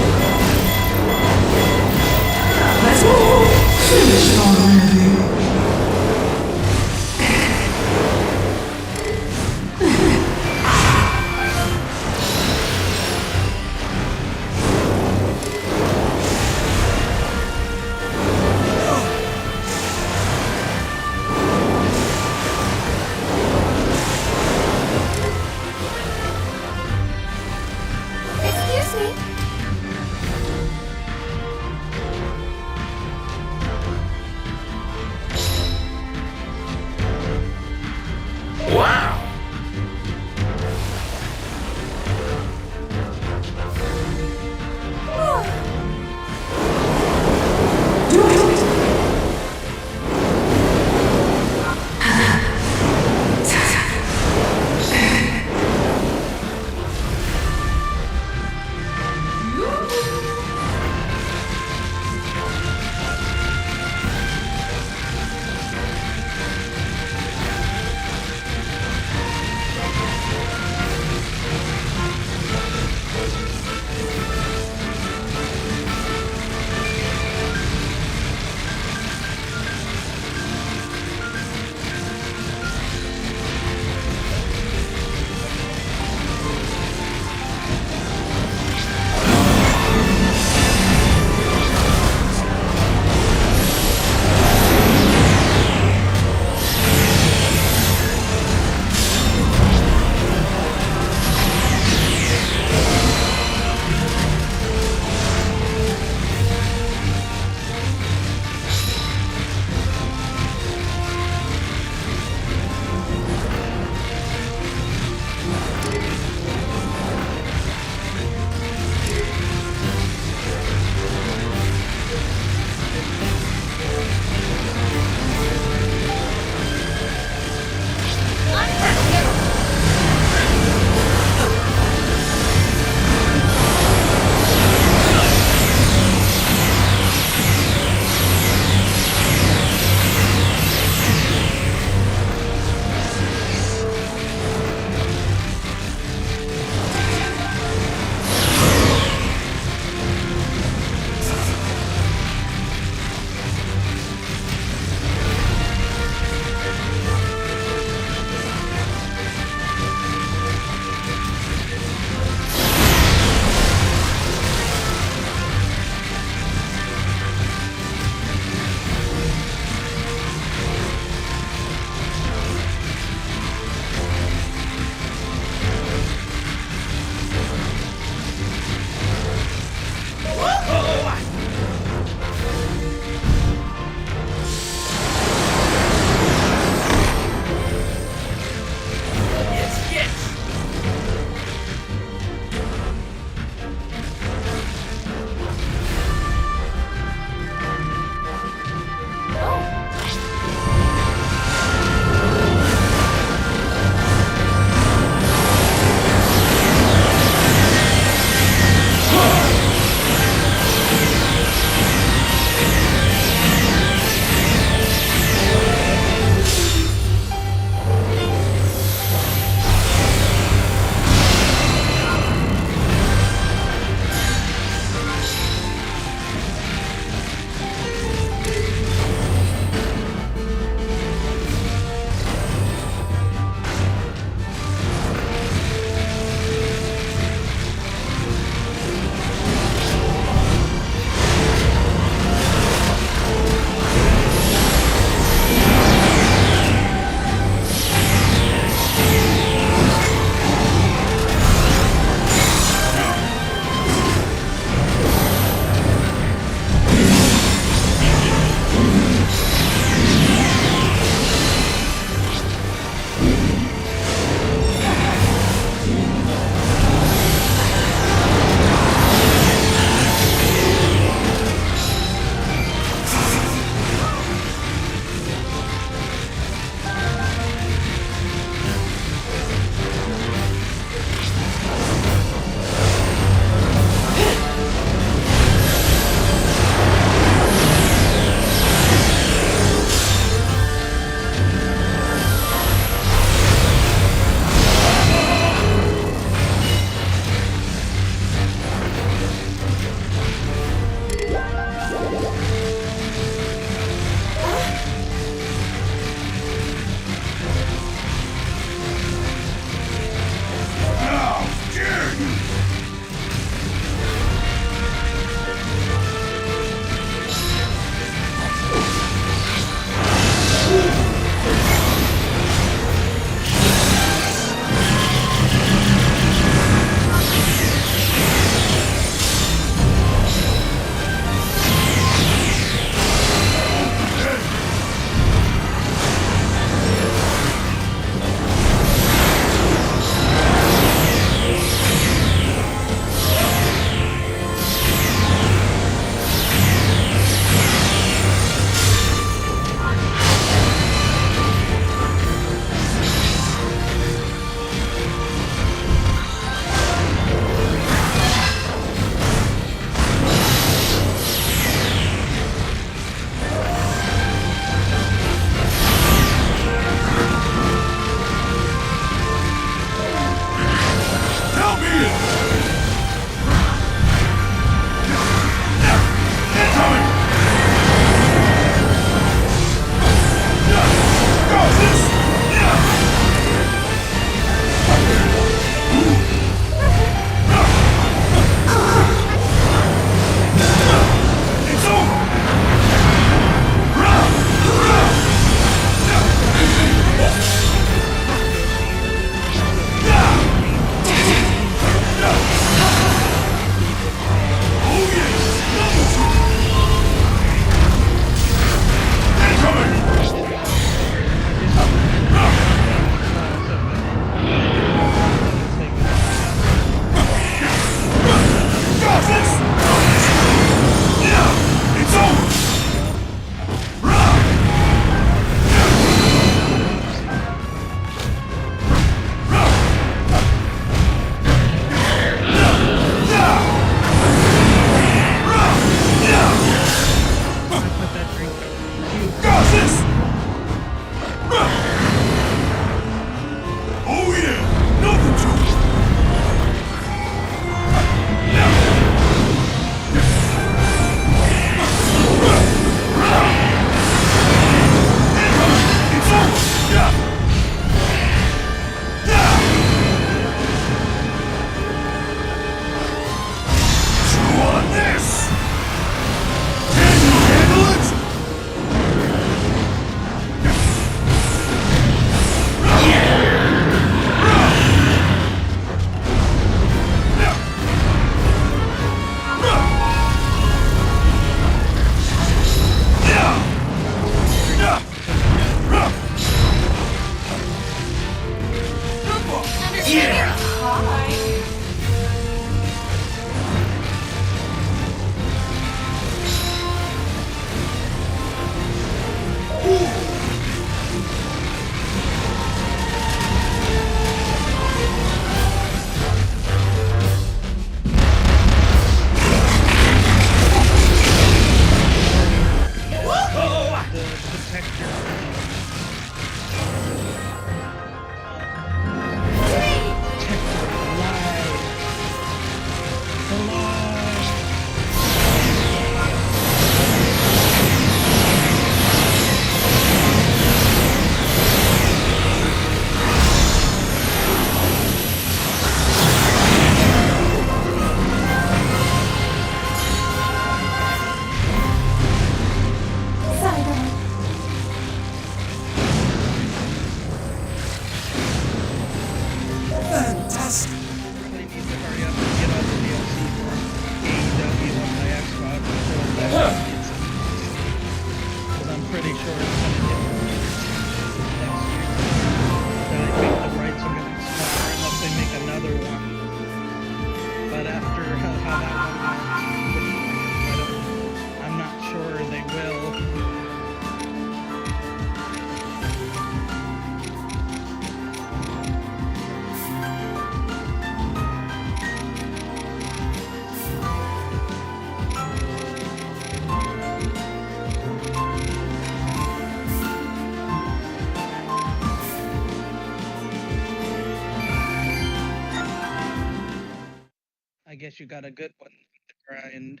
guess you got a good one to grind.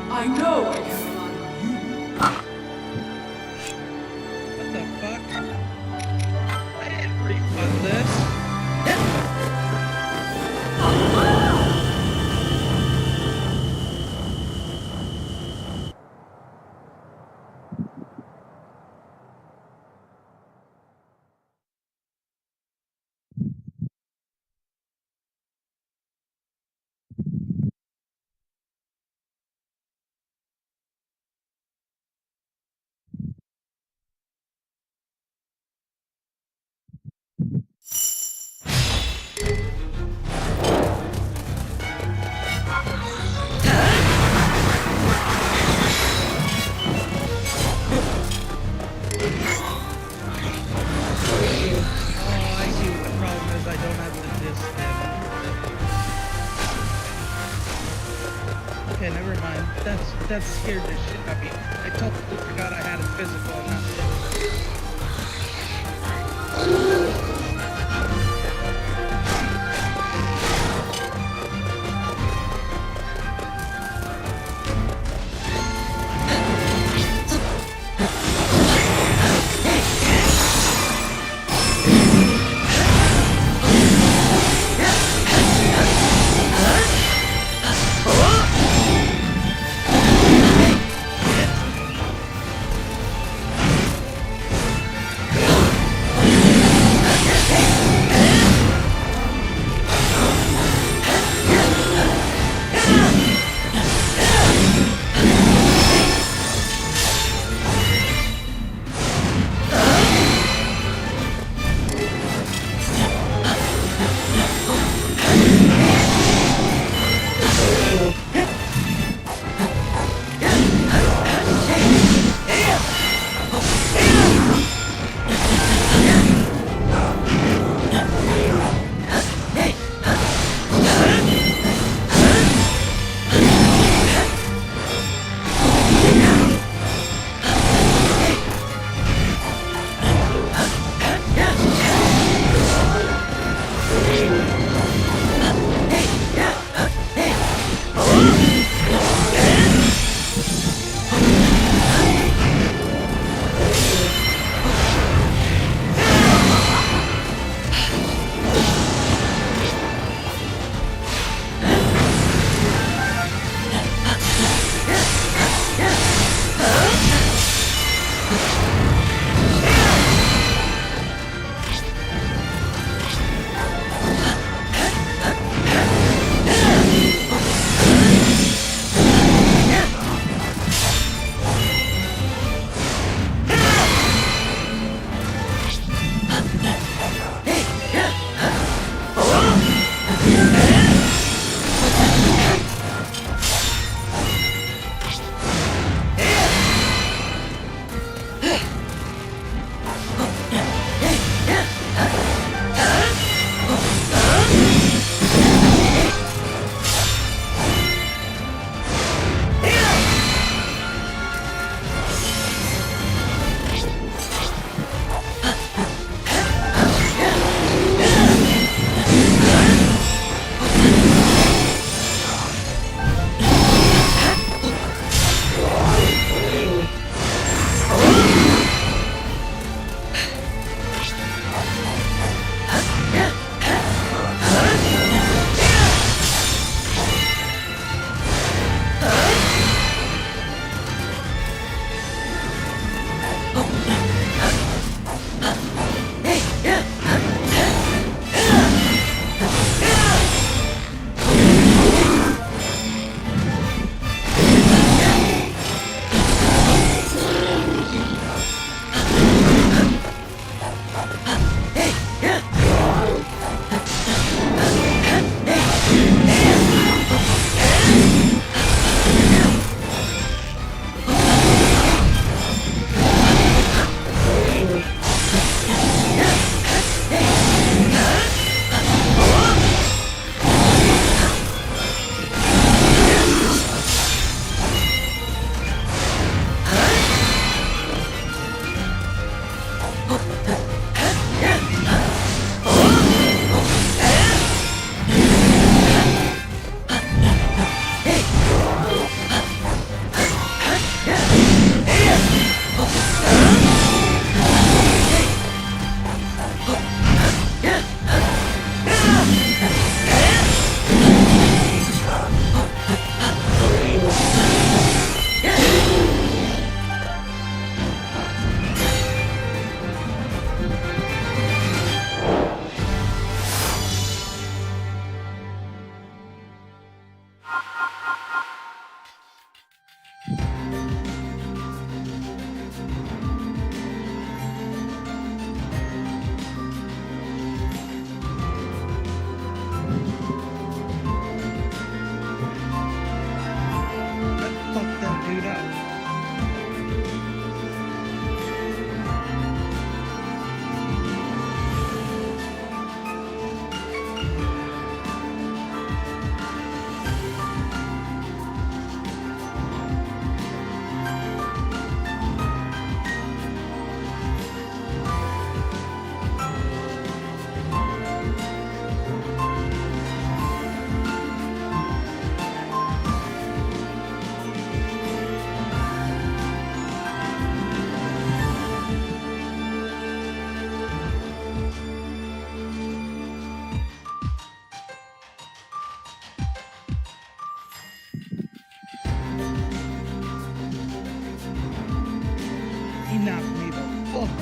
I know I can find you. What the fuck? I didn't refund this. Oh, I see what the problem is. I don't have the disc then. Okay, never mind. That scared the shit out of me. I totally forgot I had a physical and that's it.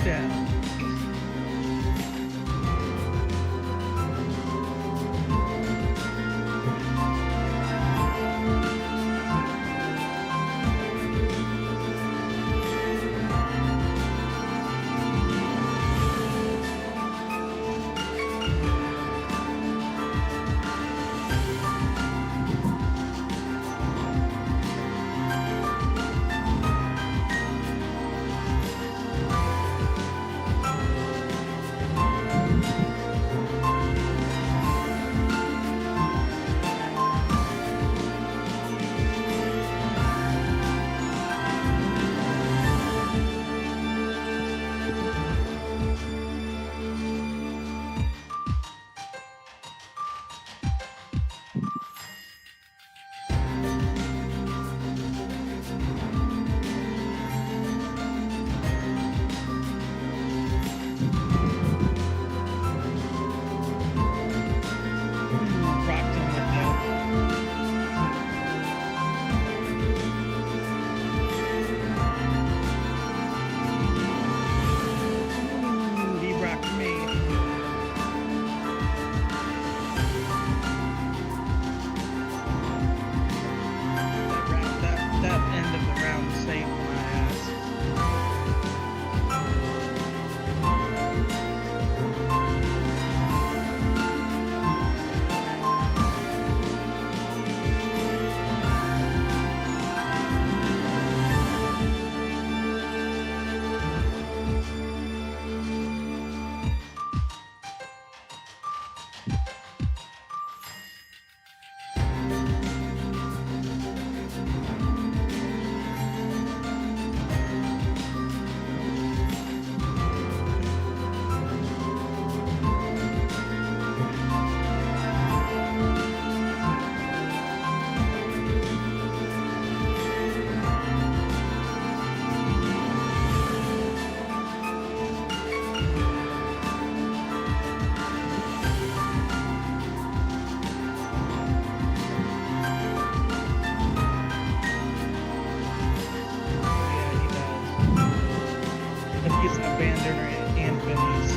down. Rocked him with that. He rocked me. That end of the round saved my ass. Yeah, he does. But he's an abandoner and Vinny's.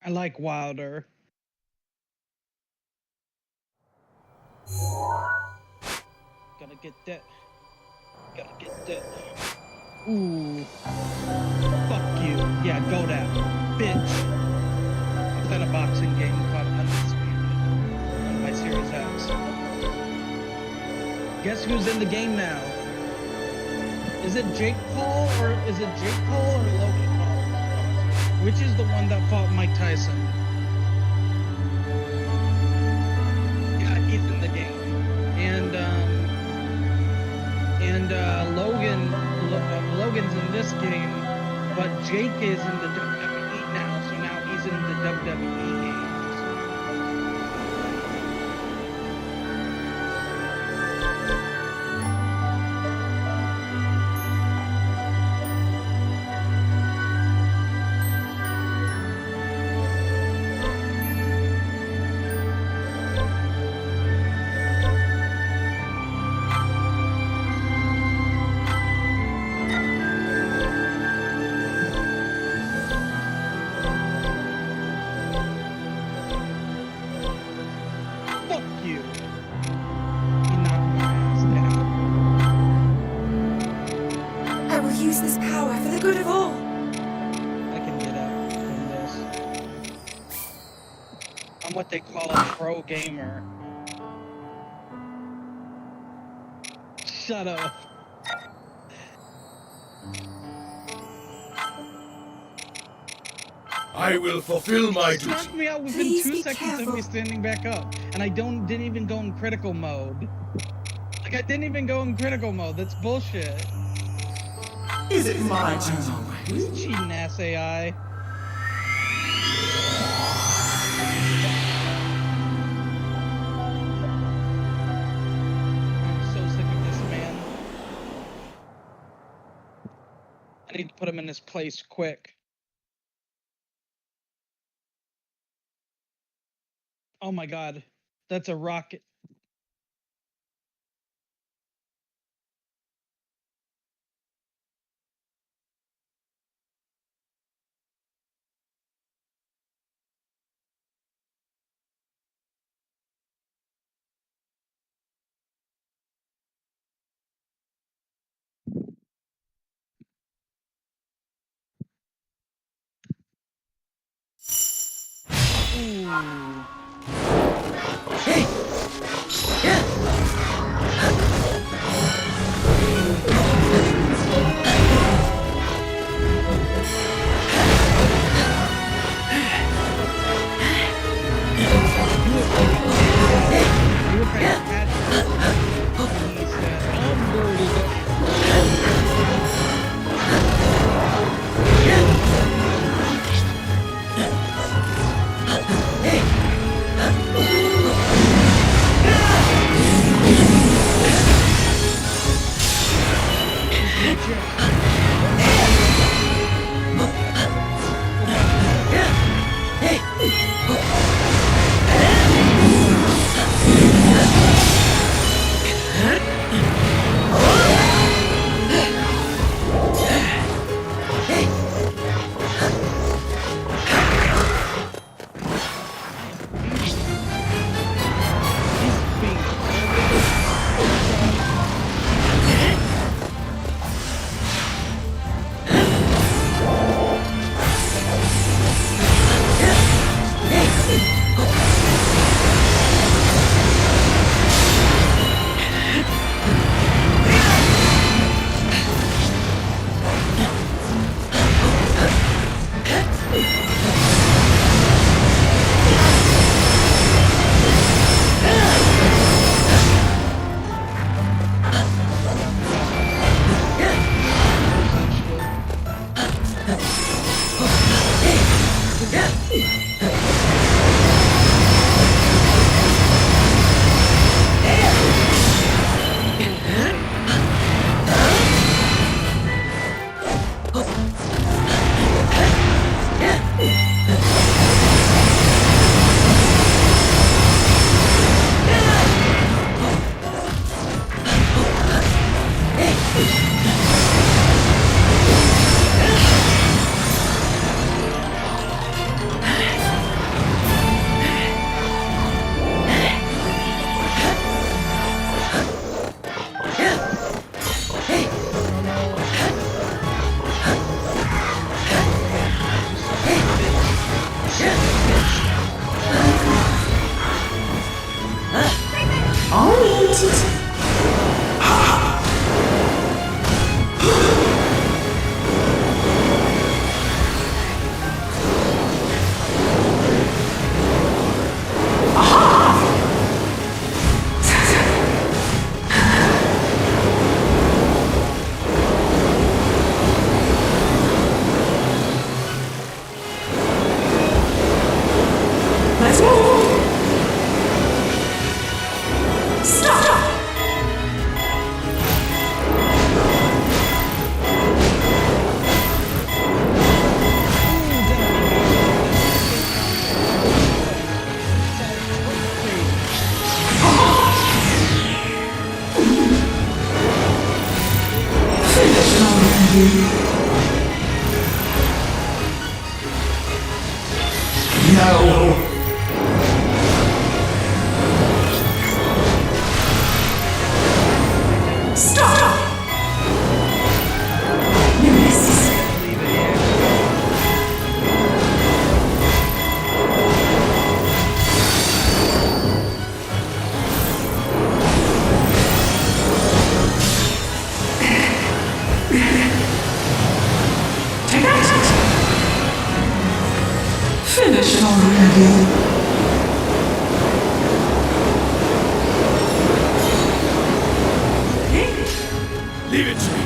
I like Wilder. Gotta get that. Gotta get that. Ooh. Fuck you. Yeah, go down. Bitch. I played a boxing game called Undisputed on my Series X. Guess who's in the game now? Is it Jake Paul or Logan Paul? Which is the one that fought Mike Tyson? Yeah, he's in the game. Logan's in this game, but Jake is in the WWE now, so now he's in the WWE games. What they call a pro gamer. Shut up. I will fulfill my duty. Knocked me out within Please 2 be seconds of careful. me standing back up. and I didn't even go in critical mode. Like, I didn't even go in critical mode. That's bullshit. Is it my turn already? Cheating ass AI. I'm so sick of this man. I need to put him in his place quick. Oh my god. That's a rocket. Ooh. You look like a cat. He said, I'm dirty. No. Stop. Nemesis. Give it to me.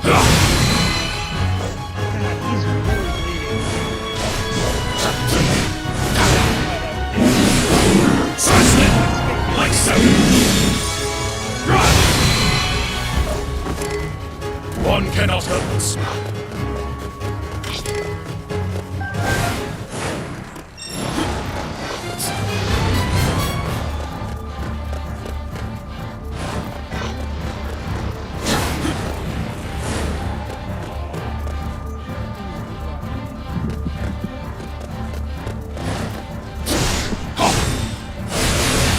God, he's really bleeding. Sidestep. Like so. Run. One cannot help us.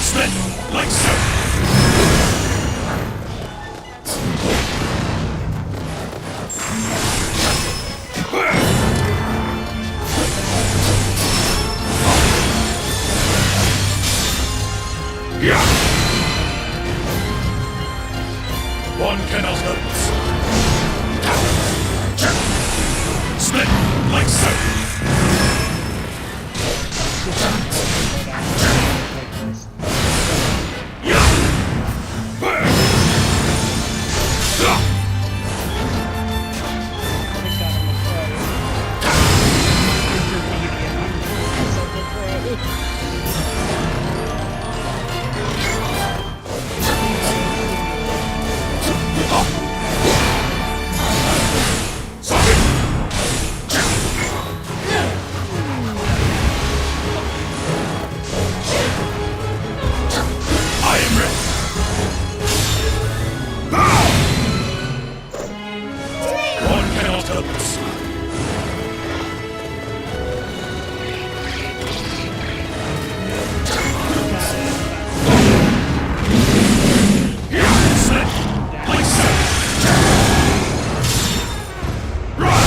Split. Like so. Yeah. One cannot help us. Split like so. I am ready. One cannot help us. Split like so. Run.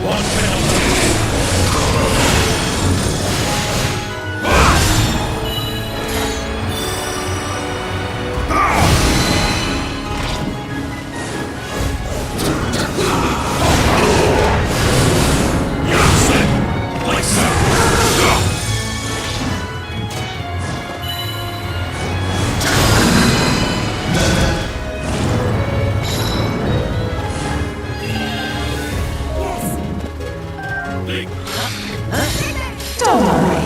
One penalty. Like so. Big. Don't worry.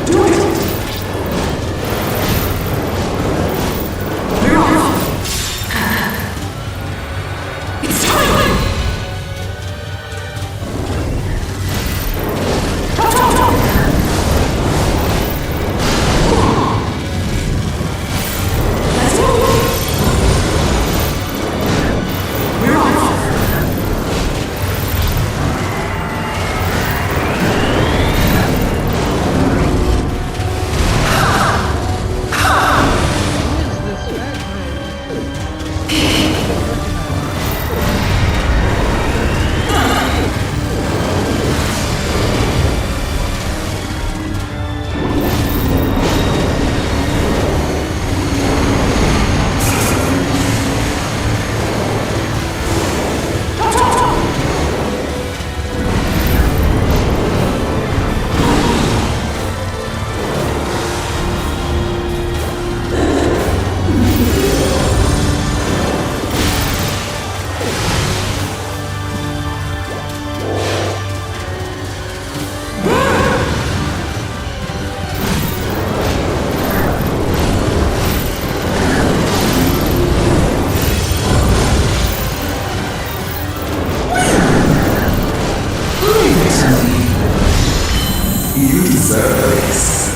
Do it. We're off. It's time. Go, go, go. Let's go. We're off. Who is this fat girl? Go, go, go. You deserve this.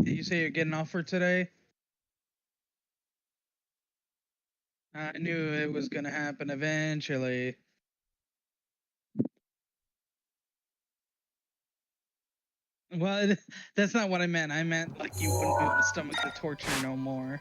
Did you say you're getting off for today? I knew it was gonna happen eventually. Well, that's not what I meant. I meant like you wouldn't be able to stomach the torture no more.